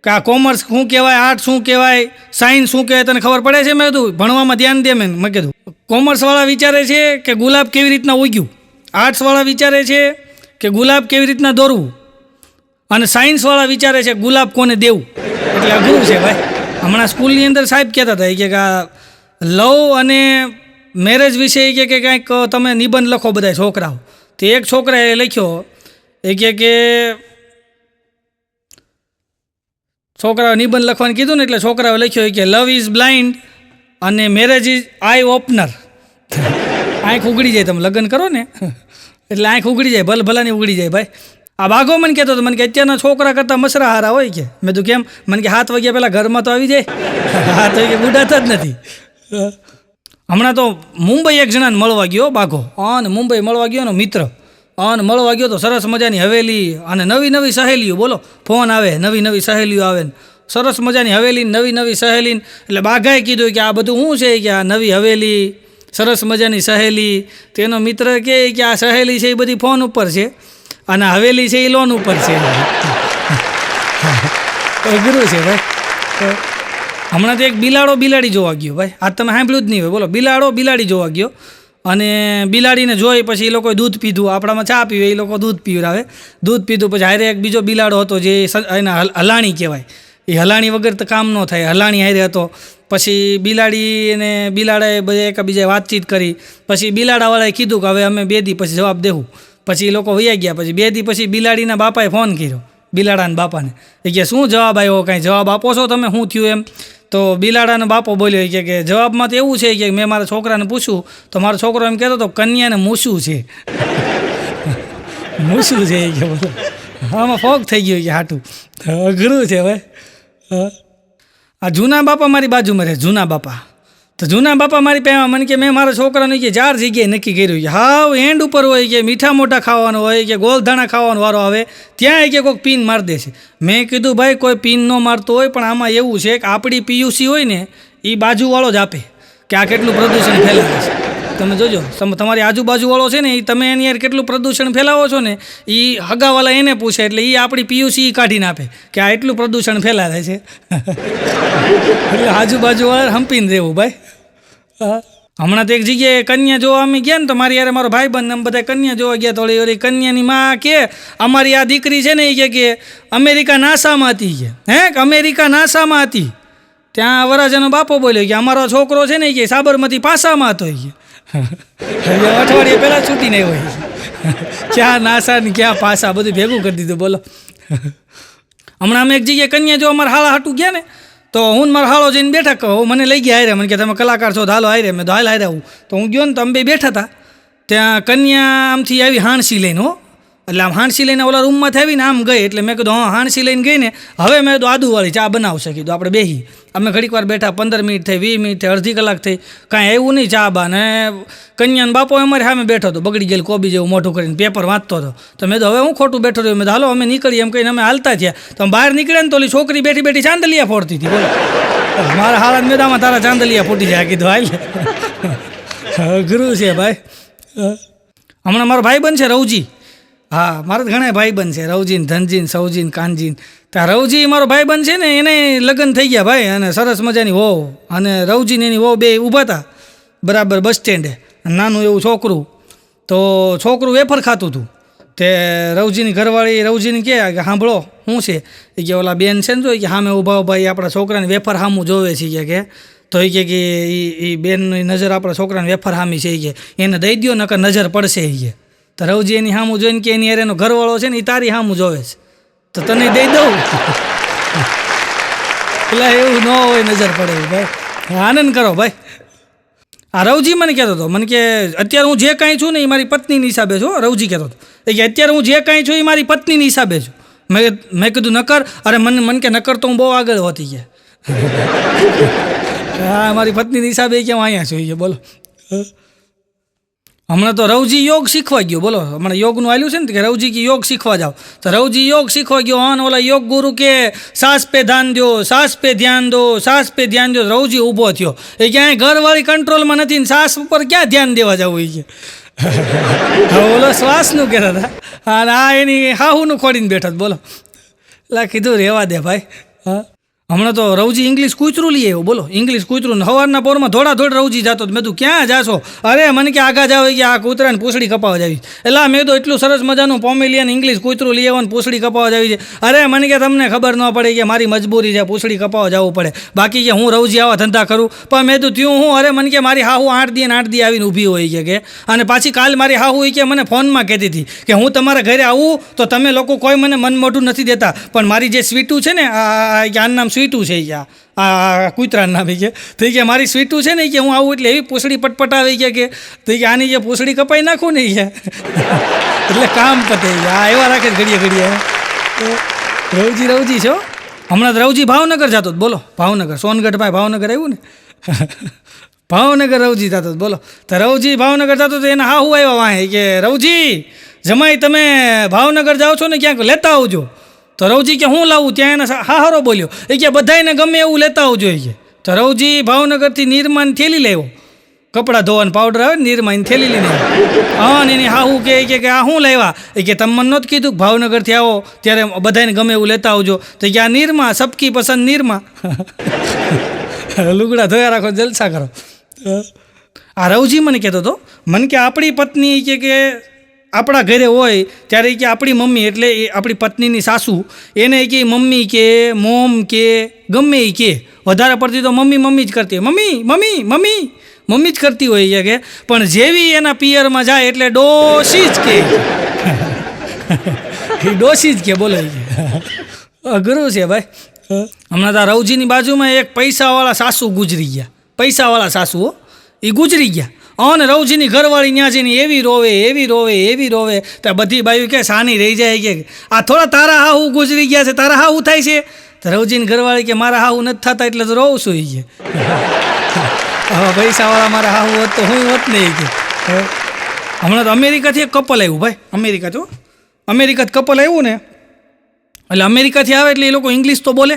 A: કે આ કોમર્સ શું કહેવાય, આર્ટ્સ શું કહેવાય, સાયન્સ શું કહેવાય, તને ખબર પડે છે? મેં કીધું ભણવામાં ધ્યાન દે. મેં કીધું કોમર્સવાળા વિચારે છે કે ગુલાબ કેવી રીતના ઉગ્યું, આર્ટ્સવાળા વિચારે છે કે ગુલાબ કેવી રીતના દોરવું, અને સાયન્સવાળા વિચારે છે ગુલાબ કોને દેવું. એટલે અઘરું છે ભાઈ. હમણાં સ્કૂલની અંદર સાહેબ કહેતા હતા કે આ લવ અને મેરેજ વિશે કે કાંઈક તમે નિબંધ લખો બધા છોકરાઓ. તે એક છોકરાએ લખ્યો, એ કે છોકરાઓ નિબંધ લખવાનું કીધું ને એટલે છોકરાએ લખ્યો કે લવ ઇઝ બ્લાઇન્ડ અને મેરેજ ઇઝ આઈ ઓપનર. આંખ ઉગડી જાય, તમે લગ્ન કરો ને એટલે આંખ ઉગડી જાય, ભલાની ઉગડી જાય ભાઈ. આ બાઘો મને કહેતો હતો, મને કે અત્યારના છોકરા કરતાં મસરા હારા હોય કે. મેં તું કેમ? મને કે 7 વાગ્યા પહેલાં ઘરમાં તો આવી જાય, 7 વાગે બુડાતા જ નથી. હમણાં તો મુંબઈ એક જણાને મળવા ગયો બાઘો, અને મુંબઈ મળવા ગયો ને મિત્ર, અને મળવા ગયો તો સરસ મજાની હવેલી અને નવી સહેલીઓ, બોલો ફોન આવે, નવી સહેલીઓ આવે ને સરસ મજાની હવેલી, નવી સહેલી. એટલે બાઘાએ કીધું કે આ બધું શું છે? કે આ નવી હવેલી, સરસ મજાની સહેલી. તેનો મિત્ર કહે કે આ સહેલી છે એ બધી ફોન ઉપર છે, અને હવેલી છે એ લોન ઉપર છે. અઘરું છે ભાઈ. હમણાં તો એક બિલાડી જોવા ગયો ભાઈ, આ તમે સાંભળ્યું જ નહીં હોય, બોલો બિલાડી જોવા ગયો, અને બિલાડીને જોઈ પછી એ લોકોએ દૂધ પીધું, આપણામાં ચા પીવે, એ લોકો દૂધ પીવડાવે. દૂધ પીધું પછી હારે એક બીજો બિલાડો હતો જે એના હલાણી કહેવાય, એ હલાણી વગર તો કામ ન થાય, હલાણી હારે હતો. પછી બિલાડી અને બિલાડાએ બધા એકબીજાએ વાતચીત કરી. પછી બિલાડાવાળાએ કીધું કે હવે અમે 2 દી પછી જવાબ દેવું. પછી એ લોકો વયા ગયા. પછી 2 દી પછી બિલાડીના બાપાએ ફોન કર્યો બિલાડાના બાપાને, એ કે શું જવાબ આવ્યો, કાંઈ જવાબ આપો છો તમે, શું થયું એમ? તો બિલાડાનો બાપો બોલ્યો કે જવાબમાં તો એવું છે કે મેં મારા છોકરાને પૂછ્યું તો મારો છોકરો એમ કહેતો હતો કન્યાને મૂસું છે. મૂસું છે એ કે બોલો, આમાં ફોગ થઈ ગયો કે હાટું. અઘરું છે ભાઈ. આ જૂના બાપા મારી બાજુમાં રહે, જૂના બાપા. તો જૂના બાપા મારી પાસે મને કે મેં મારા છોકરાને કે 4 જગ્યાએ નક્કી કર્યું કે હાવ એન્ડ ઉપર હોય કે મીઠા મોટા ખાવાનું હોય કે ગોલધાણા ખાવાનો વારો આવે ત્યાં કે કોઈક પીન મારી દે છે. મેં કીધું ભાઈ કોઈ પીન ન મારતો હોય, પણ આમાં એવું છે કે આપણી પીયુસી હોય ને એ બાજુવાળો જ આપે કે આ કેટલું પ્રદૂષણ ફેલાવે છે. તમે જોજો, તમારી આજુબાજુવાળો છે ને એ તમે એની યાર કેટલું પ્રદૂષણ ફેલાવો છો ને એ હગાવાલા એને પૂછે એટલે એ આપણી પીયુસી કાઢીને આપે કે આ એટલું પ્રદૂષણ ફેલાવે છે. એટલે આજુબાજુવાળા હંપીને રહેવું ભાઈ. હમણાં તો એક જગ્યાએ કન્યા જોવા અમે ગયા ને તો મારી યારે મારો ભાઈબંધ અમે બધા કન્યા જોવા ગયા. તો ઓલી કન્યાની માં કે અમારી આ દીકરી છે ને એ કે અમેરિકા નાસામાં હતી કે અમેરિકા નાસામાં હતી. ત્યાં વરાજાનો બાપો બોલ્યો કે અમારો છોકરો છે ને કે સાબરમતી પાસામાં હતો. હવે અઠવાડિયે પહેલાં છૂટીને હોય ક્યાં નાસા ને ક્યાં પાસા બધું ભેગું કરી દીધું બોલો. હમણાં અમે એક જગ્યાએ કન્યા જો અમારા હાળા હાટું ગયા ને તો હું મારો હાળો જઈને બેઠા કહો મને લઈ ગયા હારે મને કે તમે કલાકાર છો તો હાલો હારે મેં તો હાલ હારે આવું તો હું ગયો ને તો અમે બે બેઠા હતા ત્યાં કન્યા આમથી આવી હાણસી લઈને હો એટલે આમ હાણસી લઈને ઓલા રૂમમાંથી આવીને આમ ગઈ એટલે મેં કીધું હા હાણસી લઈને ગઈ ને હવે મેં કીધું આદુવાળી ચા બનાવશે કીધું આપણે બેસી અમે ઘડીક વાર બેઠા 15 મિનિટ થઈ 20 મિનિટ થઈ અડધી કલાક થઈ કાંઈ એવું નહીં ચા બા ને કન્યાનો બાપો અમારી સામે બેઠો હતો બગડી ગયેલું કોબી જેવું મોઢું કરીને પેપર વાંચતો હતો તો મેં તો હવે હું ખોટું બેઠો રહ્યો મેં તો હાલો અમે નીકળીએ એમ કહીને અમે હાલતા થયા તો બહાર નીકળ્યા ને તો ઓલી છોકરી બેઠી બેઠી ચાંદલિયા ફોડતી હતી બોલો મારા હાળા મેદામાં તારા ચાંદલિયા ફૂટી જાય કીધું હાલ ગુરુ છે ભાઈ. હમણાં મારો ભાઈબંધ છે રવજી હા મારા ઘણા ભાઈબંધ છે રવજીન ધનજીન સૌજીન કાનજીન ત્યાં રવજી મારો ભાઈબંધ છે ને એને લગ્ન થઈ ગયા ભાઈ અને સરસ મજાની વહુ અને રવજીને એની વહુ બે ઊભા હતા બરાબર બસ સ્ટેન્ડે નાનું એવું છોકરું તો છોકરું વેફર ખાતું હતું તે રવજીની ઘરવાળી રવજીને કહે કે સાંભળો શું છે એ કે ઓલા બેન છે ને તો કે સામે ઊભા ઊભા એ આપણા છોકરાને વેફર સામું જોવે છે કે તો એ કે એ બેનની નજર આપણા છોકરાને વેફર સામી છે એ કે એને દઈ દો નકર નજર પડશે એ કે તો રવજી એની સામું જોઈને કે એની એનો ઘરવાળો છે ને એ તારી સામું જોવે છે તો તને દઈ દઉં એટલે એવું ન હોય નજર પડે ભાઈ આનંદ કરો ભાઈ. આ રવજી મને કહેતો હતો મને કે અત્યારે હું જે કાંઈ છું ને એ મારી પત્નીની હિસાબે છું રવજી કહેતો હતો એ કે અત્યારે હું જે કાંઈ છું એ મારી પત્નીની હિસાબે છું મેં કીધું નકર અરે મને કે નકર તો હું બહુ આગળ હોતી ગયા હા મારી પત્નીની હિસાબે કે હું અહીંયા છું બોલો. હમણાં તો રવજી યોગ શીખવા ગયો બોલો હમણાં યોગનું આવેલું છે ને કે રવજી કે યોગ શીખવા જાઓ તો રવજી યોગ શીખવા ગયો હા ઓલા યોગ ગુરુ કે સાસ પે ધ્યાન દો સાસ પે ધ્યાન દો સાસ પે ધ્યાન દો રવજી ઊભો થયો એ ક્યાંય ઘરવાળી કંટ્રોલમાં નથી ને સાસ ઉપર ક્યાં ધ્યાન દેવા જવું એ કે ઓલો શ્વાસનું કહેતા હતા અને આ એની હાહુનું ખોડીને બેઠા બોલો એટલે કીધું રહેવા દે ભાઈ હા. હમણાં તો રવજી ઇંગ્લિશ કૂતરું લઈ આવ્યો બોલો ઇંગ્લિશ કૂતરું સવારના પોરમાં ધોડ રવજી જતો મેં તું ક્યાં જાશો અરે મને કે આગા જાવ કે આ કૂતરાને પૂંછડી કપાવા જાવી એટલે મેં તો એટલું સરસ મજાનું પોમેલિયન ઇંગ્લિશ કૂતરું લઈ આવવાનું પૂંછડી કપાવા જાવી છે અરે મને કે તમને ખબર ન પડે કે મારી મજબૂરી છે પૂંછડી કપાવા જવું પડે બાકી કે હું રવજી આવા ધંધા કરું પણ મેં તો થયું હું અરે મને કે મારી હાહુ 8 દી આવીને ઊભી હોય કે અને પાછી કાલ મારી હાહુ કે મને ફોનમાં કહેતી હતી કે હું તમારા ઘરે આવું તો તમે લોકો કોઈ મને મન મોઢું નથી દેતા પણ મારી જે સ્વીટું છે ને આનું નામ સ્વીટું છે આ કૂતરાનું નામ કે તો કે મારી સ્વીટું છે ને કે હું આવું એટલે એવી પૂંછડી પટપટાવી કે તો કે આની જે પૂંછડી કપાઈ નાખું ને કે એટલે કામ પતે આ એવા રાખે ઘડીએ રવજી છો. હમણાં રવજી ભાવનગર જતો બોલો ભાવનગર સોનગઢ ભાઈ ભાવનગર આવ્યું ને ભાવનગર રવજી જતો બોલો તો રવજી ભાવનગર જતો તો એના હાહુ આવ્યા વાંહે કે રવજી જમાઈ તમે ભાવનગર જાઓ છો ને ક્યાંક લેતા આવજો તો રવજી કે હું લાવું ત્યાં એના હાહારો બોલ્યો એ કે બધાને ગમે એવું લેતા આવજો એ કે તો રવજી ભાવનગરથી નિરમાની થેલી લેવો કપડાં ધોવાનું પાવડર આવે ને નિરમાની થેલી લઈને હા ને એની હાહુ કે આ શું લેવા એ કે તમે મને નહોતું કીધું ભાવનગરથી આવો ત્યારે બધાને ગમે એવું લેતા આવજો તો કે આ નિરમા સબકી પસંદ નિરમા લુગડા ધોયા રાખો જલસા કરો. આ રવજી મને કહેતો હતો મને કે આપણી પત્ની કે આપણા ઘરે હોય ત્યારે કે આપણી મમ્મી એટલે એ આપણી પત્નીની સાસુ એને કે મમ્મી કે મોમ કે ગમે એ કે વધારે પડતી તો મમ્મી જ કરતી હોય મમ્મી જ કરતી હોય કે પણ જેવી એના પિયરમાં જાય એટલે ડોશી જ કે ડોશી જ કે બોલે અઘરું છે ભાઈ. હમણાં તો રવજીની બાજુમાં એક પૈસાવાળા સાસુ ગુજરી ગયા પૈસાવાળા સાસુ એ ગુજરી ગયા અને રવજીની ઘરવાળી ત્યાં જઈને એવી રોવે ત્યાં બધી બાયું કે સાની રહી જાય કે આ થોડા તારા હાહુ ગુજરી ગયા છે તારા હાહુ થાય છે તો રવજીની ઘરવાળી કે મારા હાહુ નથી થતા એટલે તો રોવું છું કે હવે પૈસાવાળા મારા હાહુ હોત તો હું હોત નહીં કે. હમણાં તો અમેરિકાથી એક કપલ આવ્યું ભાઈ અમેરિકા કપલ આવ્યું ને એટલે અમેરિકાથી આવે એટલે એ લોકો ઇંગ્લિશ તો બોલે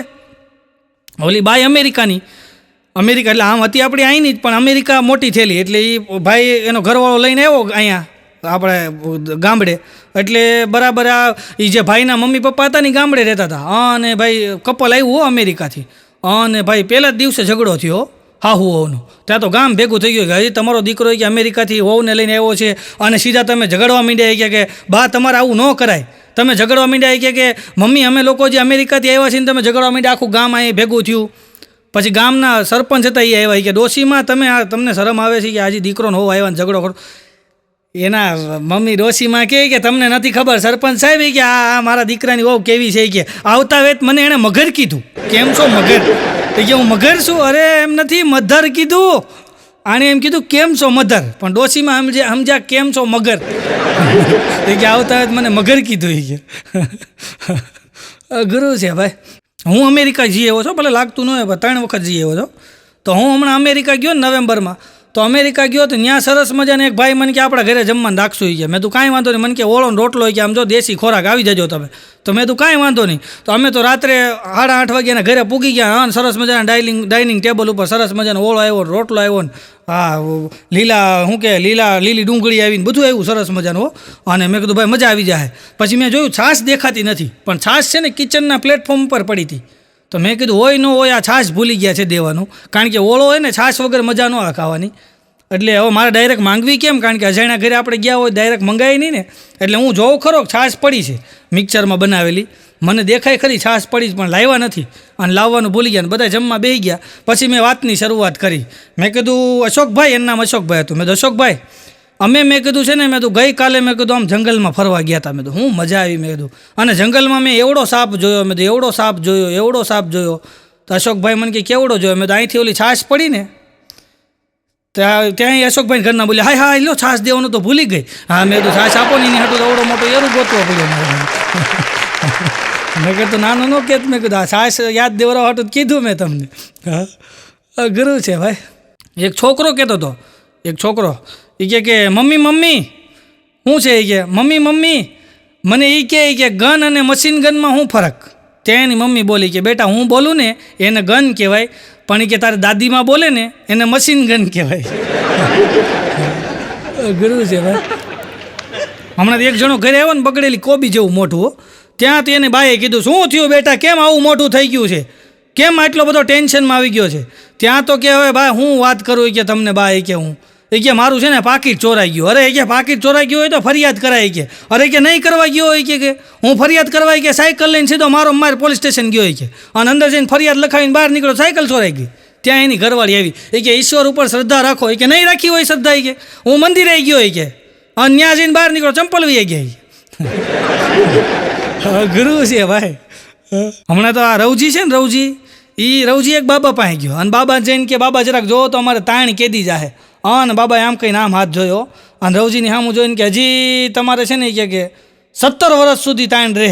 A: ઓલી બાઈ અમેરિકા એટલે આમ હતી આપણી અહીંની જ પણ અમેરિકા મોટી થયેલી એટલે એ ભાઈ એનો ઘરવાળો લઈને આવ્યો અહીંયા આપણે ગામડે એટલે બરાબર આ એ જે ભાઈના મમ્મી પપ્પા હતા ને ગામડે રહેતા હતા અને ભાઈ કપલ આવ્યું અમેરિકાથી અને ભાઈ પહેલા જ દિવસે ઝઘડો થયો હાહુ વહુનો ત્યાં તો ગામ ભેગું થઈ ગયું કે હજી તમારો દીકરો કે અમેરિકાથી વહુને લઈને આવ્યો છે અને સીધા તમે ઝઘડવા માંડ્યા કે બા તમારે આવું ન કરાય તમે ઝઘડવા માંડ્યા કે મમ્મી અમે લોકો જે અમેરિકાથી આવ્યા છીએ ને તમે ઝઘડવા માંડ્યા આખું ગામ અહીં ભેગું થયું પછી ગામના સરપંચ હતા એ આવ્યા કે ડોશીમાં તમને શરમ આવે છે કે આજે દીકરોને હોવ આવ્યા ને ઝઘડો કરો. એના મમ્મી ડોશીમાં કહે કે તમને નથી ખબર સરપંચ સાહેબ કે આ મારા દીકરાની વહુ કેવી છે કે આવતા વેત મને એણે મગર કીધું. કેમ છો મગર? કે હું મગર છું. અરે એમ નથી, મધર કીધું. આણે એમ કીધું કેમ છો મધર, પણ ડોશીમાં સમજ્યા કેમ છો મગર. કે આવતા વેત મને મગર કીધું એ કે. ગુરુ છે ભાઈ. હું અમેરિકા જઈ આવ્યો છું, ભલે લાગતું ન હોય પણ 3 વખત જઈ આવ્યો છું. તો હું હમણાં અમેરિકા ગયો ને નવેમ્બરમાં, તો અમેરિકા ગયો તો ત્યાં સરસ મજાને એક ભાઈ મને કે આપણા ઘરે જમવાનું રાખશું કે. મેં તું કાંઈ વાંધો નહીં. મને કે ઓળો ને રોટલો કે આમ જો દેશી ખોરાક આવી જજો તમે. તો મેં તું કાંઈ વાંધો નહીં. તો અમે તો રાત્રે 8:30 વાગ્યાના ઘરે પૂગી ગયા. હા, સરસ મજાના ડાઇનિંગ ટેબલ ઉપર સરસ મજાનો ઓળો આવ્યો, રોટલો આવ્યો ને લીલી ડુંગળી આવીને બધું આવ્યું સરસ મજાનું. અને મેં કીધું ભાઈ મજા આવી જાય. પછી મેં જોયું છાશ દેખાતી નથી, પણ છાશ છે ને કિચનના પ્લેટફોર્મ ઉપર પડી હતી. તો મેં કીધું હોય ન હોય આ છાશ ભૂલી ગયા છે દેવાનું, કારણ કે ઓળો હોય ને છાશ વગર મજા ન આવે ખાવાની. એટલે હવે મારે ડાયરેક્ટ માંગવી કેમ, કારણ કે અજાણ્યા ઘરે આપણે ગયા હોય ડાયરેક્ટ મંગાવી નહીં ને. એટલે હું જોઉં ખરો છાશ પડી છે મિક્સરમાં બનાવેલી, મને દેખાય ખરી છાશ પડી પણ લાવ્યા નથી અને લાવવાનું ભૂલી ગયા. બધા જમવા બેસી ગયા. પછી મેં વાતની શરૂઆત કરી. મેં કીધું અશોકભાઈ, એનું નામ અશોકભાઈ હતું. મેં કીધું અશોકભાઈ મેં કીધું છે ને, મેં કીધું ગઈકાલે મેં કીધું આમ જંગલમાં ફરવા ગયા હતા. મેં કીધું હું મજા આવી. મેં કીધું અને જંગલમાં મેં એવડો સાપ જોયો. મેં કીધું એવડો સાપ જોયો. તો અશોકભાઈ મને કે કેવડો જોયો? મેં તો અહીંથી ઓલી છાશ પડી ને ત્યાં અશોકભાઈ ઘરના બોલ્યા હા લો છાશ દેવાનું તો ભૂલી ગઈ. હા, મેં કીધું છાશ આપો ને એની હાટું તો એવડો મોટો એરું ગોતવો પડ્યો મારે. મેં કીધું નાનું ન કહેત. મેં કીધું આ છાશ યાદ દેવરા હાટું કીધું મેં તમને. હા, ગુરુ છે ભાઈ. એક છોકરો કહેતો હતો, એક છોકરો એ કે મમ્મી શું છે? એ કે મમ્મી મને એ કે ગન અને મશીન ગનમાં શું ફરક? ત્યાં એની મમ્મી બોલી કે બેટા હું બોલું ને એને ગન કહેવાય, પણ એ કે તારી દાદીમાં બોલે ને એને મશીન ગન કહેવાય. ગુરુ છે ભાઈ. હમણાં એક જણો ઘરે આવ્યો ને બગડેલી કોબી જેવું મોટું, ત્યાં તો એને બાએ કીધું શું થયું બેટા, કેમ આવું મોટું થઈ ગયું છે, કેમ આટલો બધો ટેન્શનમાં આવી ગયો છે? ત્યાં તો કે હવે ભાઈ હું વાત કરું કે તમને બા એ કે હું કે મારું છે ને પાકીટ ચોરાઈ ગયું. અરે કે પાકીટ ચોરાઈ ગયું હોય તો ફરિયાદ કરાય કે. અરે કે નહીં કરવા ગયો હોય કે હું ફરિયાદ કરવા કે સાયકલ લઈને સીધો માર પોલીસ સ્ટેશન ગયો કે અને અંદર જઈને ફરિયાદ લખાવીને બહાર નીકળ્યો, સાયકલ ચોરાઈ ગઈ. ત્યાં એની ઘરવાળી આવી એ કે ઈશ્વર ઉપર શ્રદ્ધા રાખો કે નહીં રાખી હોય શ્રદ્ધા કે હું મંદિરે ગયો કે અને ત્યાં જઈને બહાર નીકળો ચંપલ વી ગયા. ગુરુ છે ભાઈ. હમણાં તો આ રવજી છે ને રવજી એક બાબા પાસે ગયો અને બાબા જઈને કે બાબા જરાક જોવો તો અમારે તાણ કેદી જાહે. અને બાબાએ આમ કહીને આમ હાથ જોયો અને રવજીની સામું જોઈને કે હજી તમારે છે ને કે 17 વર્ષ સુધી તાણ રહે.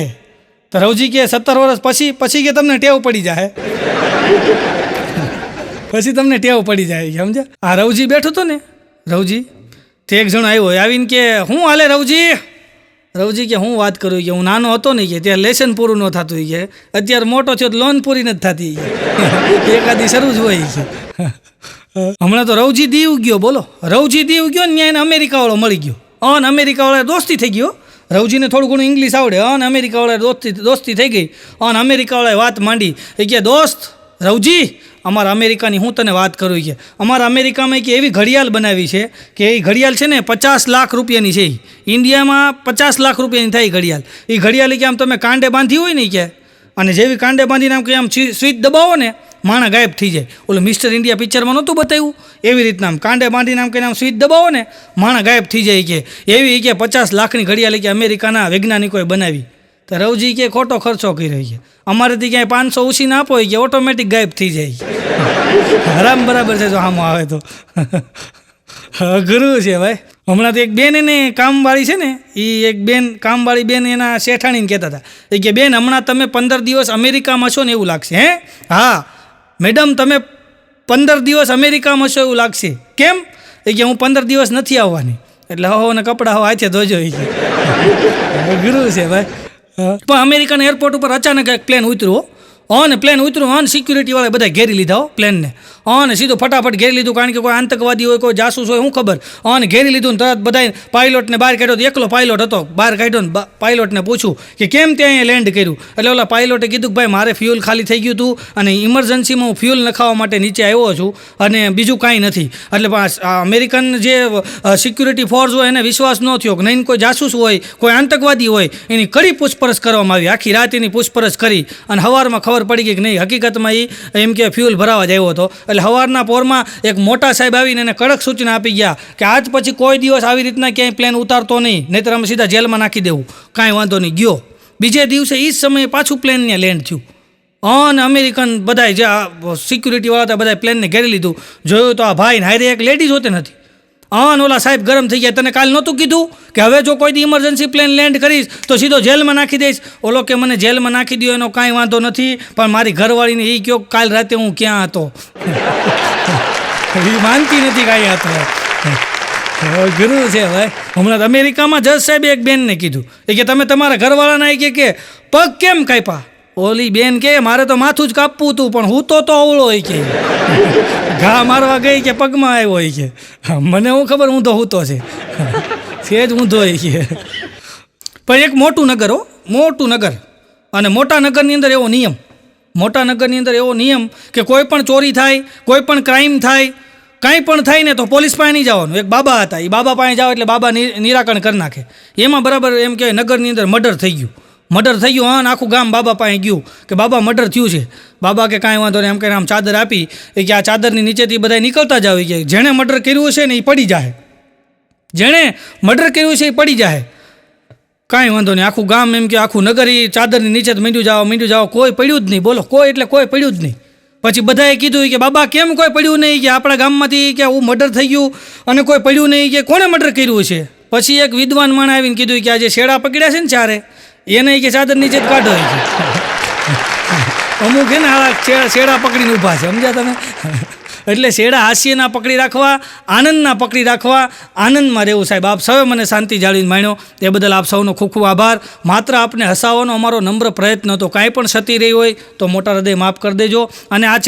A: તો રવજી કે 17 વર્ષ પછી કે તમને ટેવ પડી જાય. પછી તમને ટેવ પડી જાય સમજ્યા. આ રવજી બેઠો હતો ને તે એક જણો આવ્યો આવીને કે હું હાલે રવજી કે હું વાત કરું કે હું નાનો હતો ને કે ત્યારે લેસન પૂરું ન થતું કે અત્યારે મોટો થયો તો લોન પૂરી નથી થતી. એકાદી શરૂ જ હોય છે. હમણાં તો રવજી દીવ ગયો. બોલો, રવજી દીવ ગયો ને ત્યાં એને અમેરિકાવાળો મળી ગયો અને અમેરિકાવાળા દોસ્તી થઈ ગયો. રવજીને થોડું ઘણું ઇંગ્લિશ આવડે અને અમેરિકાવાળા દોસ્તી થઈ ગઈ અને અમેરિકાવાળાએ વાત માંડી એ કે દોસ્ત રવજી અમારા અમેરિકાની હું તને વાત કરું કે અમારા અમેરિકામાં કે એવી ઘડિયાળ બનાવી છે કે એ ઘડિયાળ છે ને 50 લાખ રૂપિયાની છે. ઇન્ડિયામાં 50 લાખ રૂપિયાની થાય ઘડિયાળ. એ ઘડિયાળ કે આમ તમે કાંડે બાંધી હોય ને કે અને જેવી કાંડે બાંધીને આમ કે આમ સ્વિચ દબાવો ને માણા ગાયબ થઈ જાય. ઓલું મિસ્ટર ઇન્ડિયા પિક્ચરમાં નહોતું બતાવ્યું એવી રીતના આમ કાંડે બાંધીને આમ કહીને આમ સ્વિચ દબાવો ને માણા ગાયબ થઈ જાય કે એવી કે 50 લાખની ઘડિયાળ કે અમેરિકાના વૈજ્ઞાનિકોએ બનાવી. તો રવજી કે ખોટો ખર્ચો કર્યો છે. અમારેથી ક્યાંય 500 ઉછીને આપો કે ઓટોમેટિક ગાયબ થઈ જાય. હરામ બરાબર છે જો આમ આવે તો. ગુરુ છે ભાઈ. હમણાં તો એક બેન એને કામવાળી છે ને એ એક બેન કામવાળી બેન એના શેઠાણીને કહેતા હતા એ કે બેન હમણાં તમે 15 દિવસ અમેરિકામાં છો ને એવું લાગશે. હે હા મેડમ તમે 15 દિવસ અમેરિકામાં છો એવું લાગશે. કેમ? એ કે હું 15 દિવસ નથી આવવાની. એટલે હો ને કપડાં હો હાથે ધોજો. ગુરુ છે ભાઈ. પણ અમેરિકાના એરપોર્ટ ઉપર અચાનક એક પ્લેન ઉતર્યું અને સિક્યુરિટીવાળાએ બધા ઘેરી લીધા પ્લેનને અને સીધું ફટાફટ ઘેરી લીધું, કારણ કે કોઈ આતંકવાદી હોય કોઈ જાસૂસ હોય શું ખબર. અને ઘેરી લીધું તરત બધા પાયલોટને બહાર કાઢ્યો. તો એકલો પાયલોટ હતો. બહાર કાઢ્યો ને પાયલોટને પૂછ્યું કે કેમ ત્યાં અહીંયા લેન્ડ કર્યું. એટલે ઓલા પાયલોટે કીધું કે ભાઈ મારે ફ્યુલ ખાલી થઈ ગયું હતું અને ઇમરજન્સીમાં હું ફ્યુલ નખાવવા માટે નીચે આવ્યો છું અને બીજું કાંઈ નથી. એટલે અમેરિકન જે સિક્યુરિટી ફોર્સ હોય એને વિશ્વાસ ન થયો કે નહીં કોઈ જાસૂસ હોય કોઈ આતંકવાદી હોય. એની કડી પૂછપરછ કરવામાં આવી. આખી રાત એની પૂછપરછ કરી અને સવારમાં ખબર પડી ગઈ કે નહીં, હકીકતમાં એ એમ કે ફ્યુલ ભરાવા જ આવ્યો હતો. એટલે સવારના પોરમાં એક મોટા સાહેબ આવીને એને કડક સૂચના આપી ગયા કે આજ પછી કોઈ દિવસ આવી રીતના ક્યાંય પ્લેન ઉતારતો નહીં, નહીંતર અમે સીધા જેલમાં નાખી દેવું. કાંઈ વાંધો નહીં. ગયો બીજે દિવસે એ જ સમયે પાછું પ્લેન ત્યાં લેન્ડ થયું. અને અમેરિકન બધાય જે સિક્યુરિટીવાળા હતા બધાય પ્લેનને ઘેરી લીધું. જોયું તો આ ભાઈને હારે એક લેડીઝ હોતે નથી. અને ઓલા સાહેબ ગરમ થઈ ગયા, તને કાલ નહોતું કીધું કે હવે જો કોઈ દી ઇમરજન્સી પ્લેન લેન્ડ કરીશ તો સીધો જેલમાં નાખી દઈશ? ઓલો કે મને જેલમાં નાખી દો એનો કાંઈ વાંધો નથી, પણ મારી ઘરવાળીને એ કહો કાલ રાતે હું ક્યાં હતો. એ માનતી નથી કાંઈ હતો. ગુરુ છે ભાઈ. હમણાં અમેરિકામાં જજ સાહેબે એક બેનને કીધું કે તમે તમારા ઘરવાળાના કે પગ કેમ કાપ્યા? ઓલી બેન કે મારે તો માથું જ કાપવું હતું, પણ હું તો અવળો હોય કે ઘા મારવા ગઈ કે પગમાં આવ્યો હોય કે. મને હું ખબર ઊંધો હૂતો છે, સેજ ઊંધો હોય કે. પણ એક મોટું નગર હો, મોટું નગર. અને મોટા નગરની અંદર એવો નિયમ, મોટા નગરની અંદર એવો નિયમ કે કોઈ પણ ચોરી થાય, કોઈ પણ ક્રાઇમ થાય, કાંઈ પણ થાય ને તો પોલીસ પાસે નહીં જવાનું. એક બાબા હતા, એ બાબા પાસે જાઓ એટલે બાબા નિરાકરણ કરી નાખે. એમાં બરાબર એમ કે નગરની અંદર મર્ડર થઈ ગયું. હા, આખું ગામ બાબા પાસે ગયું કે બાબા મર્ડર થયું છે. બાબા કે કાંઈ વાંધો નહીં, એમ કહીને આમ ચાદર આપી કે આ ચાદરની નીચેથી બધા નીકળતા જ આવી ગયા. જેણે મર્ડર કર્યું છે ને એ પડી જાય, જેણે મર્ડર કર્યું છે એ પડી જાય. કાંઈ વાંધો નહીં, આખું ગામ એમ કે આખું નગર એ ચાદરની નીચે મીંડું જાઓ, કોઈ પડ્યું જ નહીં. બોલો, કોઈ એટલે કોઈ પડ્યું જ નહીં. પછી બધાએ કીધું કે બાબા કેમ કોઈ પડ્યું નહીં, કે આપણા ગામમાંથી કે આવું મર્ડર થઈ ગયું અને કોઈ પડ્યું નહીં, કે કોણે મર્ડર કર્યું છે? પછી એક વિદ્વાન માણસ આવીને કીધું કે આ જે શેડા પકડ્યા છે ને ચારે એને કે ચાદર નીચે જ કાઢો. અમુક છે ને શેડા પકડીને ઊભા છે, સમજ્યા તમે? એટલે શેડા હાસ્યના પકડી રાખવા, આનંદના પકડી રાખવા, આનંદમાં રહેવું. સાહેબ આપ સૌએ મને શાંતિ જાળવીને માણ્યો એ બદલ આપ સૌનો ખૂબ ખૂબ આભાર. માત્ર આપને હસાવવાનો અમારો નમ્ર પ્રયત્ન હતો. કાંઈ પણ ક્ષતિ રહી હોય તો મોટા હૃદય માફ કરી દેજો. અને આ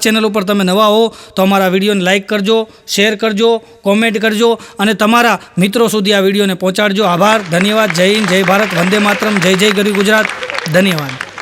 A: ચેનલ ઉપર તમે નવા હો તો અમારા વિડીયોને લાઇક કરજો, શેર કરજો, કોમેન્ટ કરજો અને તમારા મિત્રો સુધી આ વિડીયોને પહોંચાડજો. આભાર, ધન્યવાદ. જય હિન્દ, જય ભારત, વંદે માતરમ, જય જય ગરવી ગુજરાત. ધન્યવાદ.